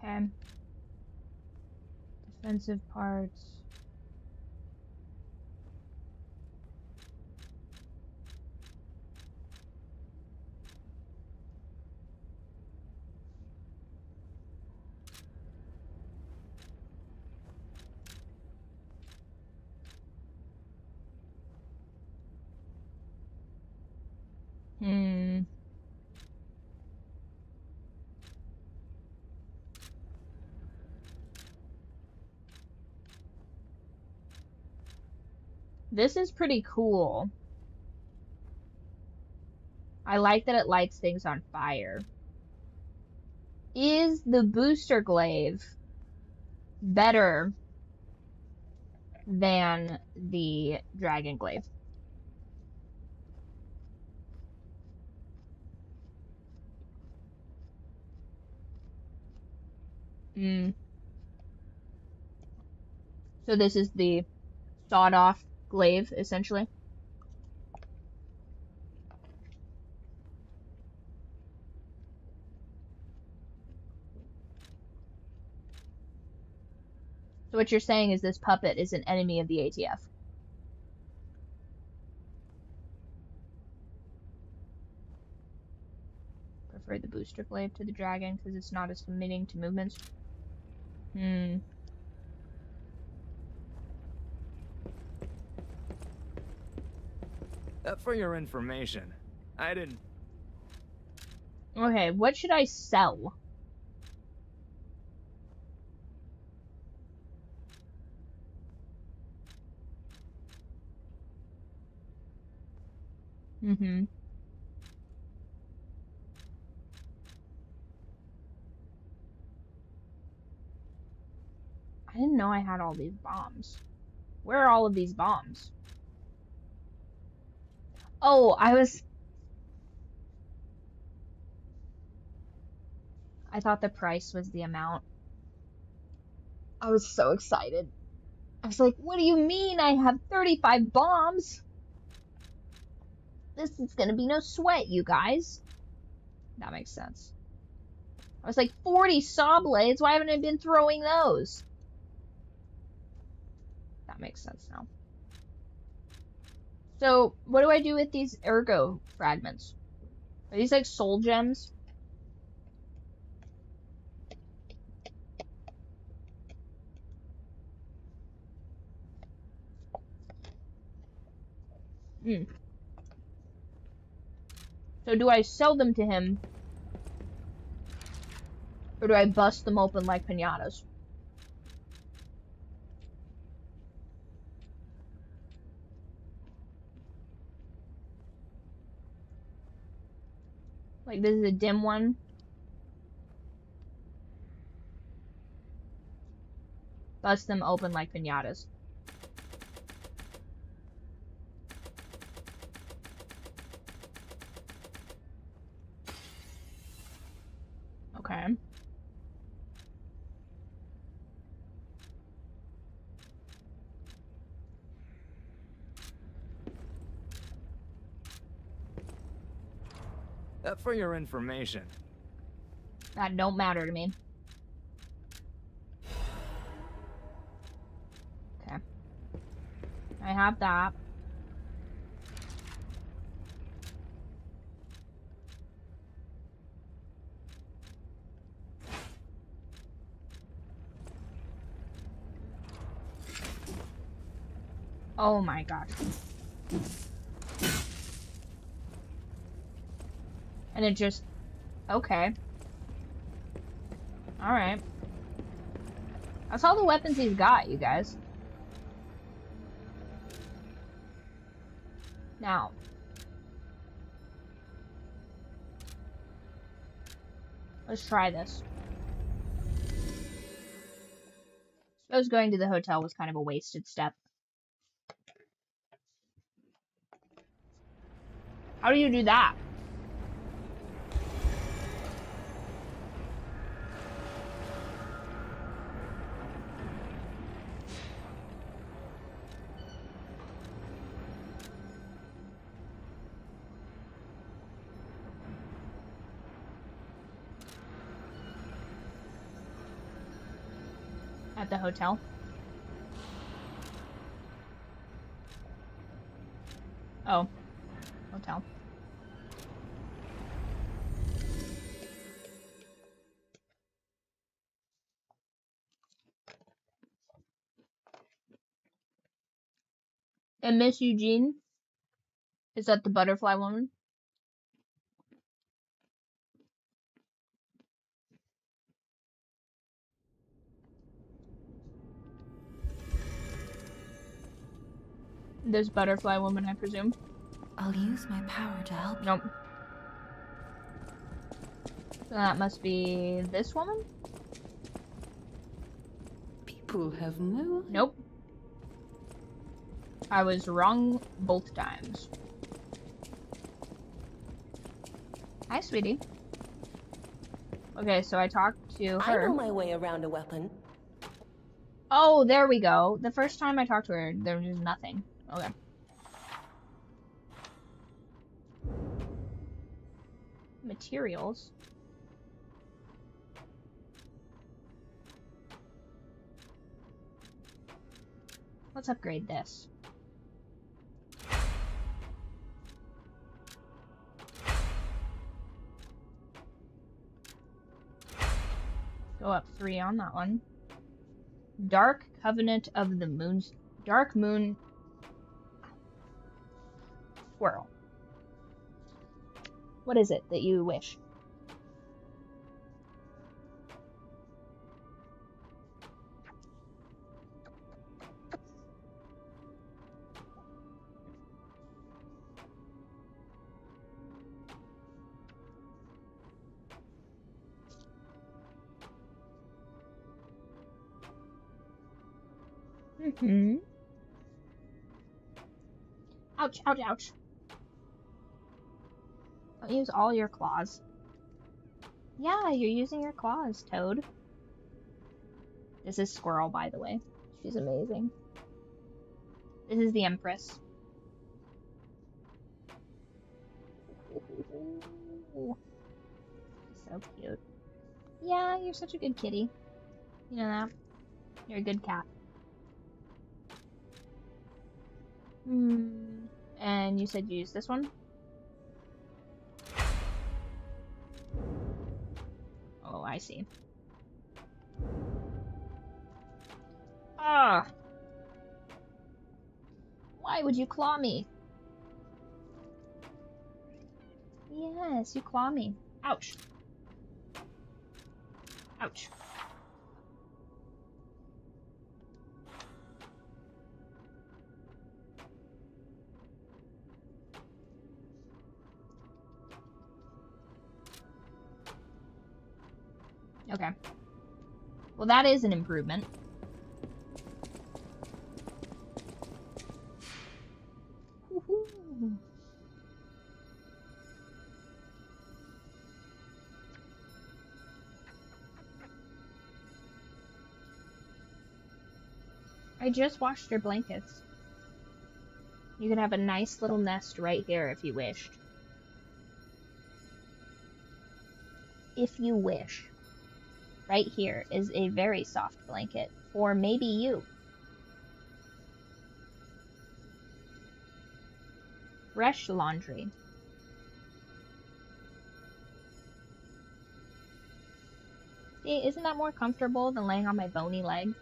Okay. Defensive parts. Hmm. This is pretty cool. I like that it lights things on fire. Is the booster glaive better than the dragon glaive? Hmm. So this is the sawed-off glaive, essentially. So what you're saying is this puppet is an enemy of the ATF. Prefer the booster glaive to the dragon because it's not as committing to movements. Hmm. For your information, I didn't... Okay, what should I sell? Mm-hmm. I didn't know I had all these bombs. Where are all of these bombs? Oh, I thought the price was the amount. I was so excited. I was like, what do you mean I have 35 bombs? This is gonna be no sweat, you guys. That makes sense. I was like, 40 saw blades? Why haven't I been throwing those? That makes sense now. So, what do I do with these ergo fragments? Are these like soul gems? Hmm. So do I sell them to him? Or do I bust them open like piñatas? Like this is a dim one. Bust them open like piñatas. Okay. For your information. That don't matter to me. Okay. I have that. Oh my gosh. And it just... Okay. Alright. That's all the weapons he's got, you guys. Now. Let's try this. I suppose going to the hotel was kind of a wasted step. How do you do that? At the hotel. Oh. Hotel. And Miss Eugene? Is that the butterfly woman? This butterfly woman, I presume. I'll use my power to help. Nope. So that must be this woman? People have no... Nope. I was wrong both times. Hi, sweetie. Okay, so I talked to her. I know my way around a weapon. Oh, there we go. The first time I talked to her, there was nothing. Okay. Materials. Let's upgrade this. Go up 3 on that one. Dark Covenant of the Moons. Dark Moon Squirrel. What is it that you wish? Mm-hmm. Ouch, ouch, ouch. Don't use all your claws. Yeah, you're using your claws, Toad. This is Squirrel, by the way. She's amazing. This is the Empress. Ooh. So cute. Yeah, you're such a good kitty. You know that? You're a good cat. And you said you used this one? Oh, I see. Ah! Why would you claw me? Yes, you claw me. Ouch. Ouch. Okay. Well, that is an improvement. Woohoo. I just washed your blankets. You could have a nice little nest right here if you wished. If you wish. Right here is a very soft blanket for maybe you. Fresh laundry. See, isn't that more comfortable than laying on my bony leg?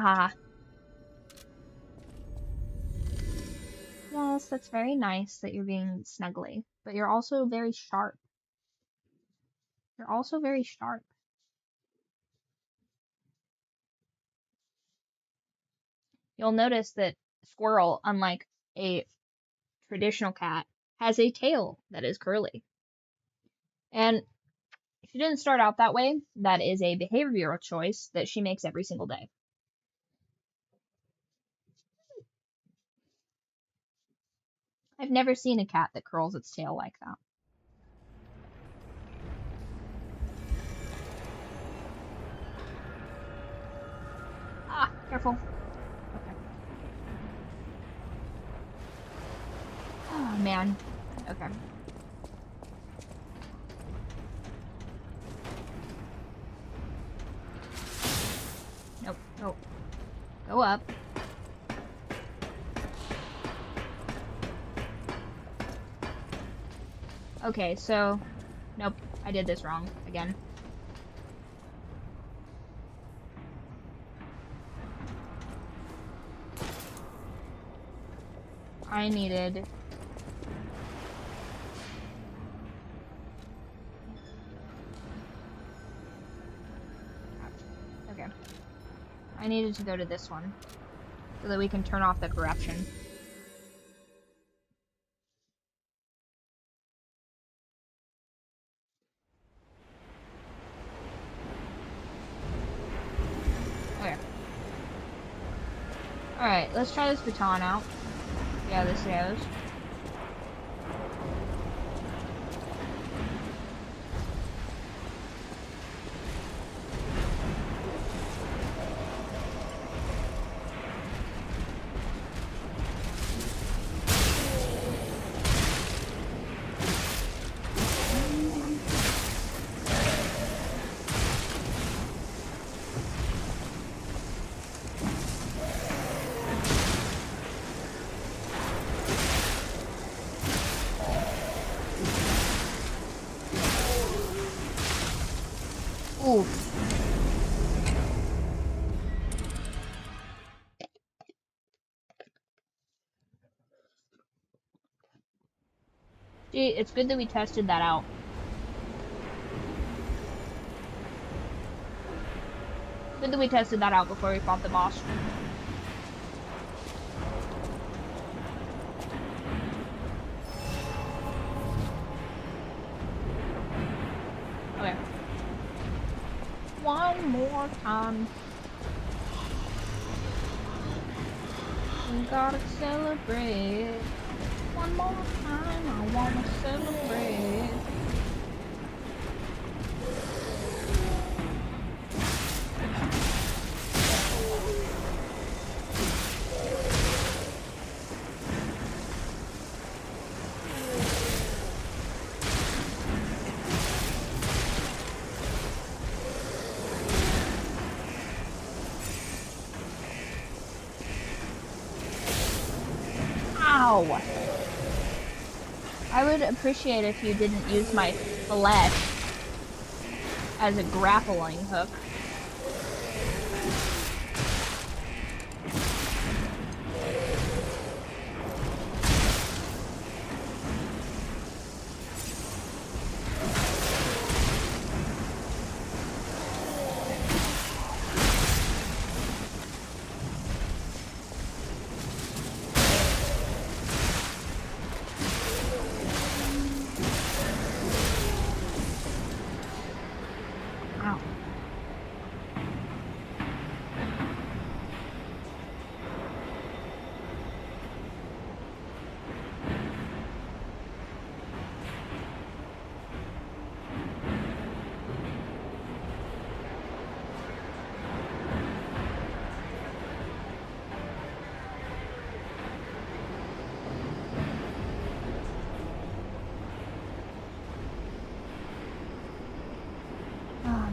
Ah. Yes, that's very nice that you're being snuggly, but you're also very sharp. You're also very sharp. You'll notice that Squirrel, unlike a traditional cat, has a tail that is curly. And she didn't start out that way. That is a behavioral choice that she makes every single day. I've never seen a cat that curls its tail like that. Ah, careful. Okay. Oh, man. Okay. Nope, nope. Go up. Okay, so... Nope, I did this wrong again. I needed... Okay. I needed to go to this one, so that we can turn off the corruption. Okay. Alright, let's try this baton out. See how this goes. Ooh. See, it's good that we tested that out. Good that we tested that out before we fought the boss. Okay. One more time. We gotta celebrate. One more time, I wanna celebrate. Ow! I would appreciate if you didn't use my flesh as a grappling hook.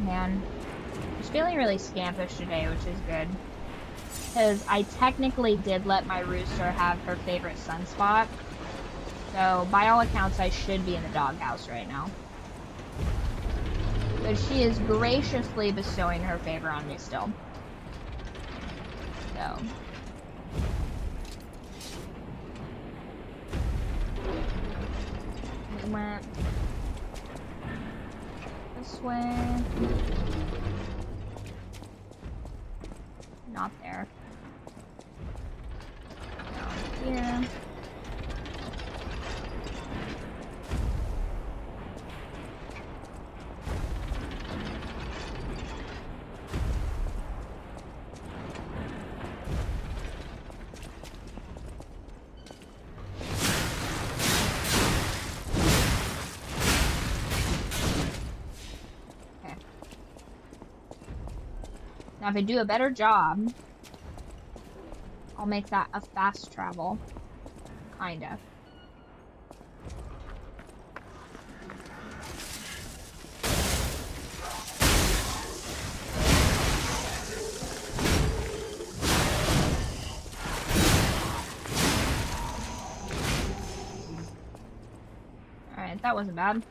Man, I'm just feeling really scampish today, which is good. Because I technically did let my rooster have her favorite sunspot. So, by all accounts, I should be in the doghouse right now. But she is graciously bestowing her favor on me still. So. We went this way. Not there. Down here. Now, if I do a better job, I'll make that a fast travel. Kinda. Alright, that wasn't bad.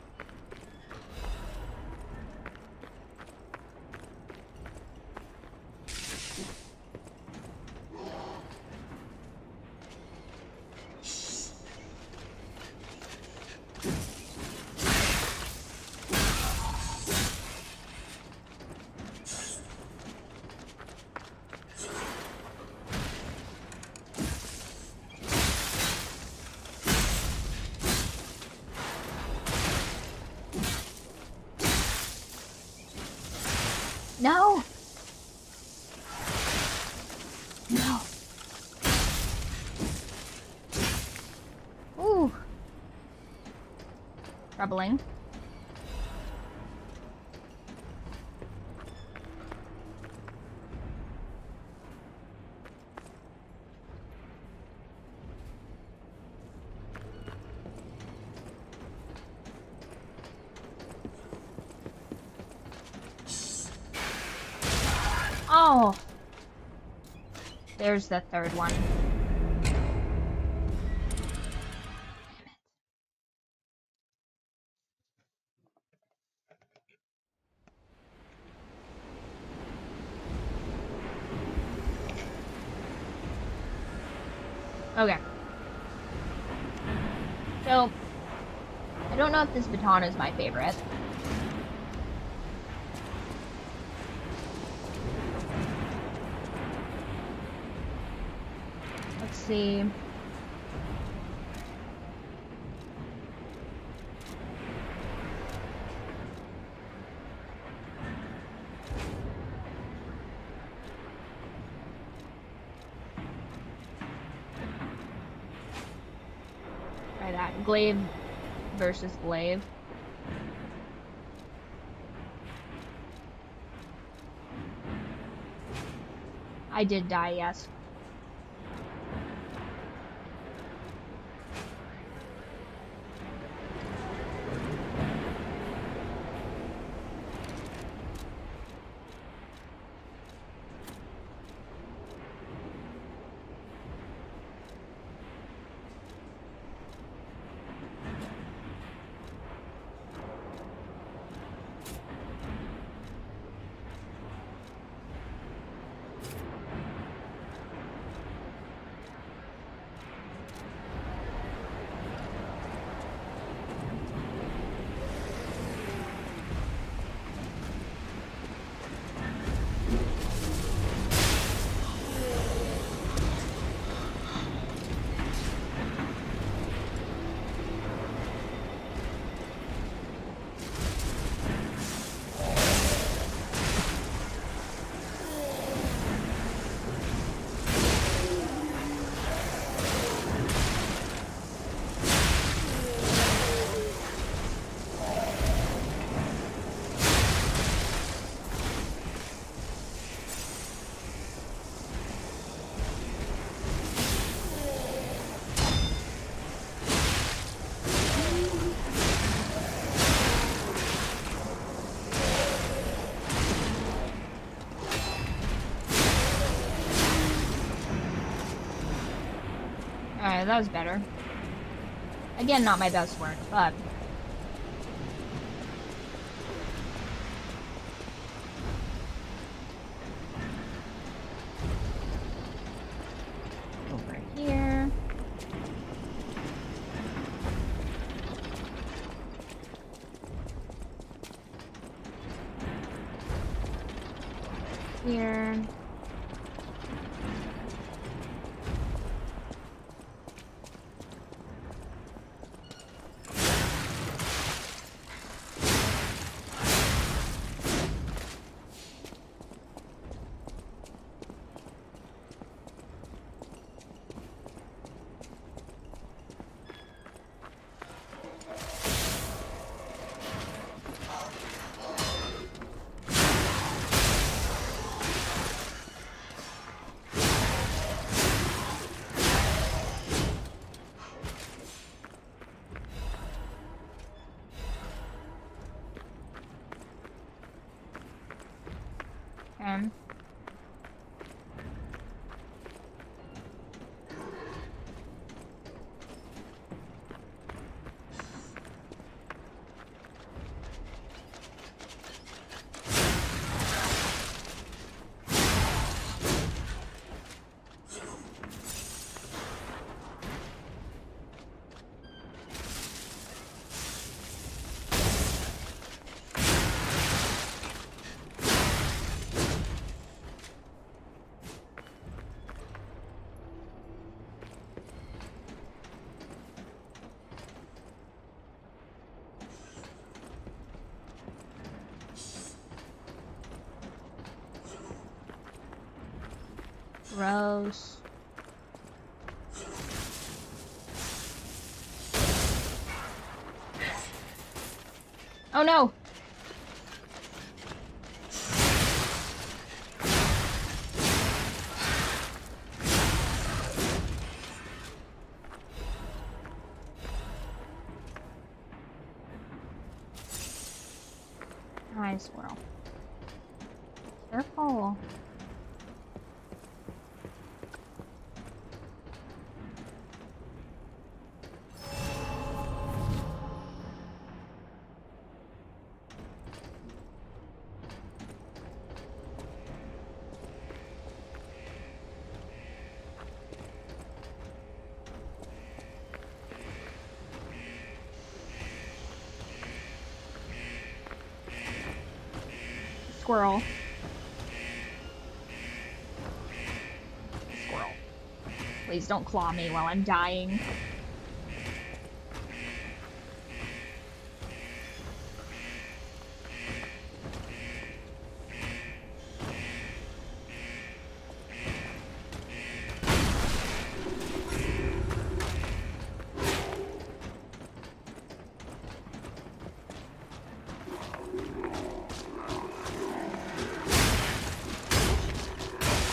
No! No. Ooh. Troubling. Oh, there's the third one. Okay. So, I don't know if this baton is my favorite. Let's see. Try that. Glaive versus glaive. I did die, yes. Alright, that was better. Again, not my best work, but... Weird. Gross. Oh no! Hi, squirrel. Careful. Squirrel. Squirrel. Please don't claw me while I'm dying.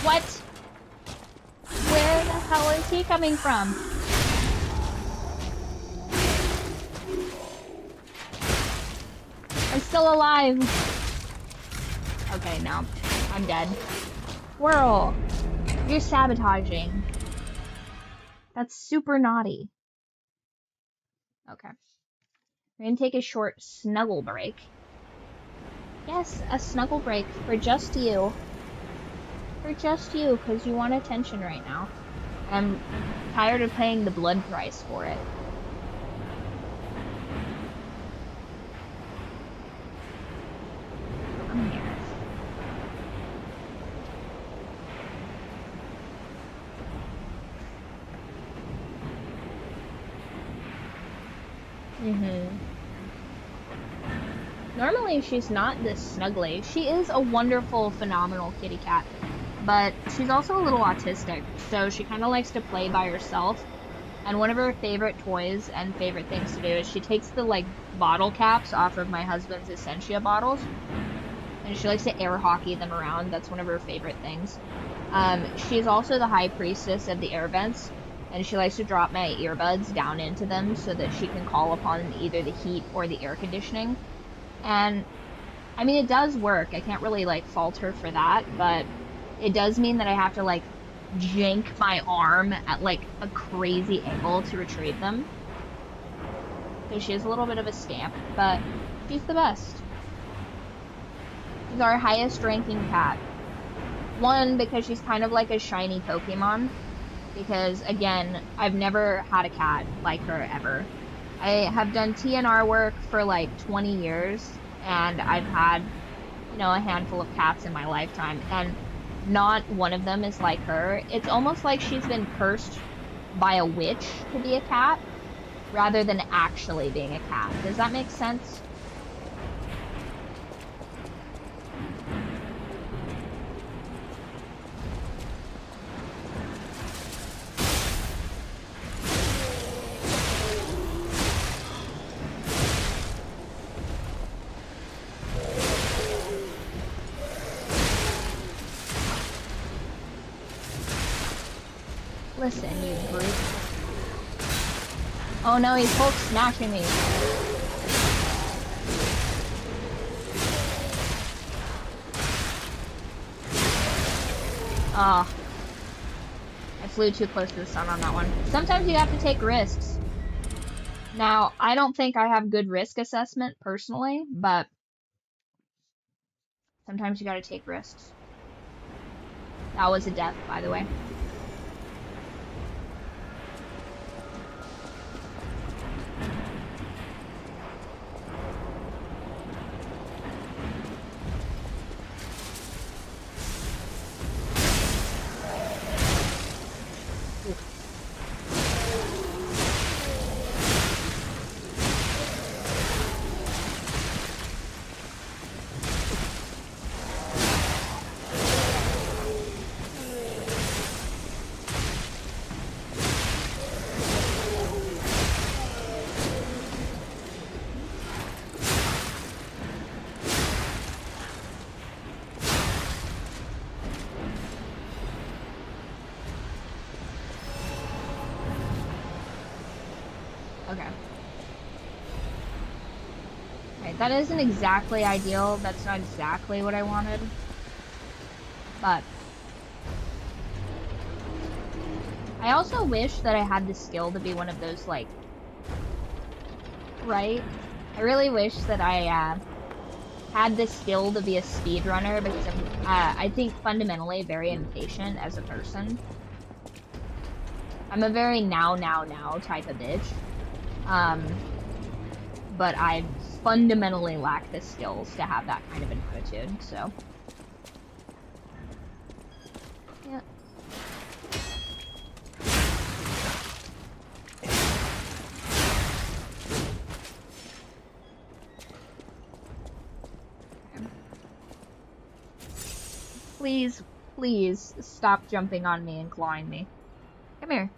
What? Where the hell is he coming from? I'm still alive. Okay, now I'm dead. Squirrel, you're sabotaging. That's super naughty. Okay. We're gonna take a short snuggle break. Yes, a snuggle break for just you. For just you, because you want attention right now. I'm tired of paying the blood price for it. Come here. Normally she's not this snuggly. She is a wonderful, phenomenal kitty cat. But she's also a little autistic, so she kind of likes to play by herself. And one of her favorite toys and favorite things to do is she takes the, like, bottle caps off of my husband's Essentia bottles. And she likes to air hockey them around. That's one of her favorite things. She's also the high priestess of the air vents. And she likes to drop my earbuds down into them so that she can call upon either the heat or the air conditioning. And, I mean, it does work. I can't really, like, fault her for that, but it does mean that I have to, like, jank my arm at, like, a crazy angle to retrieve them. So she is a little bit of a scamp, but she's the best. She's our highest ranking cat. One, because she's kind of like a shiny Pokemon. Because, again, I've never had a cat like her ever. I have done TNR work for, like, 20 years, and I've had, you know, a handful of cats in my lifetime. And not one of them is like her. It's almost like she's been cursed by a witch to be a cat, rather than actually being a cat. Does that make sense? Listen, you brute. Oh no, he's Hulk smashing me. Ah. I flew too close to the sun on that one. Sometimes you have to take risks. Now, I don't think I have good risk assessment personally, but sometimes you gotta take risks. That was a death, by the way. Okay. Right, that isn't exactly ideal. That's not exactly what I wanted. But I also wish that I had the skill to be one of those, like, right? I really wish that I had the skill to be a speedrunner, because I'm, I think, fundamentally very impatient as a person. I'm a very now type of bitch. But I fundamentally lack the skills to have that kind of an attitude, so. Yeah. Please, please stop jumping on me and clawing me. Come here.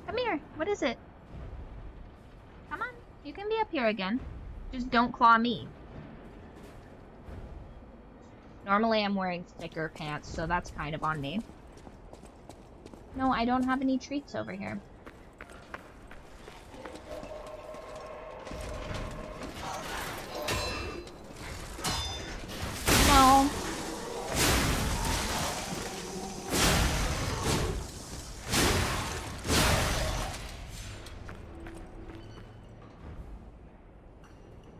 Come here. What is it? Come on. You can be up here again. Just don't claw me. Normally I'm wearing thicker pants, so that's kind of on me. No, I don't have any treats over here. No.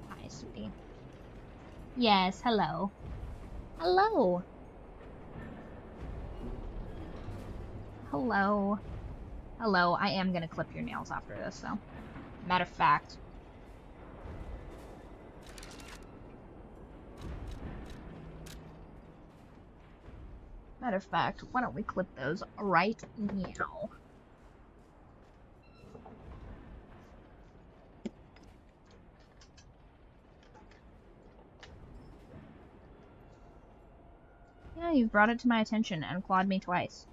Hi, sweetie. Yes, hello. Hello. Hello. Hello. I am gonna clip your nails after this, though. Matter of fact. Matter of fact, why don't we clip those right now? Yeah, you've brought it to my attention and clawed me twice.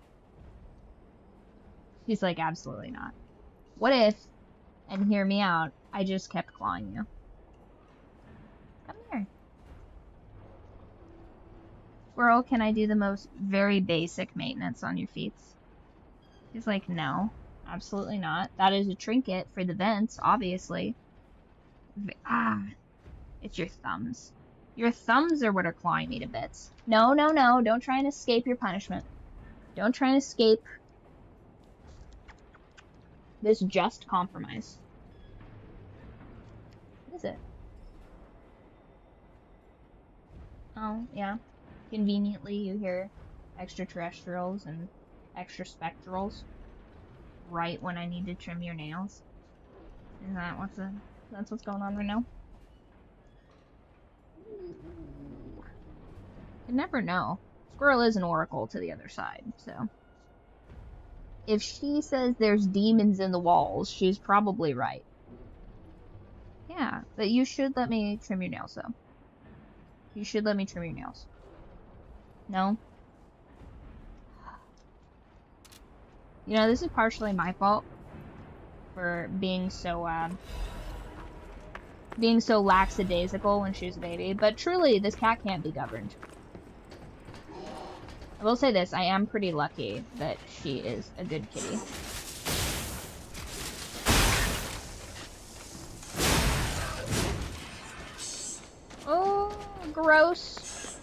He's like, absolutely not. What if, and hear me out, I just kept clawing you? Come here. Squirrel, can I do the most very basic maintenance on your feet? He's like, no, absolutely not. That is a trinket for the vents, obviously. It's your thumbs. Your thumbs are what are clawing me to bits. No, no, no, don't try and escape your punishment. Don't try and escape this just compromise. What is it? Oh, yeah. Conveniently, you hear extraterrestrials and extra spectrals right when I need to trim your nails. Is that that's what's going on right now? You never know. Squirrel is an oracle to the other side, so. If she says there's demons in the walls, she's probably right. Yeah, but you should let me trim your nails, though. You should let me trim your nails. No? You know, this is partially my fault for being so lackadaisical when she was a baby, but truly, this cat can't be governed. I will say this, I am pretty lucky that she is a good kitty. Oh, gross.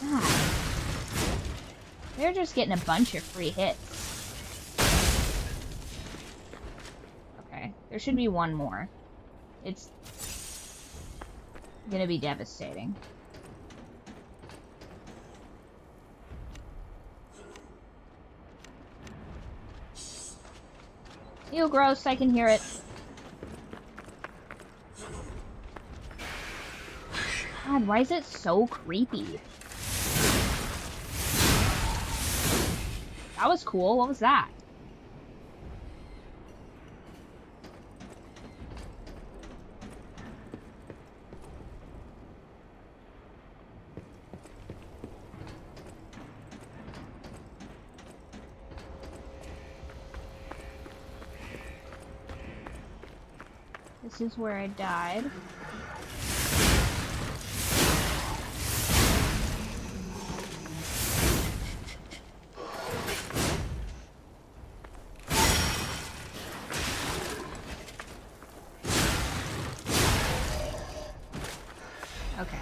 God. They're just getting a bunch of free hits. Okay, there should be one more. It's gonna be devastating. Ew, gross, I can hear it. God, why is it so creepy? That was cool, what was that? This is where I died. Okay.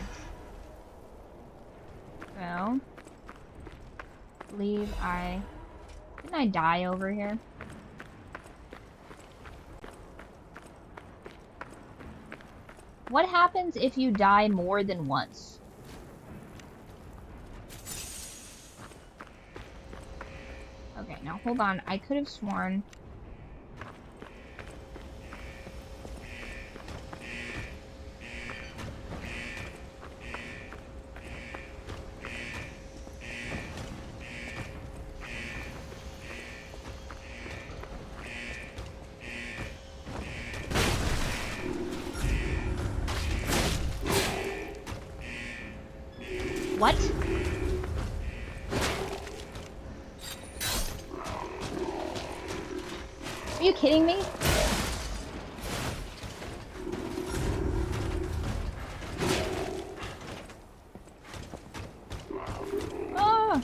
Well, didn't I die over here? What happens if you die more than once? Okay, now hold on. I could have sworn... What? Are you kidding me? Oh!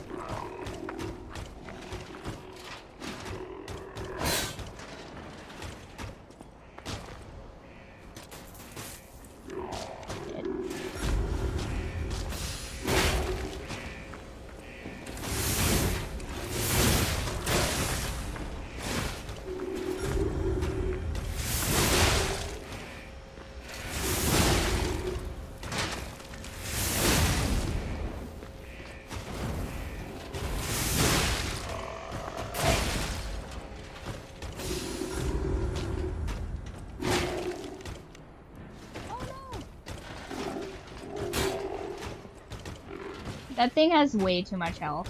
That thing has way too much health.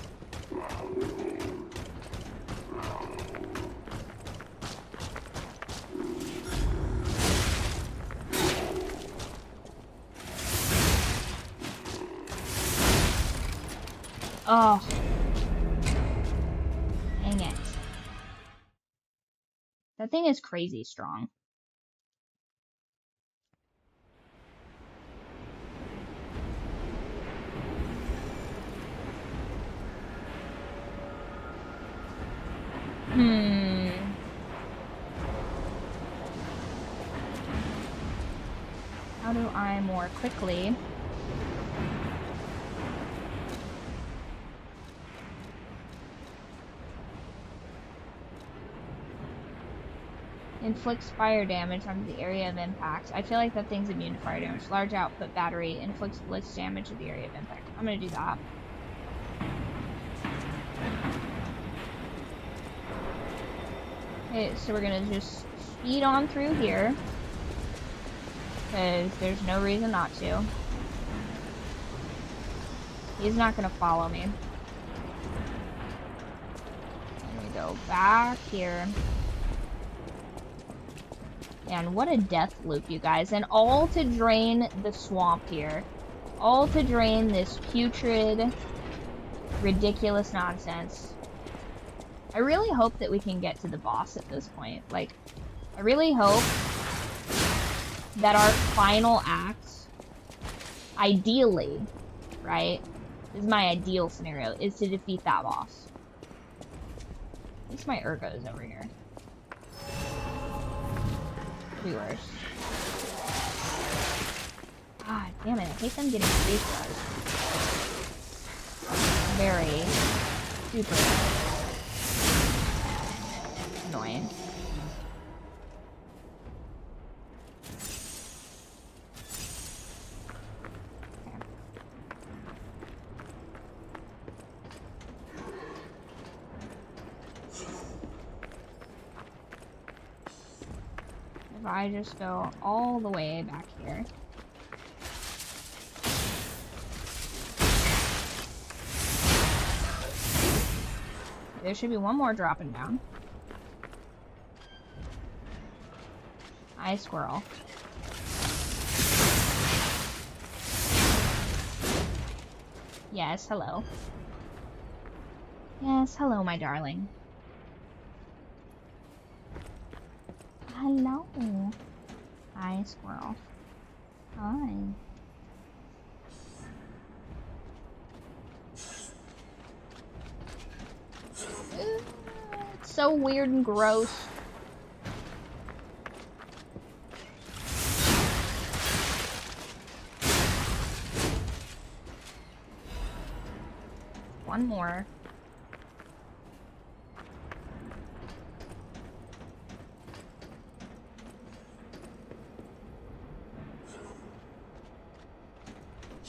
Oh. Dang it. That thing is crazy strong. How do I more quickly inflicts fire damage on the area of impact? I feel like that thing's immune to fire damage. Large output battery inflicts blitz damage to the area of impact. I'm gonna do that. Okay, so we're gonna just speed on through here. Because there's no reason not to. He's not gonna follow me. And we go back here. And what a death loop, you guys. And all to drain the swamp here. All to drain this putrid, ridiculous nonsense. I really hope that we can get to the boss at this point. Like, I really hope that our final act, ideally, right? This is my ideal scenario, is to defeat that boss. At least my Ergo's over here. Could be worse. God damn it, I hate them getting face rush. Very super annoying. If I just go all the way back here. There should be one more dropping down. Hi, squirrel. Yes, hello. Yes, hello, my darling. Hello. Hi, squirrel. Hi. It's so weird and gross. One more.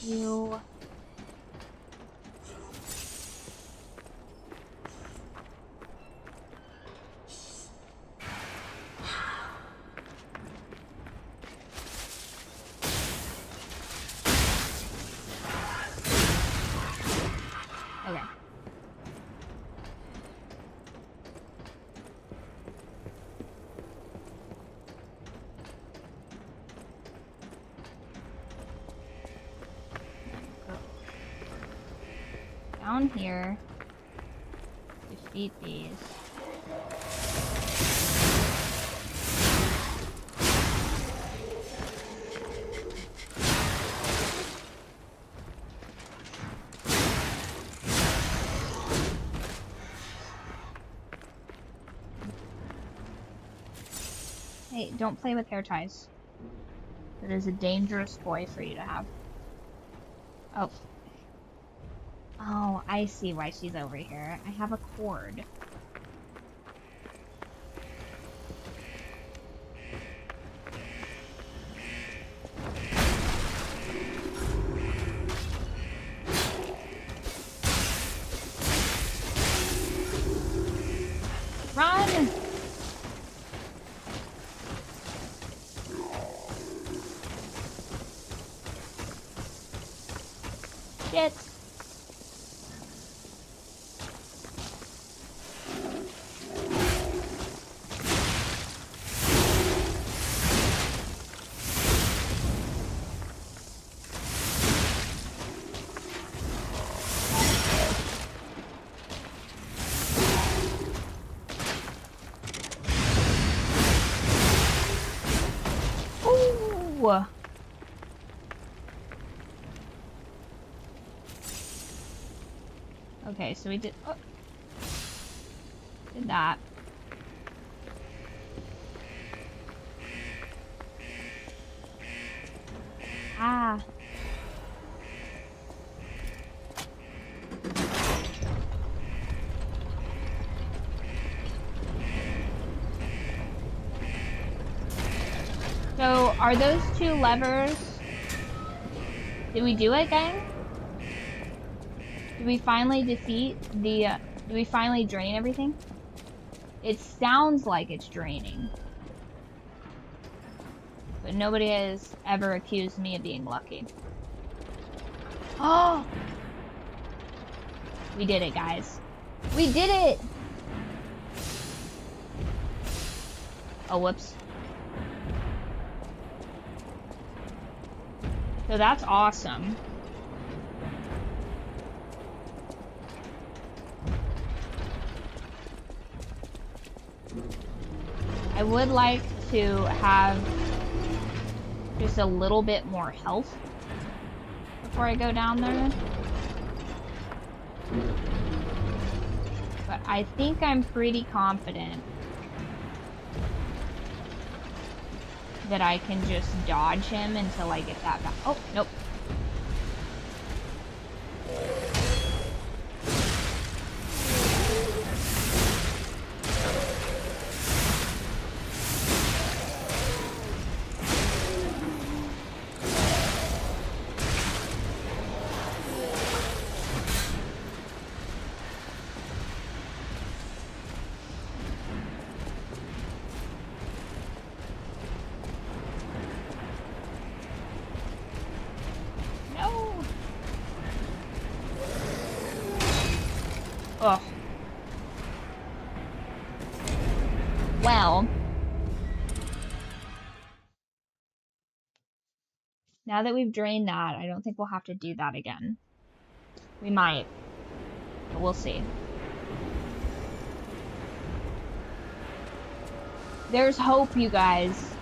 You. Okay. Down here, defeat these. Hey, don't play with hair ties. That is a dangerous boy for you to have. Oh. Oh, I see why she's over here. I have a cord. Run! Shit. Ooh. Okay, so we did that. Ah. So, are those two levers? Did we do it, gang? Did we finally defeat the, did we finally drain everything? It sounds like it's draining. But nobody has ever accused me of being lucky. Oh! We did it, guys. We did it! Oh, whoops. So that's awesome. I would like to have just a little bit more health before I go down there. But I think I'm pretty confident that I can just dodge him until I get that back. Oh, nope. Ugh. Well, now that we've drained that, I don't think we'll have to do that again. We might, but we'll see. There's hope, you guys.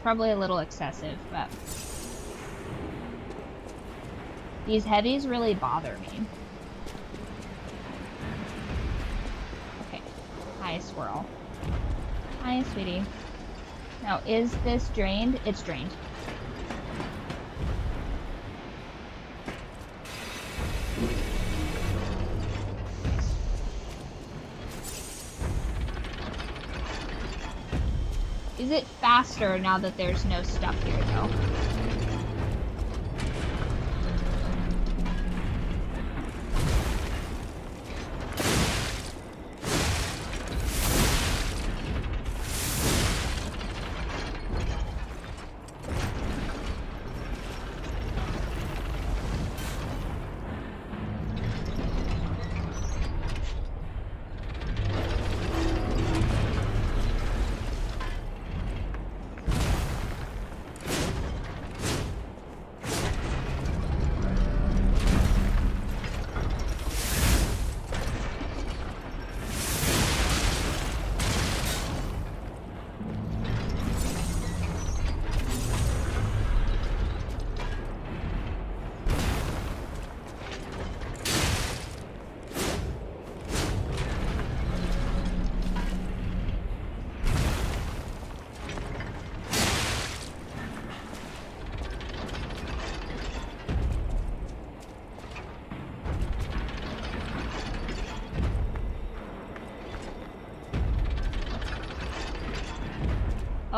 Probably a little excessive, but these heavies really bother me. Okay. Hi, squirrel. Hi, sweetie. Now, is this drained? It's drained. Is it faster now that there's no stuff here, though?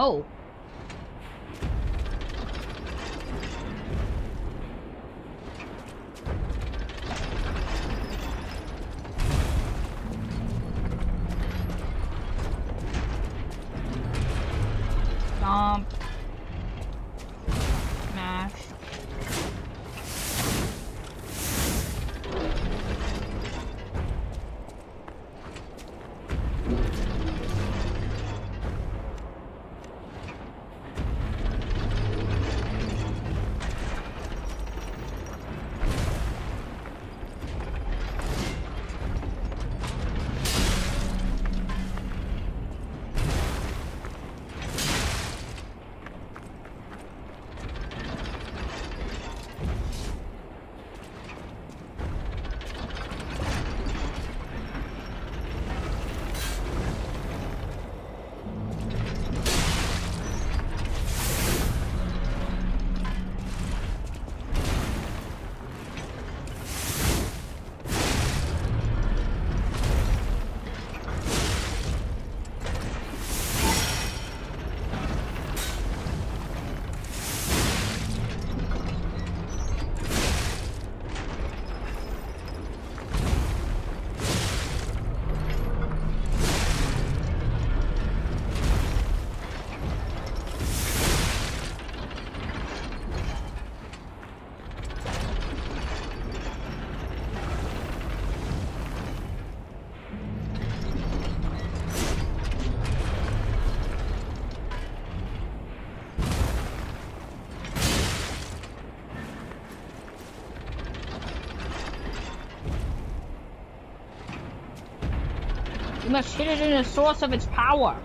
Oh. Stomp. Smash. You must hit it in the source of its power.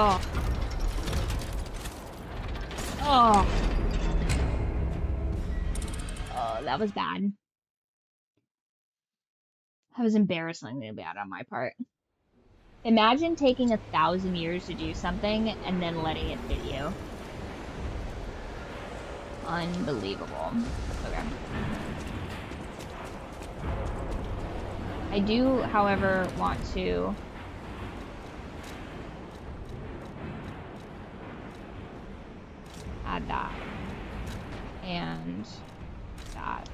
Oh. Oh. Oh, that was bad. That was embarrassingly bad on my part. Imagine taking 1,000 years to do something and then letting it hit you. Unbelievable. Okay. I do, however, want to add that and that.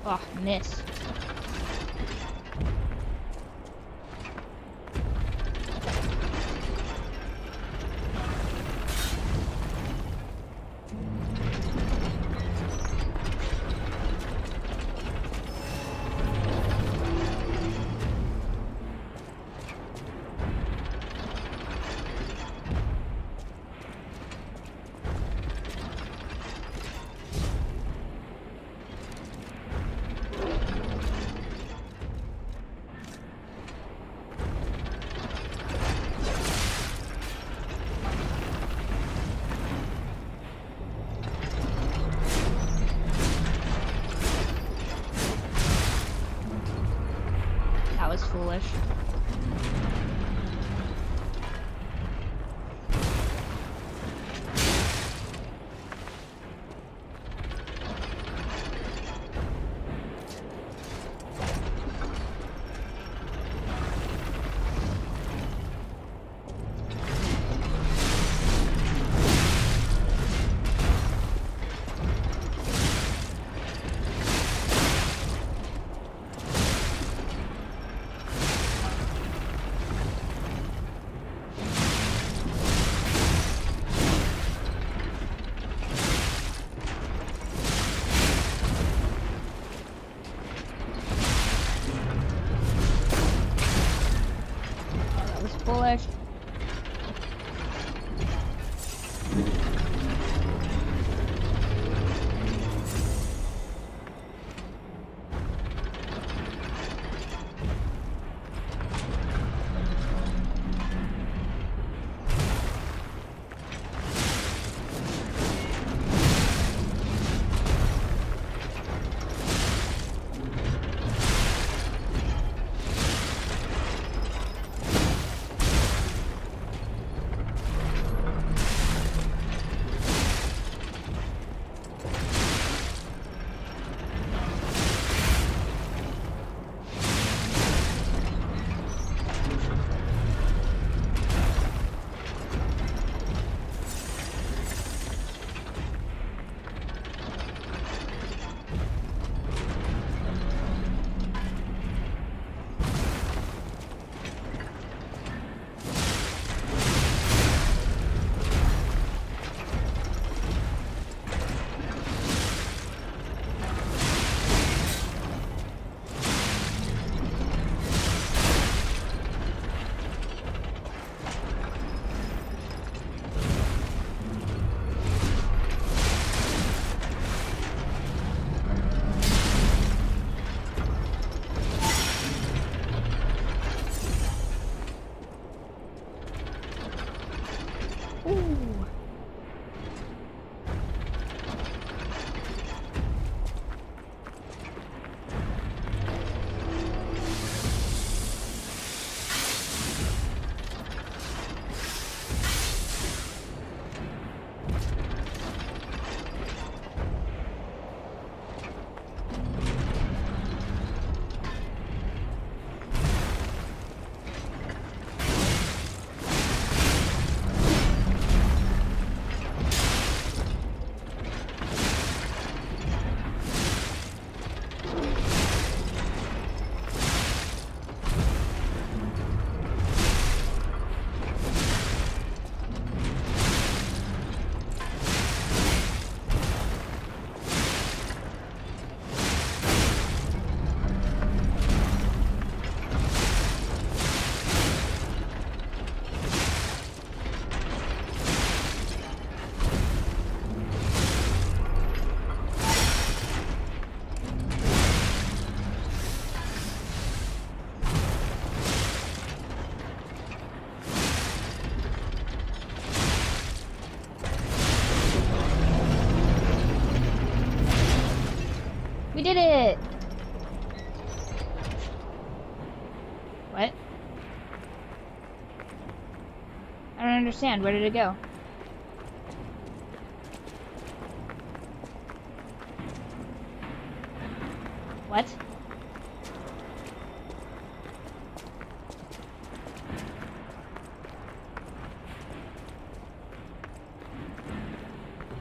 Oh, miss. That was foolish. did it! What? I don't understand. Where did it go? What?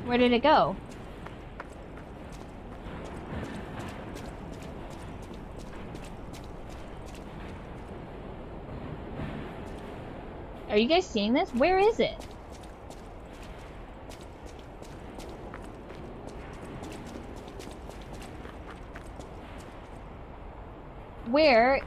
Where did it go? Are you guys seeing this? Where is it? Where?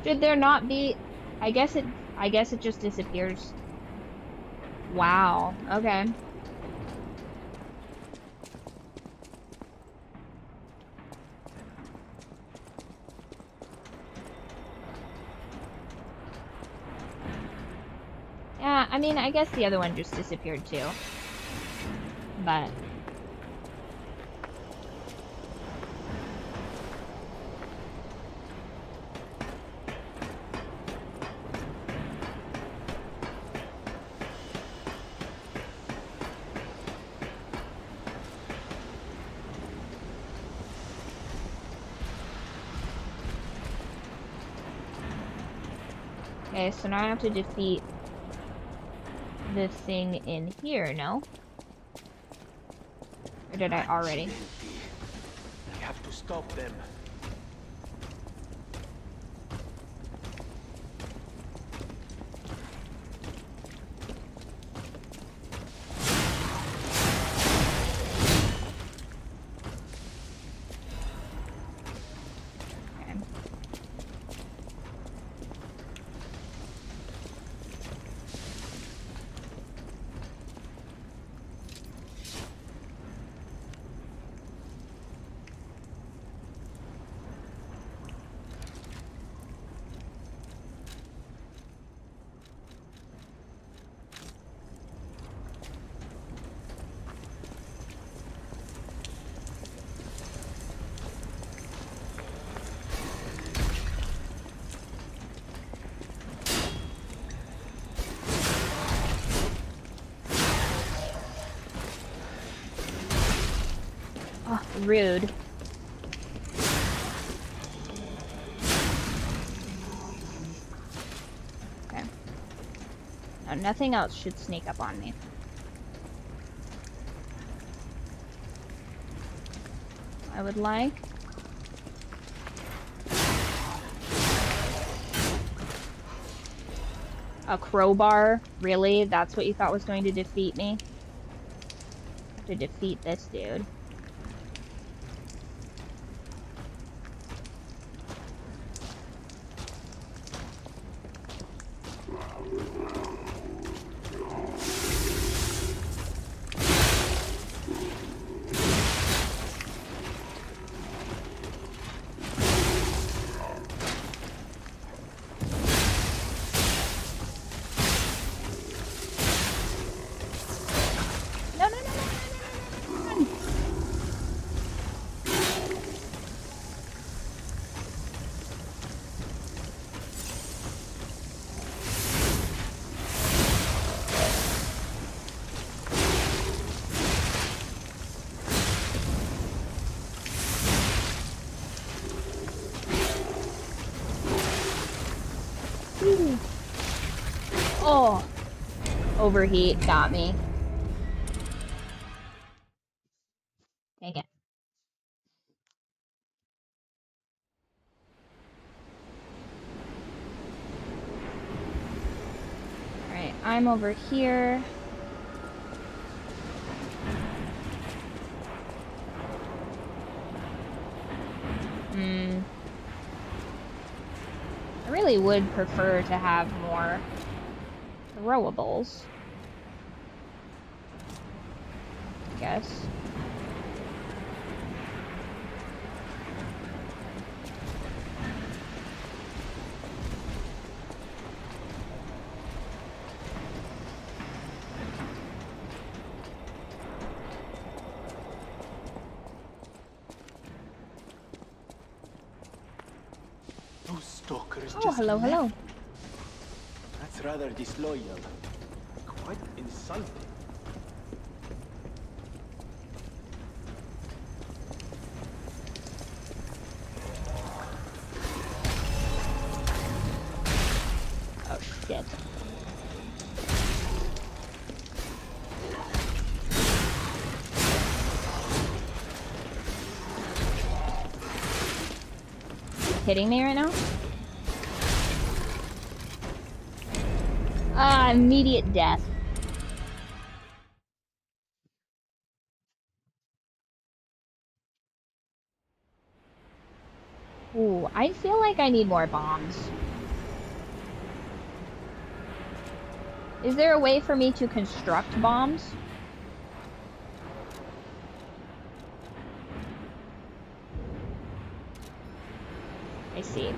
Should there not be? I guess it just disappears. Wow. Okay. Yeah, I mean, I guess the other one just disappeared too. But okay, so now I have to defeat the thing in here, no? Or did I already? We have to stop them. Rude. Okay. Now, nothing else should sneak up on me. I would like a crowbar. Really? That's what you thought was going to defeat me? I have to defeat this dude. Oh, overheat got me. Dang it. Alright, I'm over here. I really would prefer to have more throwables, I guess. stalkers Oh, just hello, left. hello. That's rather disloyal. Quite insulting. Oh, shit. Hitting me right now? Ah, immediate death. Ooh, I feel like I need more bombs. Is there a way for me to construct bombs? I see.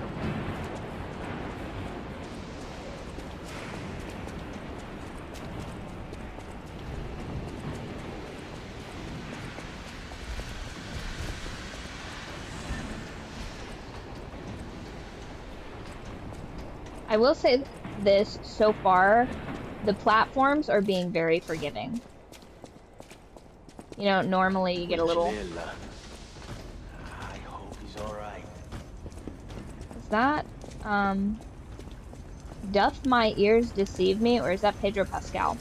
I will say this, so far, the platforms are being very forgiving. You know, normally you get a little... I hope he's alright. Is that, doth my ears deceive me, or is that Pedro Pascal?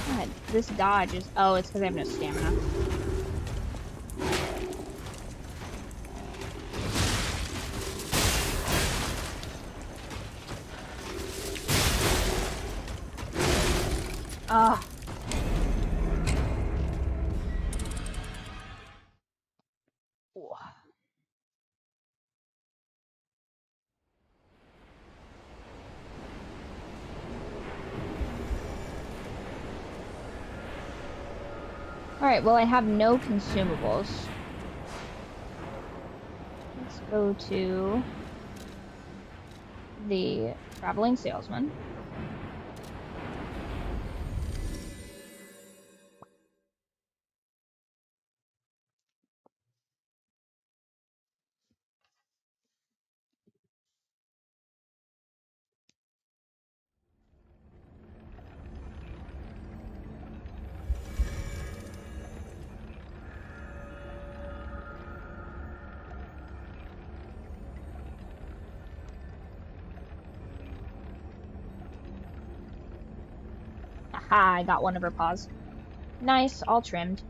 God, this dodge is... Oh, it's because I have no stamina. Ah. Alright, well I have no consumables. Let's go to the traveling salesman. Aha, I got one of her paws. Nice, all trimmed.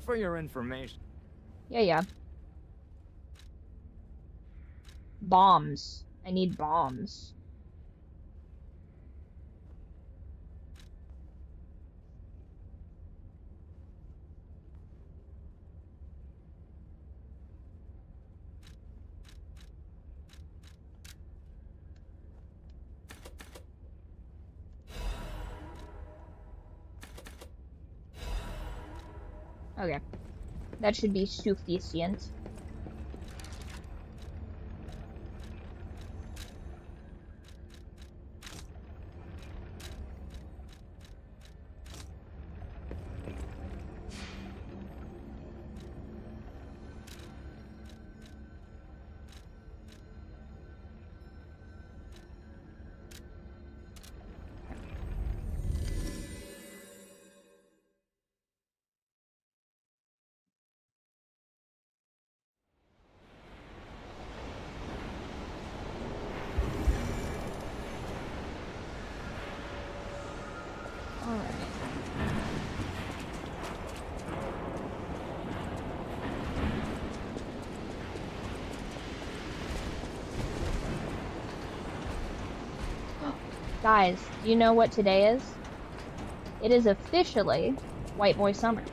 For your information. Yeah. Bombs. I need bombs. Okay. That should be sufficient. Guys, do you know what today is? It is officially White Boy Summer,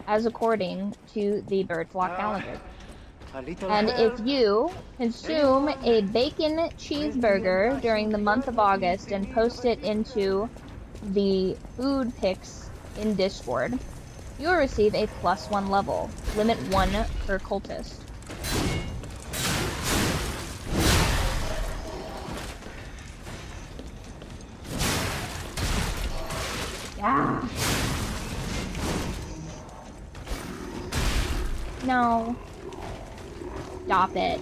as according to the Byrd Flock calendar. And if you consume a bacon cheeseburger during the month of August and post it into the food pics in Discord, you will receive a +1 level, limit 1 per cultist. Yeah. No. Stop it.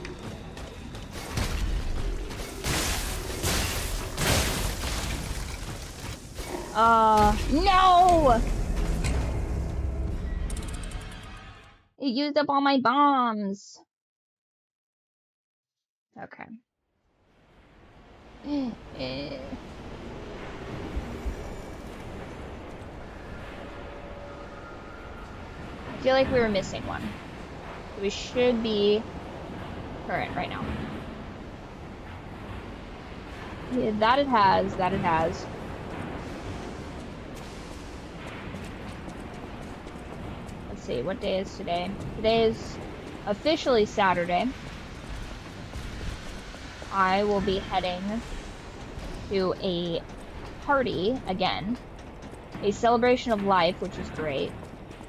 No! It used up all my bombs. Okay. I feel like we were missing one. We should be current right now. Yeah, that it has. Let's see, what day is today? Today is officially Saturday. I will be heading to a party again. A celebration of life, which is great.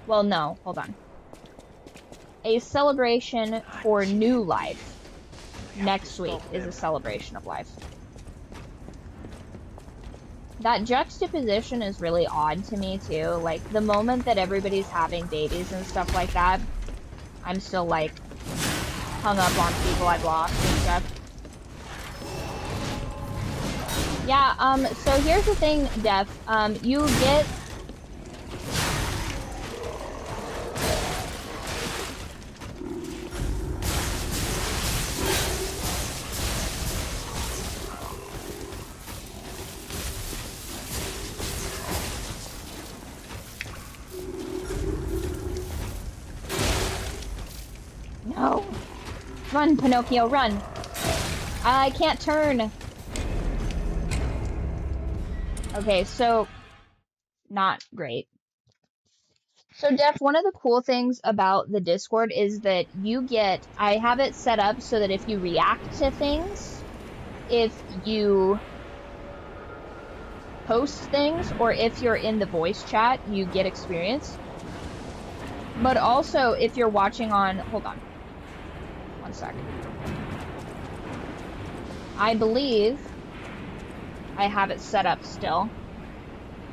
Well, no, hold on. A celebration for new life. Next week is a celebration of life. That juxtaposition is really odd to me too. Like, the moment that everybody's having babies and stuff like that, I'm still like hung up on people I've lost and stuff. Yeah, so here's the thing, Def. You get No. Run, Pinocchio, run. I can't turn. Okay, so not great. So Def, one of the cool things about the Discord is that you get, I have it set up so that if you react to things, if you post things, or if you're in the voice chat, you get experience. But also, if you're watching on, hold on, one second. I believe I have it set up still,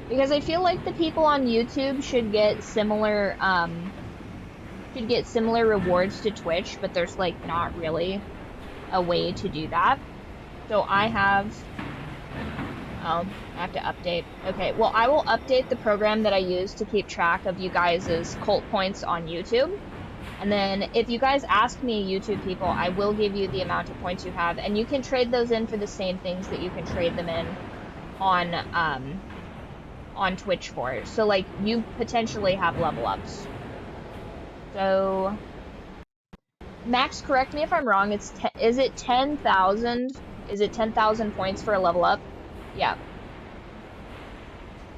because I feel like the people on YouTube should get similar rewards to Twitch, but there's like not really a way to do that. So I have to update. Okay, well, I will update the program that I use to keep track of you guys' cult points on YouTube. And then if you guys ask me, YouTube people, I will give you the amount of points you have, and you can trade those in for the same things that you can trade them in on Twitch for. So like, you potentially have level ups. So Max, correct me if I'm wrong, is it 10,000? Is it 10,000 points for a level up? Yeah.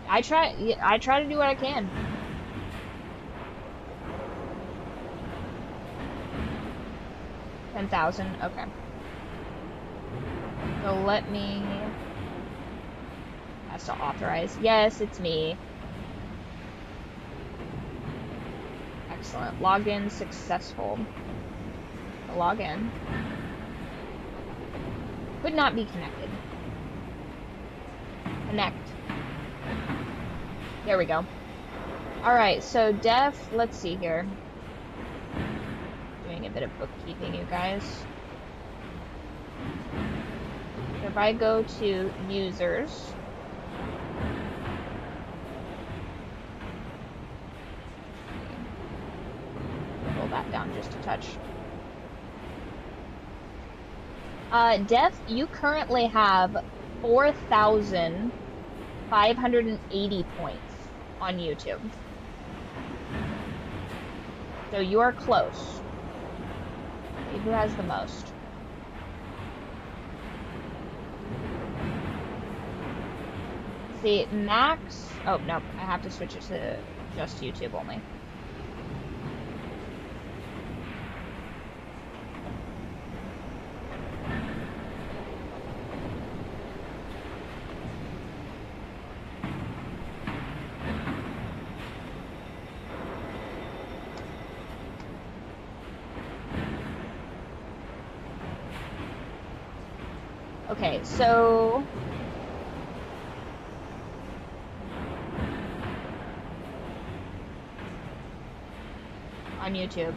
I try to do what I can. $10,000, okay. So let me, has to authorize. Yes, it's me. Excellent. Login successful. Login. Could not be connected. Connect. There we go. Alright, so Def, let's see here. Doing a bit of bookkeeping, you guys. So if I go to users, pull that down just a touch. Def, you currently have 4,580 points on YouTube. So you are close. See who has the most. See, max... Oh, nope. I have to switch it to just YouTube only. Okay, so... on YouTube.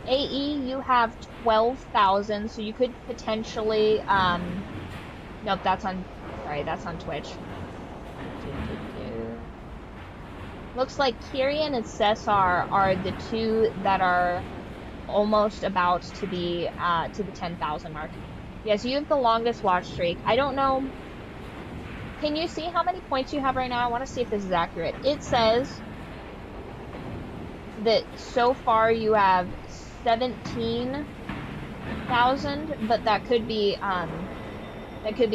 AE, you have 12,000, so you could potentially, nope, that's on, sorry, that's on Twitch. Looks like Kyrian and Cesar are the two that are almost about to be, to the 10,000 mark. Yes, you have the longest watch streak. I don't know. Can you see how many points you have right now? I want to see if this is accurate. It says that so far you have 17,000, but that could be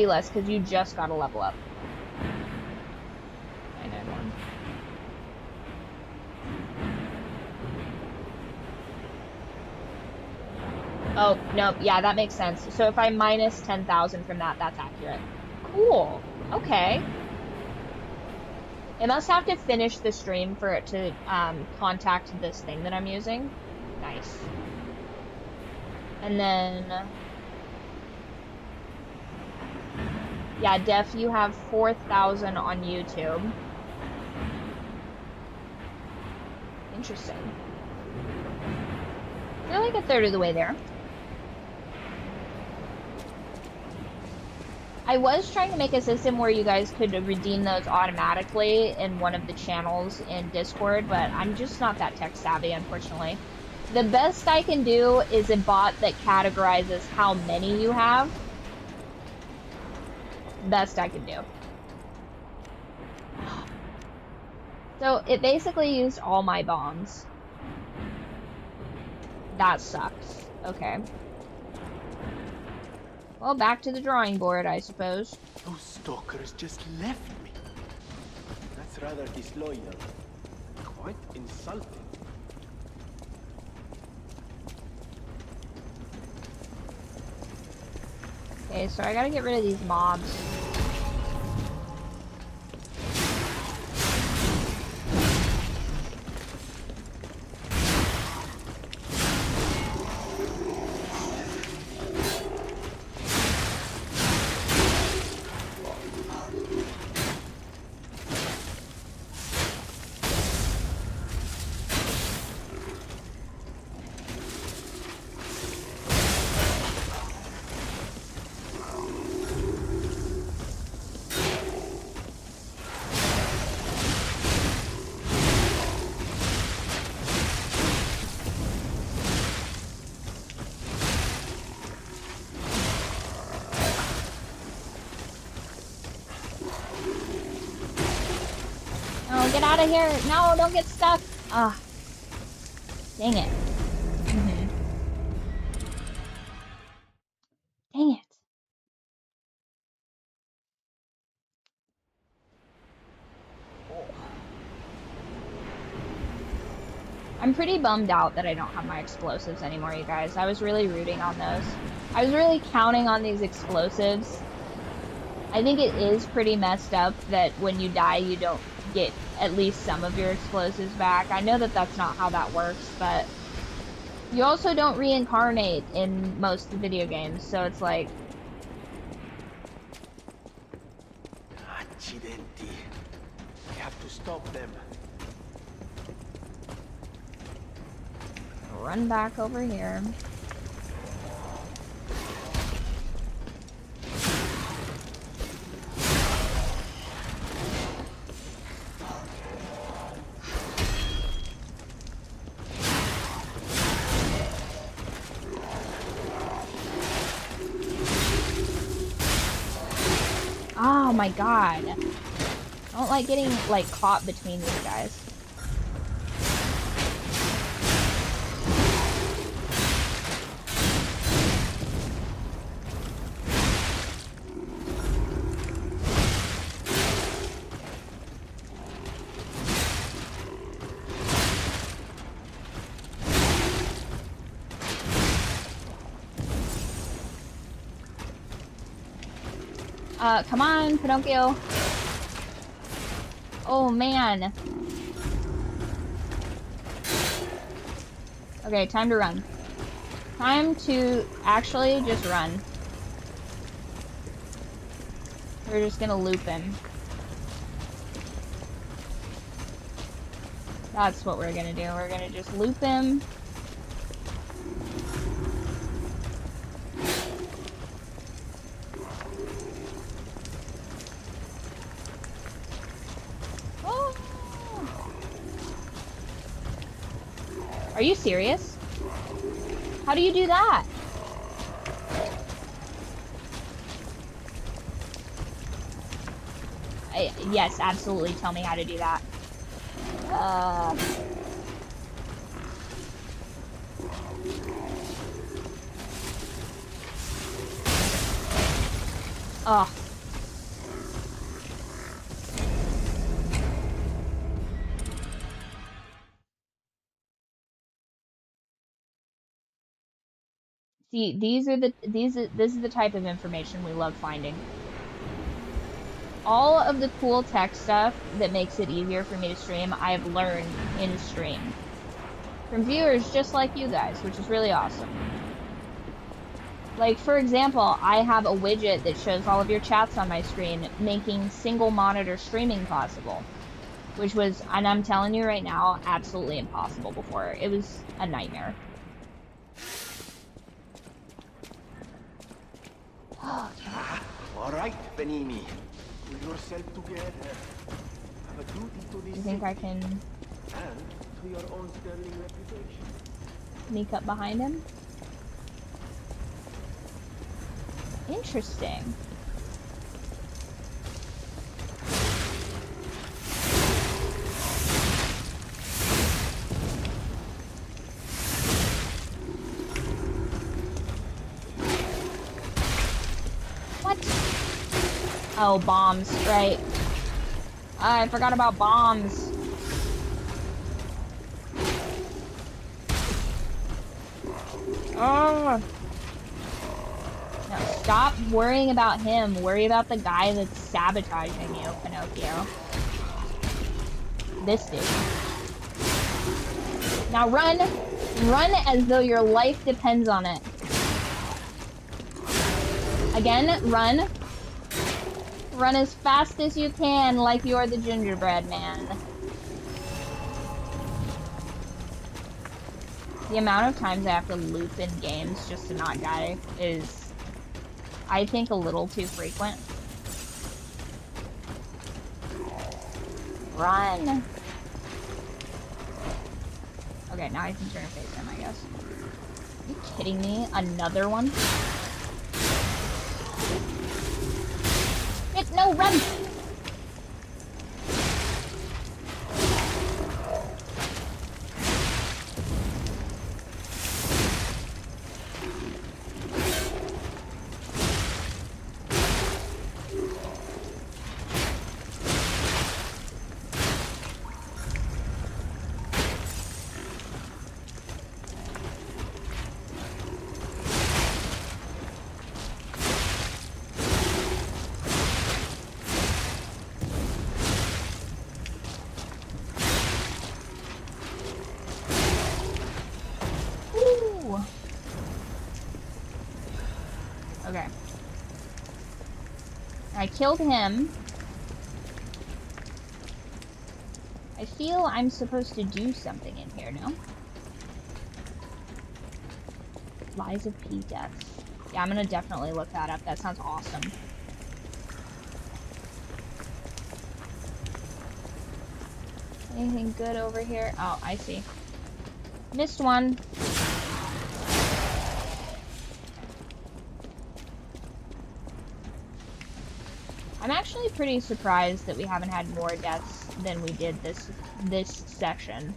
less because you just got to level up. 991. Oh, nope, yeah, that makes sense. So if I minus 10,000 from that, that's accurate. Cool, okay. It must have to finish the stream for it to contact this thing that I'm using. Nice. And then... yeah, Def, you have 4,000 on YouTube. Interesting. You're like a third of the way there. I was trying to make a system where you guys could redeem those automatically in one of the channels in Discord, but I'm just not that tech savvy, unfortunately. The best I can do is a bot that categorizes how many you have. Best I can do. So it basically used all my bombs. That sucks. Okay. Well, back to the drawing board, I suppose. Those stalkers just left me. That's rather disloyal. Quite insulting. Okay, so I gotta get rid of these mobs. Get out of here! No, don't get stuck! Ah. Dang it. Dang it. I'm pretty bummed out that I don't have my explosives anymore, you guys. I was really rooting on those. I was really counting on these explosives. I think it is pretty messed up that when you die, you don't get at least some of your explosives back. I know that that's not how that works, but you also don't reincarnate in most of the video games, so it's like... Accidenti. I have to stop them. Run back over here. Oh my god. I don't like getting, like, caught between these guys. Come on, Pinocchio. Oh, man. Okay, time to run. Time to actually just run. We're just gonna loop him. That's what we're gonna do. We're gonna just loop him. Oh! Are you serious? How do you do that? Yes, absolutely. Tell me how to do that. Oh. See, this is the type of information we love finding. All of the cool tech stuff that makes it easier for me to stream, I have learned in stream. From viewers just like you guys, which is really awesome. Like, for example, I have a widget that shows all of your chats on my screen, making single monitor streaming possible. Which was, and I'm telling you right now, absolutely impossible before. It was a nightmare. All right, Benini. Pull yourself together. Have a duty to this You think I can and to your own sterling reputation. sneak up behind him? Interesting. What? Oh, bombs, right. I forgot about bombs. Oh. No, stop worrying about him. Worry about the guy that's sabotaging you, Pinocchio. This dude. Now run. Run as though your life depends on it. Again, run. Run as fast as you can like you're the gingerbread man. The amount of times I have to loop in games just to not die is, I think, a little too frequent. Run! Okay, now I can turn and face him, I guess. Are you kidding me? Another one? No, run! Okay. I killed him. I feel I'm supposed to do something in here, no? Lies of P deaths. Yeah, I'm gonna definitely look that up. That sounds awesome. Anything good over here? Oh, I see. Missed one. I'm actually pretty surprised that we haven't had more deaths than we did this section.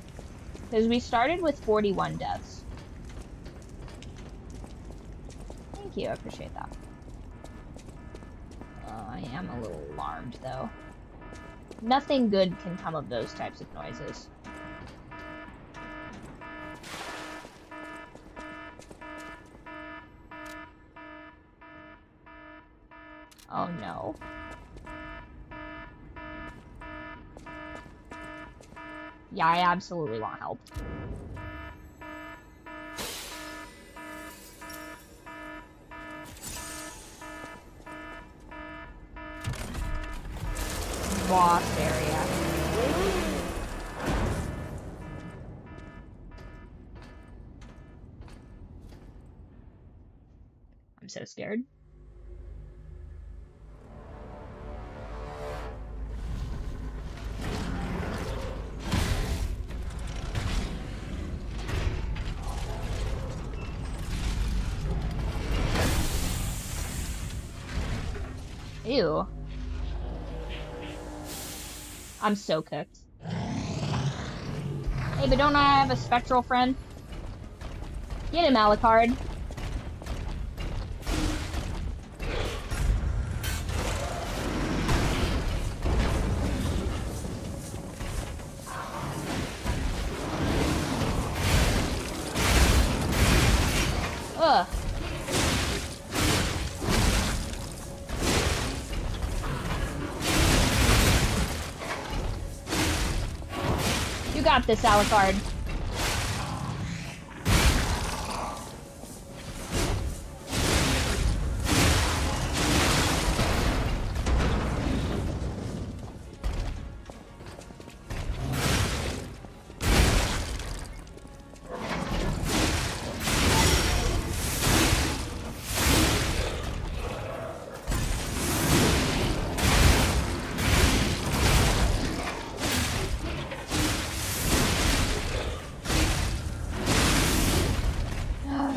Because we started with 41 deaths. Thank you, I appreciate that. I am a little alarmed, though. Nothing good can come of those types of noises. Oh no. Yeah, I absolutely want help. Boss area. I'm so scared. Ew. I'm so cooked. Hey, but don't I have a spectral friend? Get him, Alucard. Ugh. You got this, Alucard.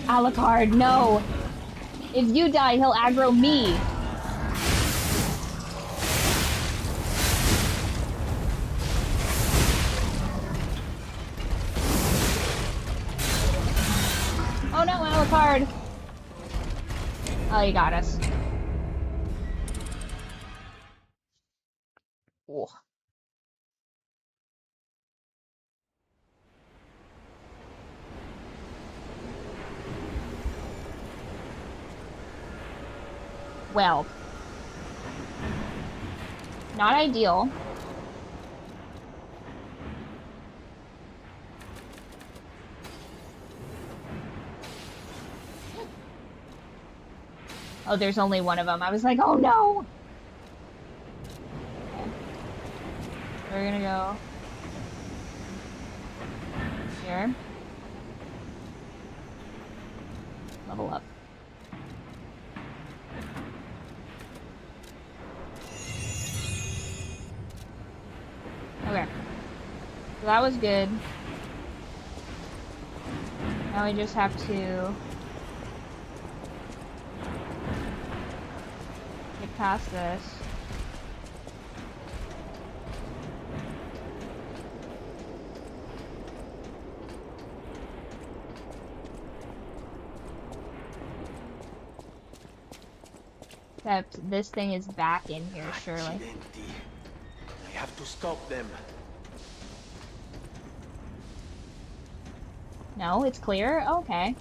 Alucard, no! If you die, he'll aggro me! Oh no, Alucard! Oh, you got us. Oh. Well, not ideal. Oh, there's only one of them. I was like, oh no! Okay. We're gonna go here. Level up. Okay. So that was good. Now we just have to get past this. Except this thing is back in here, surely. I have to stop them. No, it's clear? Okay.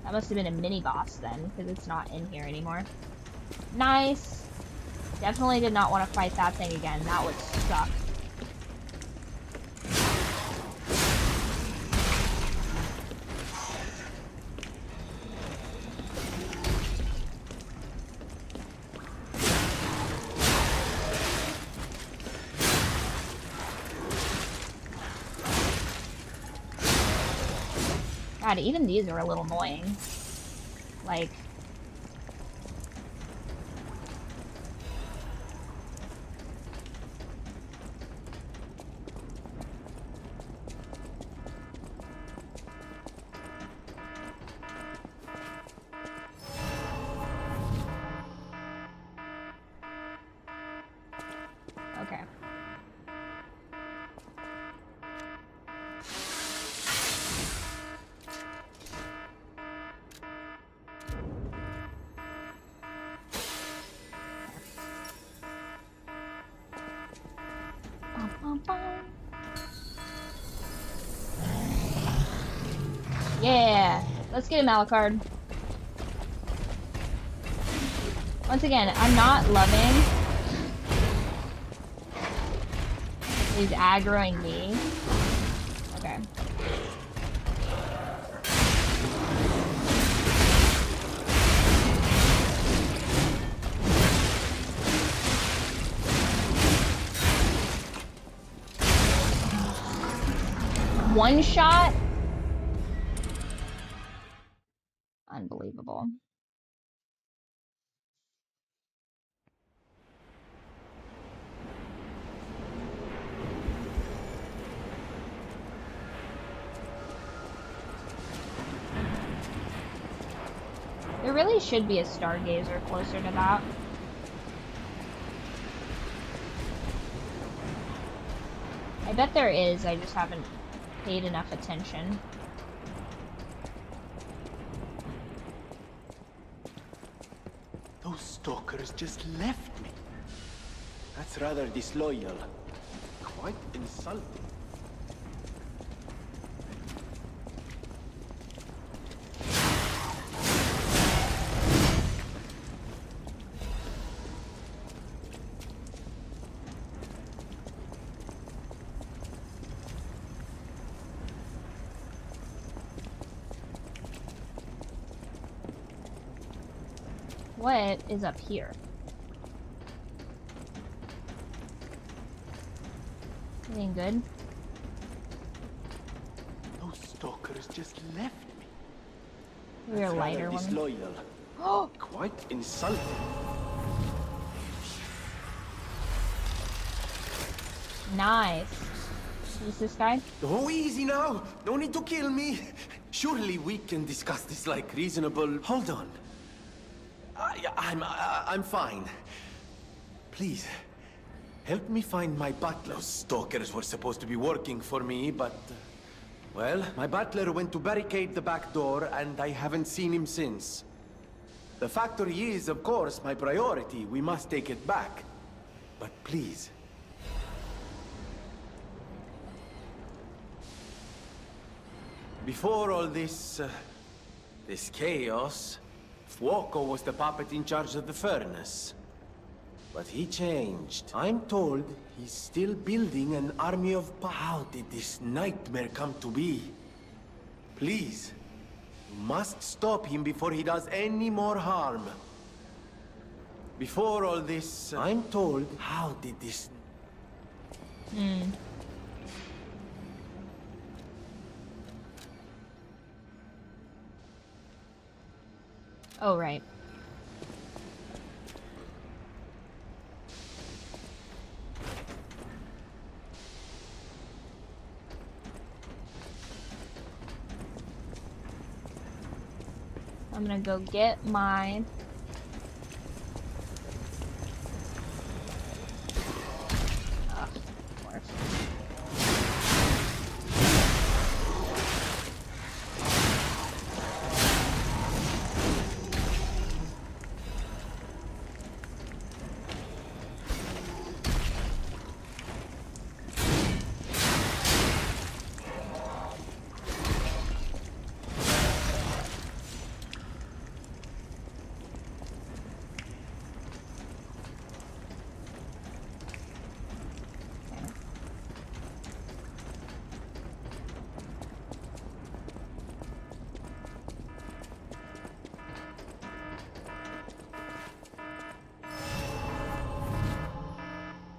That must have been a mini-boss then, because it's not in here anymore. Nice! Definitely did not want to fight that thing again. That would suck. God, even these are a little annoying. Like... Okay. Yeah! Let's get him, Alucard. Once again, I'm not loving. He's aggroing me. Okay. One shot? Unbelievable. There really should be a stargazer closer to that. I bet there is, I just haven't paid enough attention. Those stalkers just left me. That's rather disloyal. Quite insulting. What is up here? Anything good? Those stalkers just left me. Maybe a lighter one. Disloyal. Oh! Quite insulting. Nice. Is this guy? Oh, easy now. No need to kill me. Surely we can discuss this like reasonable... Hold on. I'm fine. Please, help me find my butler. Those stalkers were supposed to be working for me, but... well, my butler went to barricade the back door, and I haven't seen him since. The factory is, of course, my priority. We must take it back. But please... before all this... this chaos... Fuoco was the puppet in charge of the furnace. But he changed. I'm told he's still building an army of... How did this nightmare come to be? Please, you must stop him before he does any more harm. Before all this... I'm told... How did this... Oh, right. I'm gonna go get my... Ugh, of course.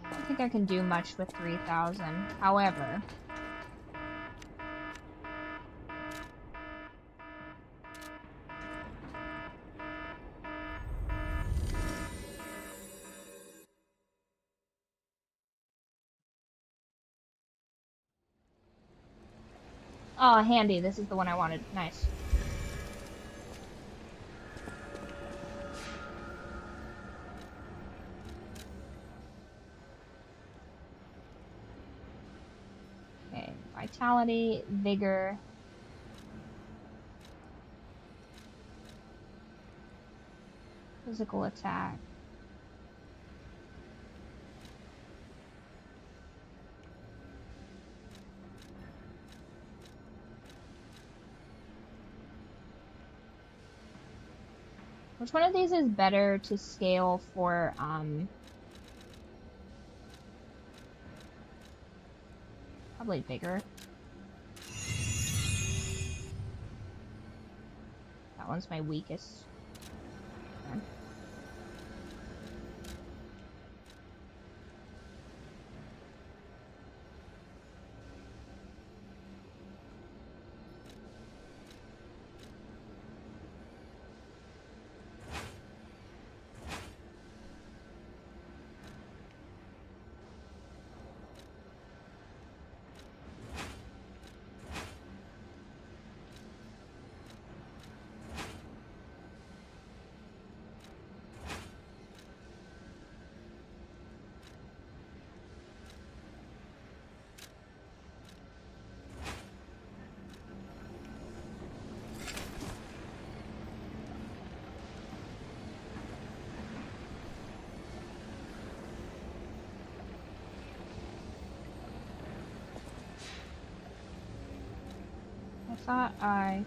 I don't think I can do much with 3,000. However, oh, handy. This is the one I wanted. Nice. Okay, vitality, vigor. Physical attack. Which one of these is better to scale for, probably bigger. That one's my weakest. Okay. Thought I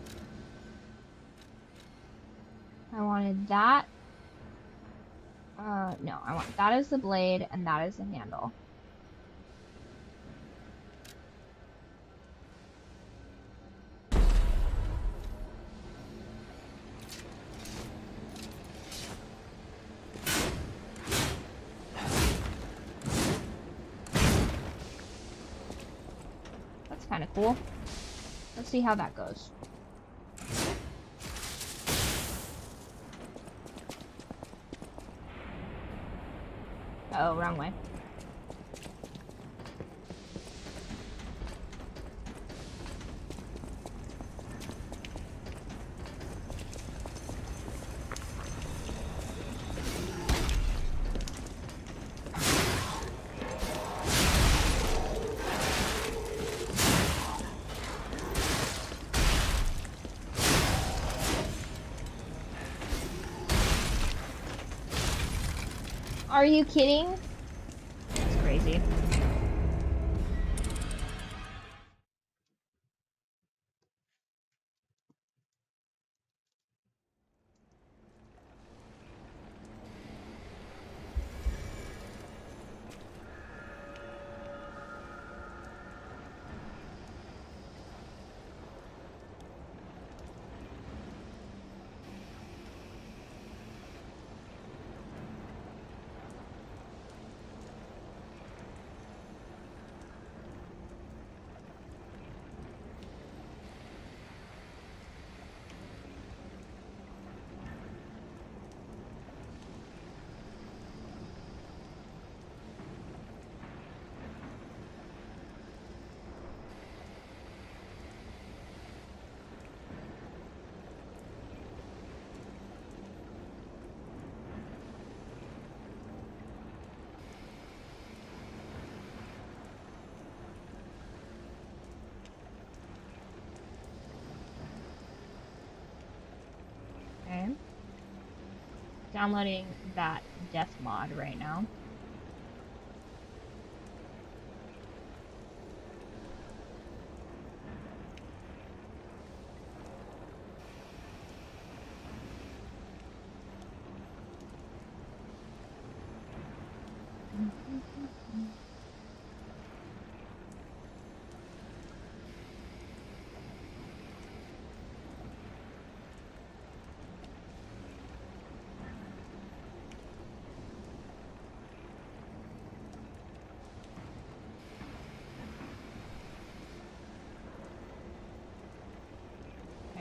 wanted that. No, I want that as the blade and that as the handle. That's kind of cool. Let's see how that goes. Oh, wrong way. Are you kidding? That's crazy. Okay. Downloading that death mod right now.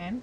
Okay.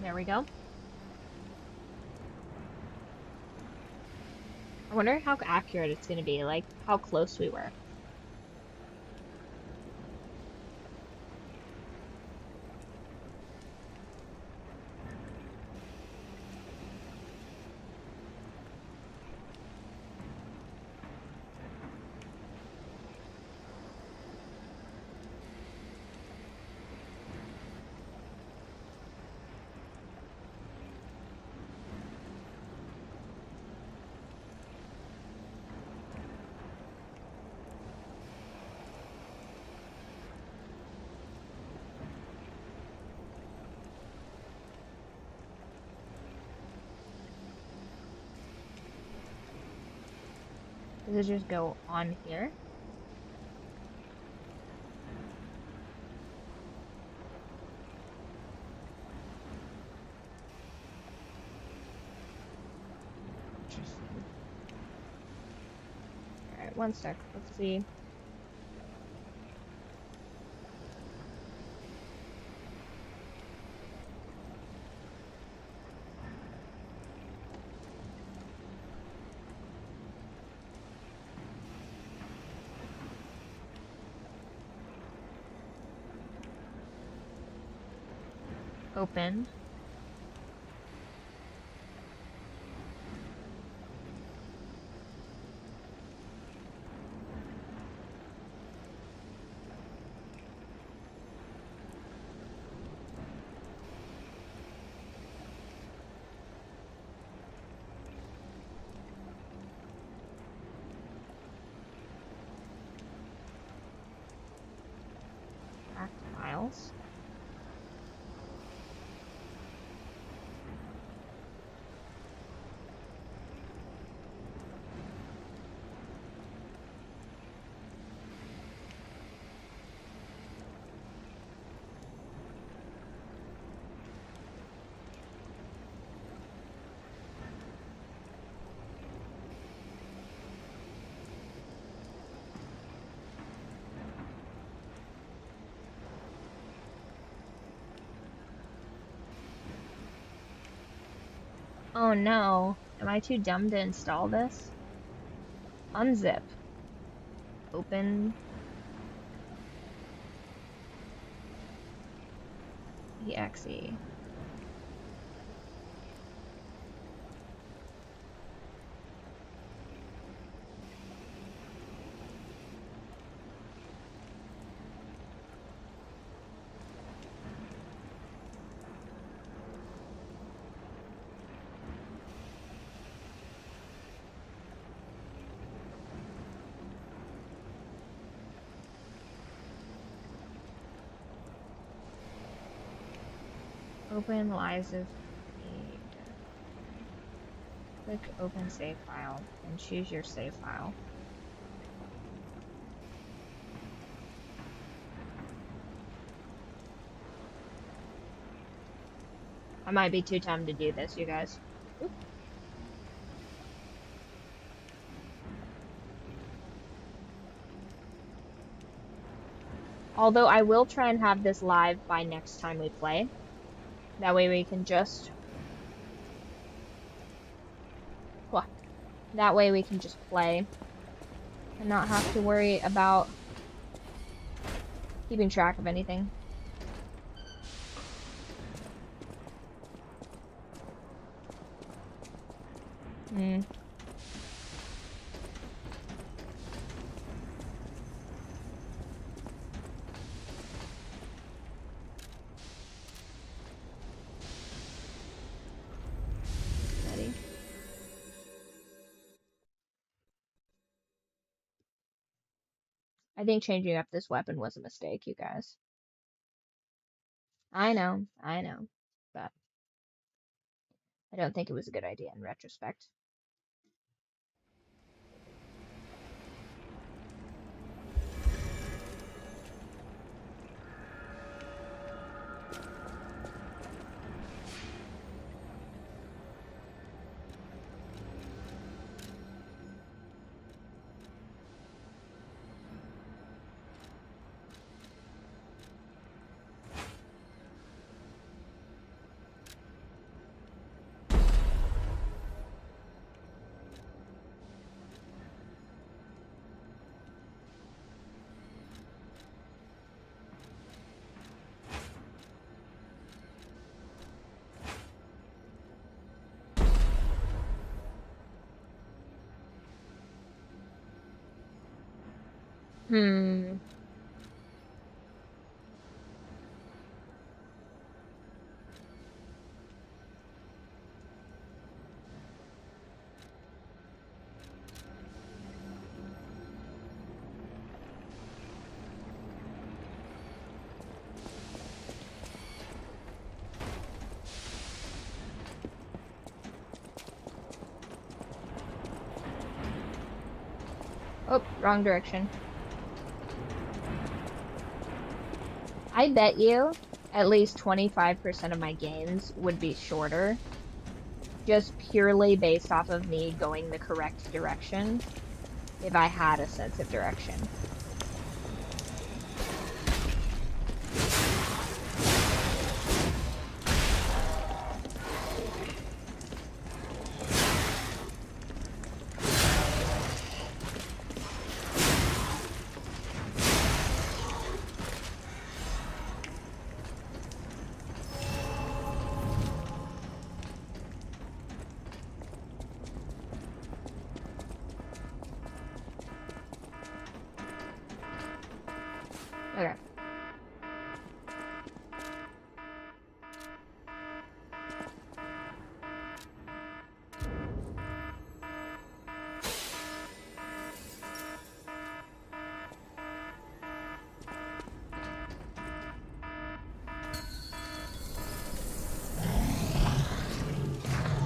There we go. I wonder how accurate it's going to be, like how close we were. Does it just go on here? Interesting. Alright, one sec. Let's see. Open. Back to files. Oh no. Am I too dumb to install this? Unzip. Open. exe. Open lives of feed. Click open save file and choose your save file. I might be too dumb to do this, you guys. Oop. Although I will try and have this live by next time we play. That way we can just... What? That way we can just play and not have to worry about keeping track of anything. Ready? I think changing up this weapon was a mistake, you guys. I know, but I don't think it was a good idea in retrospect. Hmm. Oh, wrong direction. I bet you at least 25% of my games would be shorter, just purely based off of me going the correct direction if I had a sense of direction. Okay.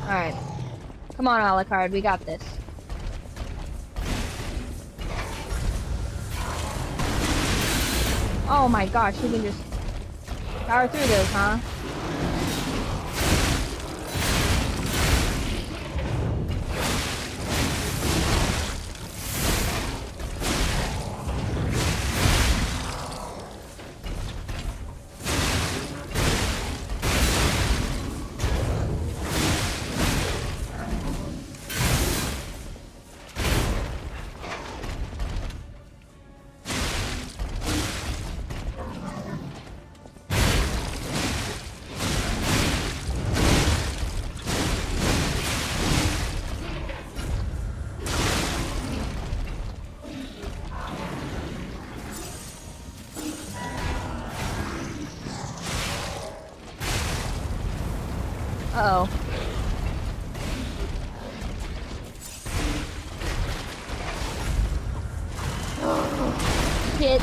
Alright. Come on, Alucard, we got this. Oh my gosh, you can just power through those, huh? Uh-oh. Shit.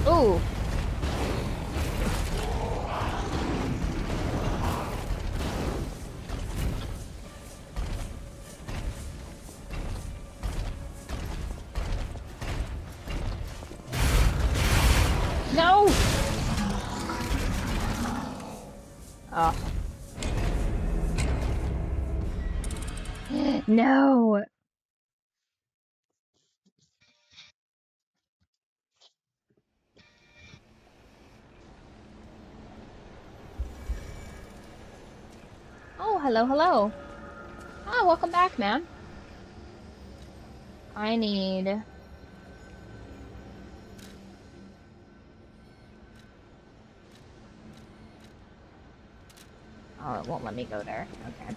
Ooh. No! Oh. No! Oh, hello, hello. Ah, welcome back, man. I need... Oh, it won't let me go there. Okay.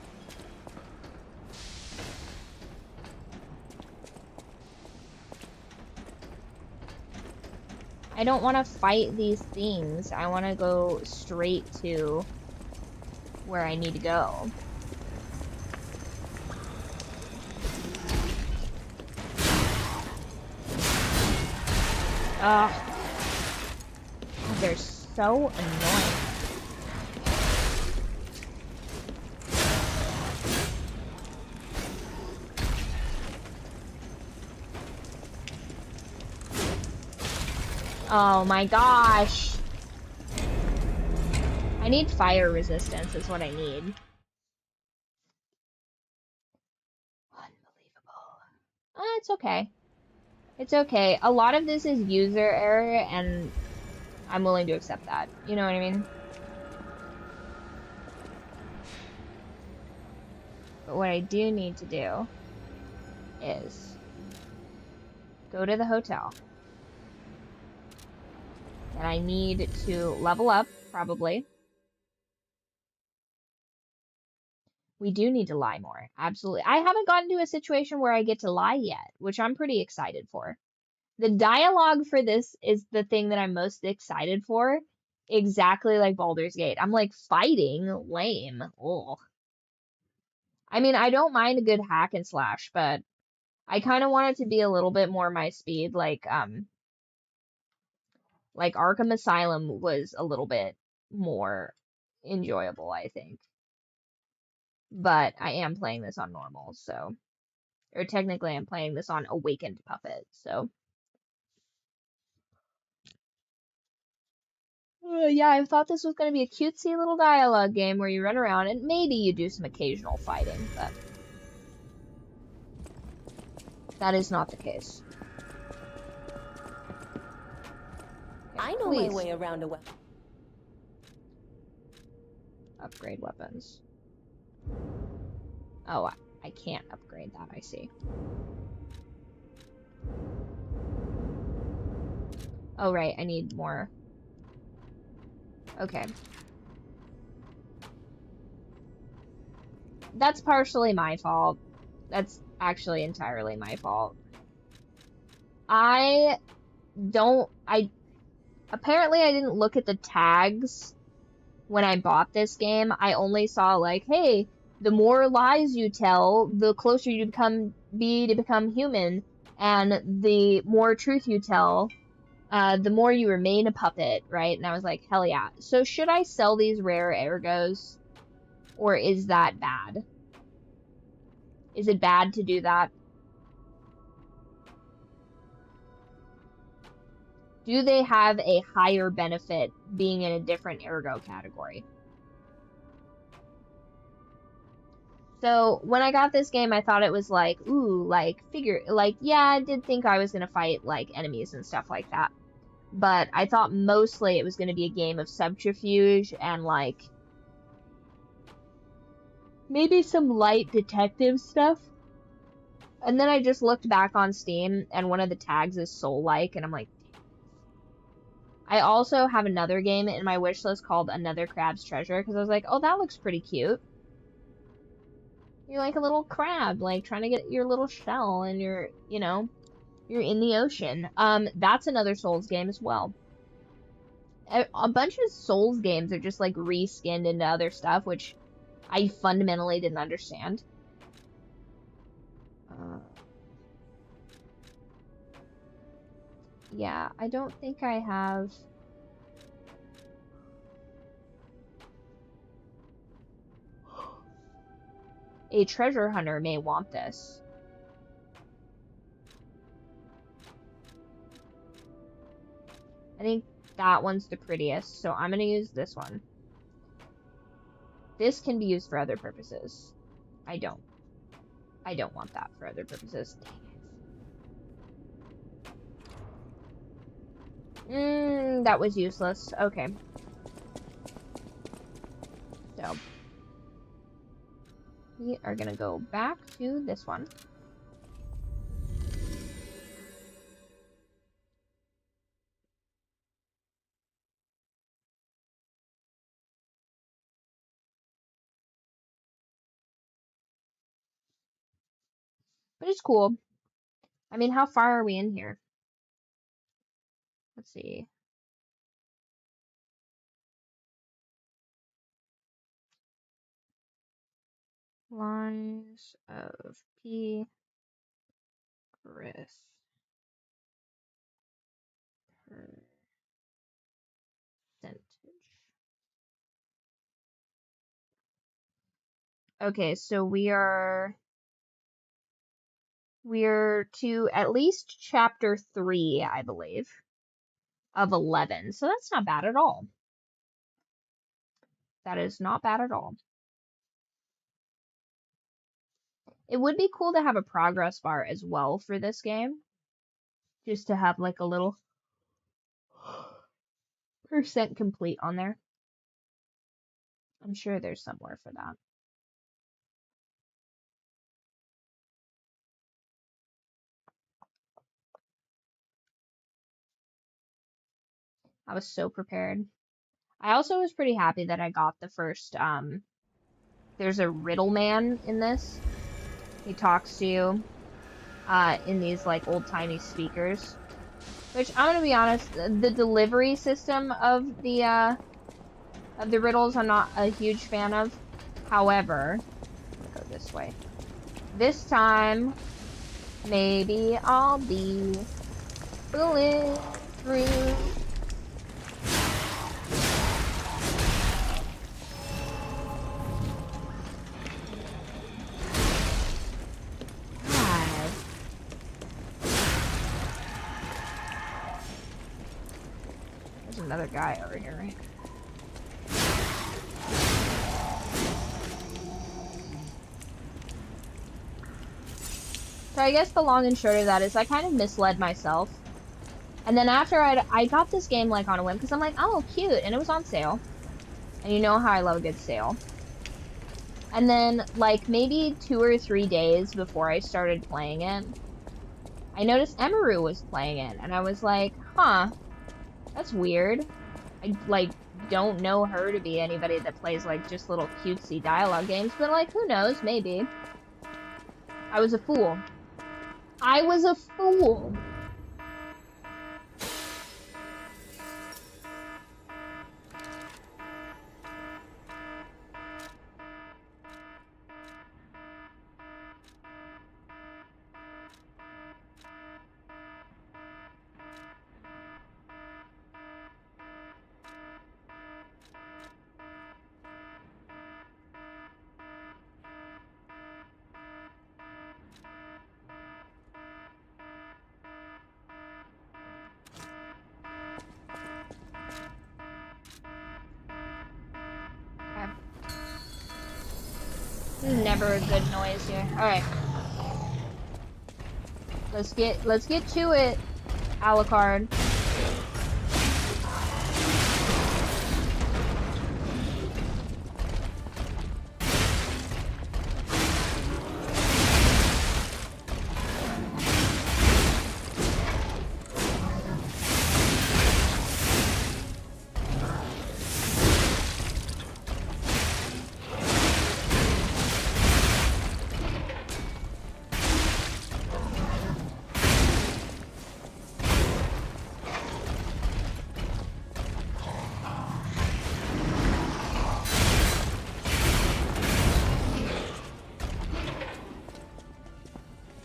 I don't want to fight these things. I want to go straight to where I need to go. Ugh. They're so annoying. Oh my gosh. I need fire resistance is what I need. Unbelievable. It's okay. It's okay. A lot of this is user error, and I'm willing to accept that. You know what I mean? But what I do need to do is go to the hotel. And I need to level up, probably. We do need to lie more. Absolutely. I haven't gotten to a situation where I get to lie yet, which I'm pretty excited for. The dialogue for this is the thing that I'm most excited for. Exactly like Baldur's Gate. I'm like, fighting? Lame. Ugh. I mean, I don't mind a good hack and slash, but I kind of want it to be a little bit more my speed. Like Arkham Asylum was a little bit more enjoyable, I think. But I am playing this on normal, so. Or technically I'm playing this on Awakened Puppet, so. Yeah, I thought this was going to be a cutesy little dialogue game where you run around and maybe you do some occasional fighting, but. That is not the case. Okay, I know my way around a weapon. Upgrade weapons. Oh, I can't upgrade that, I see. Oh, right, I need more. Okay. That's partially my fault. That's actually entirely my fault. Apparently I didn't look at the tags when I bought this game. I only saw like, hey, the more lies you tell, the closer you become human, and the more truth you tell, the more you remain a puppet, right? And I was like, hell yeah. So should I sell these rare ergos? Or is that bad? Is it bad to do that? Do they have a higher benefit being in a different ergo category? So when I got this game, I thought it was like, ooh, yeah, I did think I was going to fight like enemies and stuff like that. But I thought mostly it was going to be a game of subterfuge and like maybe some light detective stuff. And then I just looked back on Steam and one of the tags is soul-like and I'm like, I also have another game in my wish list called Another Crab's Treasure because I was like, oh, that looks pretty cute. You're like a little crab, like trying to get your little shell and you're in the ocean. That's another Souls game as well. A bunch of Souls games are just like reskinned into other stuff, which I fundamentally didn't understand. Yeah, I don't think I have. A treasure hunter may want this. I think that one's the prettiest, so I'm gonna use this one. This can be used for other purposes. I don't want that for other purposes. Dang it. That was useless. Okay. So. We are gonna go back to this one. But it's cool. I mean, how far are we in here? Let's see. Lines of P. Chris. Percentage. Okay, so we're to at least chapter 3, I believe, of 11. So that's not bad at all. That is not bad at all. It would be cool to have a progress bar as well for this game. Just to have like a little % complete on there. I'm sure there's somewhere for that. I was so prepared. I also was pretty happy that I got the first, there's a riddle man in this. He talks to you, in these, like, old-timey speakers. Which, I'm gonna be honest, the delivery system of the riddles I'm not a huge fan of. However, go this way. This time, maybe I'll be bulletproof. Another guy over here, right? So I guess the long and short of that is I kind of misled myself. And then after I got this game like on a whim because I'm like, oh, cute, and it was on sale. And you know how I love a good sale. And then like maybe 2 or 3 days before I started playing it, I noticed Emaru was playing it, and I was like, huh. That's weird. I, like, don't know her to be anybody that plays, like, just little cutesy dialogue games, but, like, who knows? Maybe. I was a fool. I was a fool! This is never a good noise here. Alright. Let's get to it, Alucard.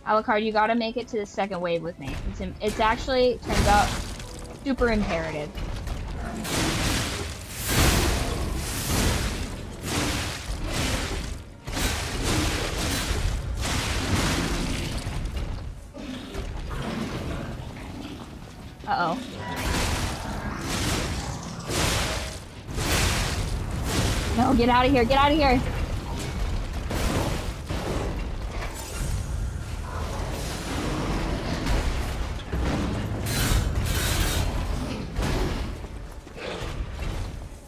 Alucard, you gotta make it to the second wave with me. It's actually, turns out, super imperative. Uh-oh. No, get out of here, get out of here!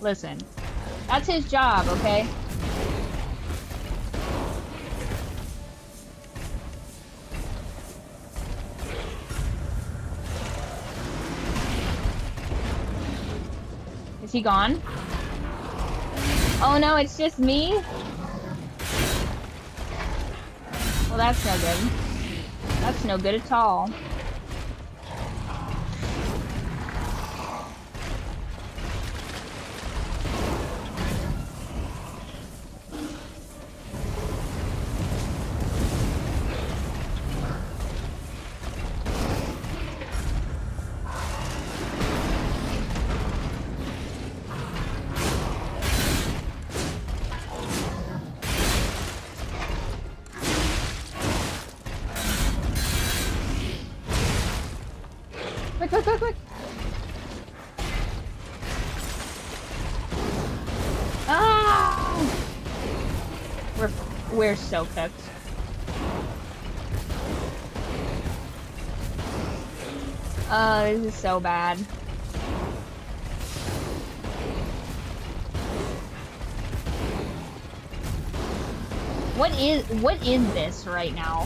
Listen, that's his job, okay? Is he gone? Oh no, it's just me? Well, that's no good. That's no good at all. Quick, quick, quick! Ah! We're so cooked. Oh, this is so bad. What is this right now?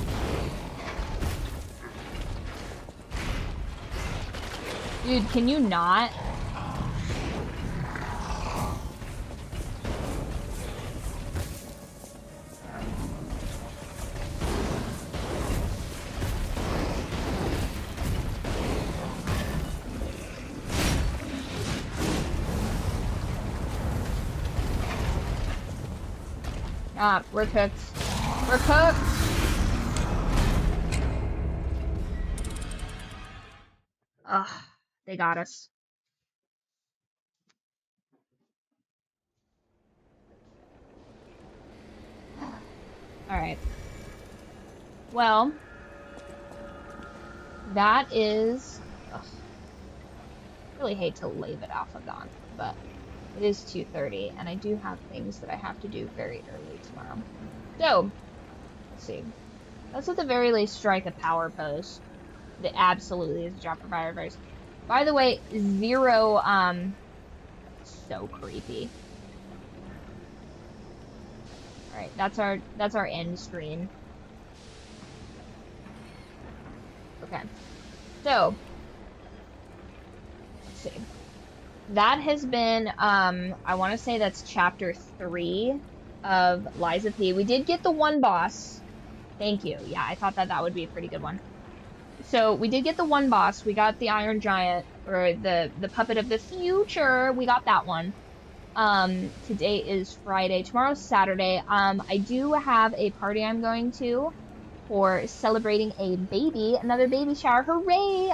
Dude, can you not? Ah, we're cooked. We're cooked! Ugh, they got us. Alright. Well, that is... Ugh, really hate to leave it off of that, but it is 2:30, and I do have things that I have to do very early tomorrow. So, let's see. Let's at the very least strike a power pose. That absolutely is a job for firefighters. By the way, Zero, so creepy. Alright, that's our end screen. Okay. So, let's see. That has been, I want to say that's chapter 3 of Lies of P. We did get the one boss. Thank you. Yeah, I thought that would be a pretty good one. So, we did get the one boss. We got the Iron Giant, or the Puppet of the Future. We got that one. Today is Friday. Tomorrow's Saturday. I do have a party I'm going to for celebrating a baby. Another baby shower. Hooray!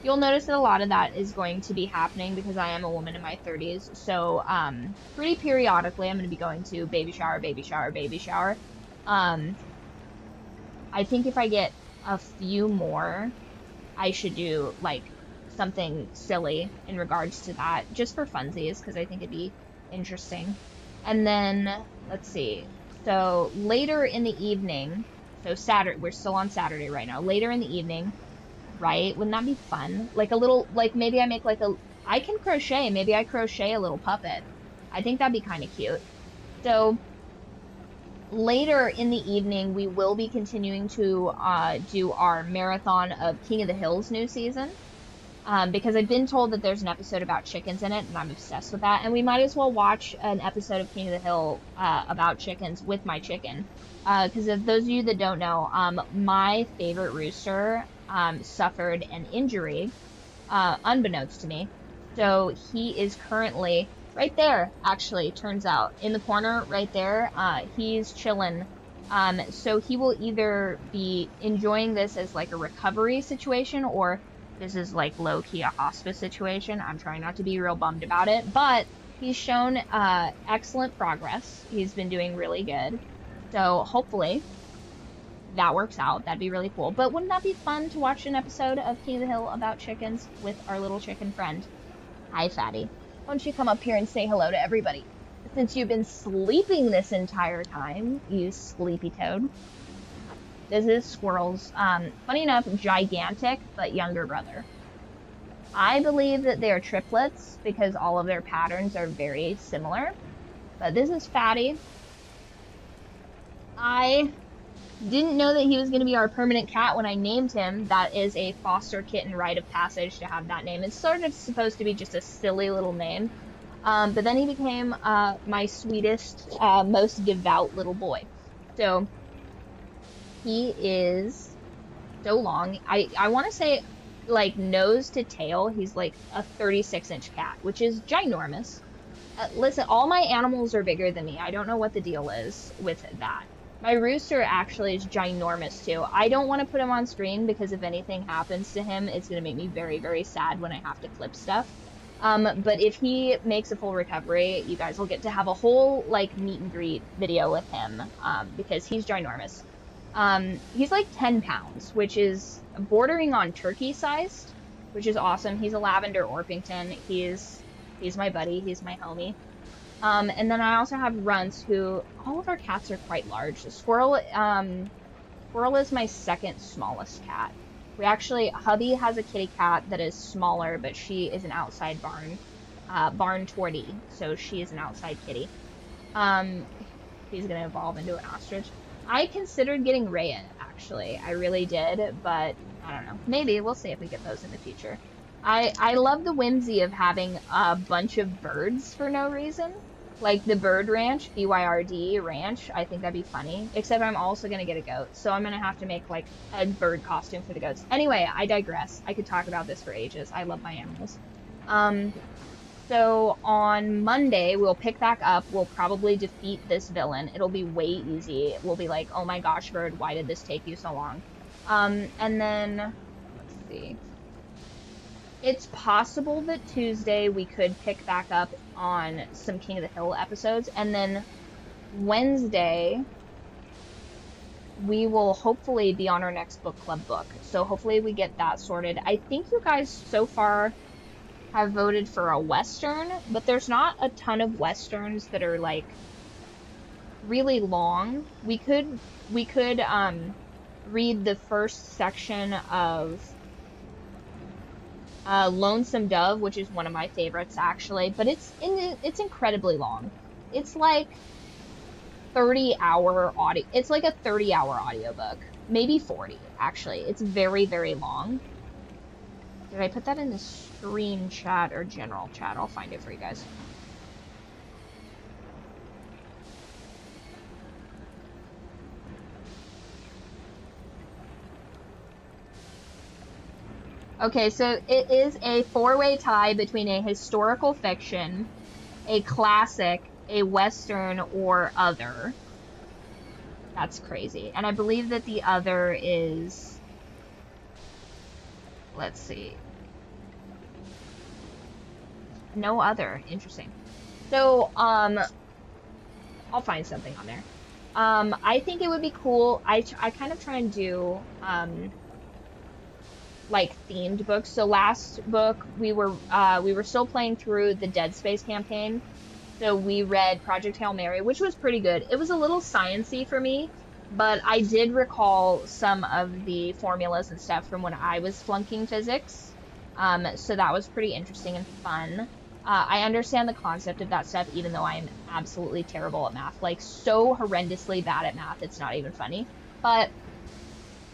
You'll notice that a lot of that is going to be happening because I am a woman in my 30s. So, pretty periodically, I'm going to be going to baby shower, baby shower, baby shower. I think if I get a few more, I should do, like, something silly in regards to that, just for funsies, because I think it'd be interesting. And then, let's see. So, later in the evening, so Saturday, we're still on Saturday right now. Later in the evening, right? Wouldn't that be fun? Like a little, like maybe I make like a, I can crochet. Maybe I crochet a little puppet. I think that'd be kind of cute. So later in the evening, we will be continuing to do our marathon of King of the Hill's new season. Because I've been told that there's an episode about chickens in it, and I'm obsessed with that. And we might as well watch an episode of King of the Hill about chickens with my chicken. Because if those of you that don't know, my favorite rooster suffered an injury, unbeknownst to me. So he is currently right there, actually, turns out, in the corner right there. He's chilling. So he will either be enjoying this as like a recovery situation, or this is like low-key a hospice situation. I'm trying not to be real bummed about it, but he's shown excellent progress. He's been doing really good. So hopefully that works out. That'd be really cool. But wouldn't that be fun to watch an episode of King of the Hill about chickens with our little chicken friend? Hi, Fatty. Why don't you come up here and say hello to everybody? Since you've been sleeping this entire time, you sleepy toad. This is Squirrel's, funny enough, gigantic, but younger brother. I believe that they are triplets because all of their patterns are very similar. But this is Fatty. I didn't know that he was going to be our permanent cat when I named him. That is a foster kitten rite of passage to have that name. It's sort of supposed to be just a silly little name. But then he became my sweetest, most devout little boy. So he is so long. I want to say, like, nose to tail, he's like a 36-inch cat, which is ginormous. Listen, all my animals are bigger than me. I don't know what the deal is with that. My rooster actually is ginormous too. I don't want to put him on screen because if anything happens to him, it's going to make me very, very sad when I have to clip stuff. But if he makes a full recovery, you guys will get to have a whole, like, meet and greet video with him, because he's ginormous. He's like 10 pounds, which is bordering on turkey sized, which is awesome. He's a Lavender Orpington. He's my buddy. He's my homie. And then I also have Runts, who all of our cats are quite large. Squirrel is my second smallest cat. We actually, hubby has a kitty cat that is smaller, but she is an outside barn tortie, so she is an outside kitty. He's gonna evolve into an ostrich. I considered getting Rhea, actually. I really did, but I don't know. Maybe we'll see if we get those in the future. I love the whimsy of having a bunch of birds for no reason. Like the Byrd Ranch, BYRD Ranch. I think that'd be funny. Except I'm also going to get a goat. So I'm going to have to make like a bird costume for the goats. Anyway, I digress. I could talk about this for ages. I love my animals. So on Monday, we'll pick back up. We'll probably defeat this villain. It'll be way easy. We'll be like, oh my gosh, Byrd, why did this take you so long? And then, let's see. It's possible that Tuesday we could pick back up on some King of the Hill episodes. And then Wednesday, we will hopefully be on our next book club book. So hopefully we get that sorted. I think you guys so far have voted for a Western, but there's not a ton of Westerns that are like really long. We could read the first section of Lonesome Dove, which is one of my favorites actually, but it's incredibly long. It's like 30-hour audio. It's like a 30-hour audiobook, maybe 40 actually. It's very, very long. Did I put that in the stream chat or general chat? I'll find it for you guys. Okay, so it is a four-way tie between a historical fiction, a classic, a Western, or other. That's crazy. And I believe that the other is... Let's see. No other. Interesting. So, I'll find something on there. I think it would be cool. I kind of try and do, like themed books. So last book we were still playing through the Dead Space campaign. So we read Project Hail Mary, which was pretty good. It was a little sciencey for me, but I did recall some of the formulas and stuff from when I was flunking physics. So that was pretty interesting and fun. I understand the concept of that stuff, even though I am absolutely terrible at math. Like, so horrendously bad at math, it's not even funny. But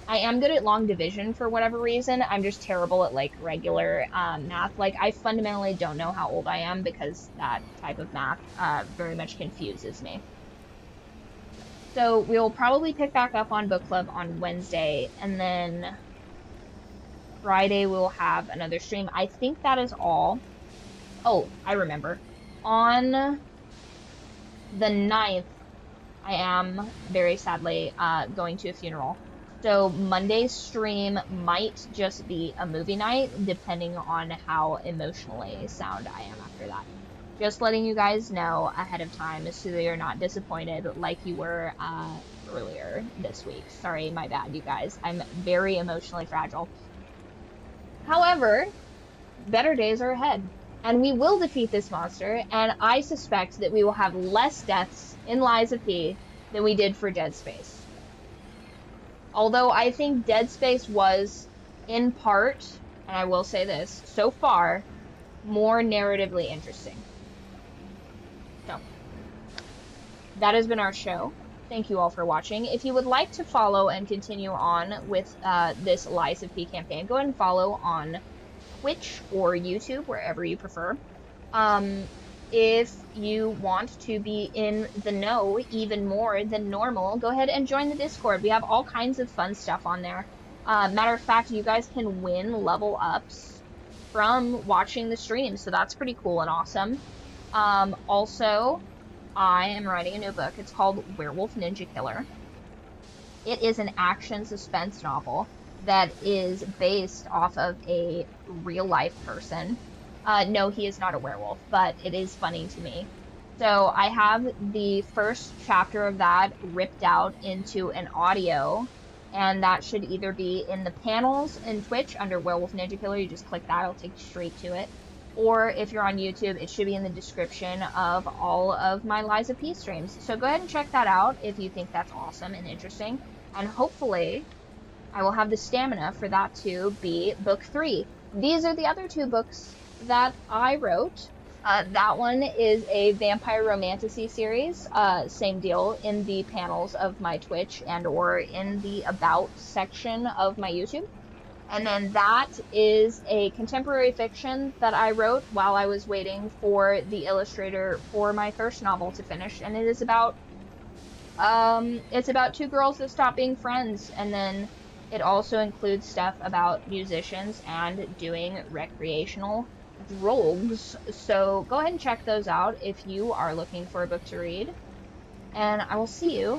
I am good at long division for whatever reason. I'm just terrible at, like, regular math. Like, I fundamentally don't know how old I am because that type of math very much confuses me. So we'll probably pick back up on book club on Wednesday, and then Friday we'll have another stream. I think that is all. Oh, I remember. On the 9th, I am very sadly going to a funeral. So Monday's stream might just be a movie night, depending on how emotionally sound I am after that. Just letting you guys know ahead of time so that you're not disappointed like you were earlier this week. Sorry, my bad, you guys. I'm very emotionally fragile. However, better days are ahead. And we will defeat this monster, and I suspect that we will have less deaths in Lies of P than we did for Dead Space. Although I think Dead Space was, in part, and I will say this, so far, more narratively interesting. So, that has been our show. Thank you all for watching. If you would like to follow and continue on with this Lies of P campaign, go ahead and follow on Twitch or YouTube, wherever you prefer. If you want to be in the know even more than normal, go ahead and join the Discord. We have all kinds of fun stuff on there. Matter of fact, you guys can win level ups from watching the stream, so that's pretty cool and awesome. Also, I am writing a new book. It's called Werewolf Ninja Killer. It is an action suspense novel that is based off of a real-life person. No, he is not a werewolf, but it is funny to me. So I have the first chapter of that ripped out into an audio, and that should either be in the panels in Twitch under Werewolf Ninja Killer. You just click that, it'll take you straight to it. or if you're on YouTube, it should be in the description of all of my Lies of P streams. So go ahead and check that out if you think that's awesome and interesting. And hopefully, I will have the stamina for that to be book 3. These are the other 2 books that I wrote. That one is a vampire romantasy series. Same deal in the panels of my Twitch and or in the About section of my YouTube. And then that is a contemporary fiction that I wrote while I was waiting for the illustrator for my first novel to finish. And it is about, it's about 2 girls that stop being friends. And then it also includes stuff about musicians and doing recreational drugs. So go ahead and check those out if you are looking for a book to read. And I will see you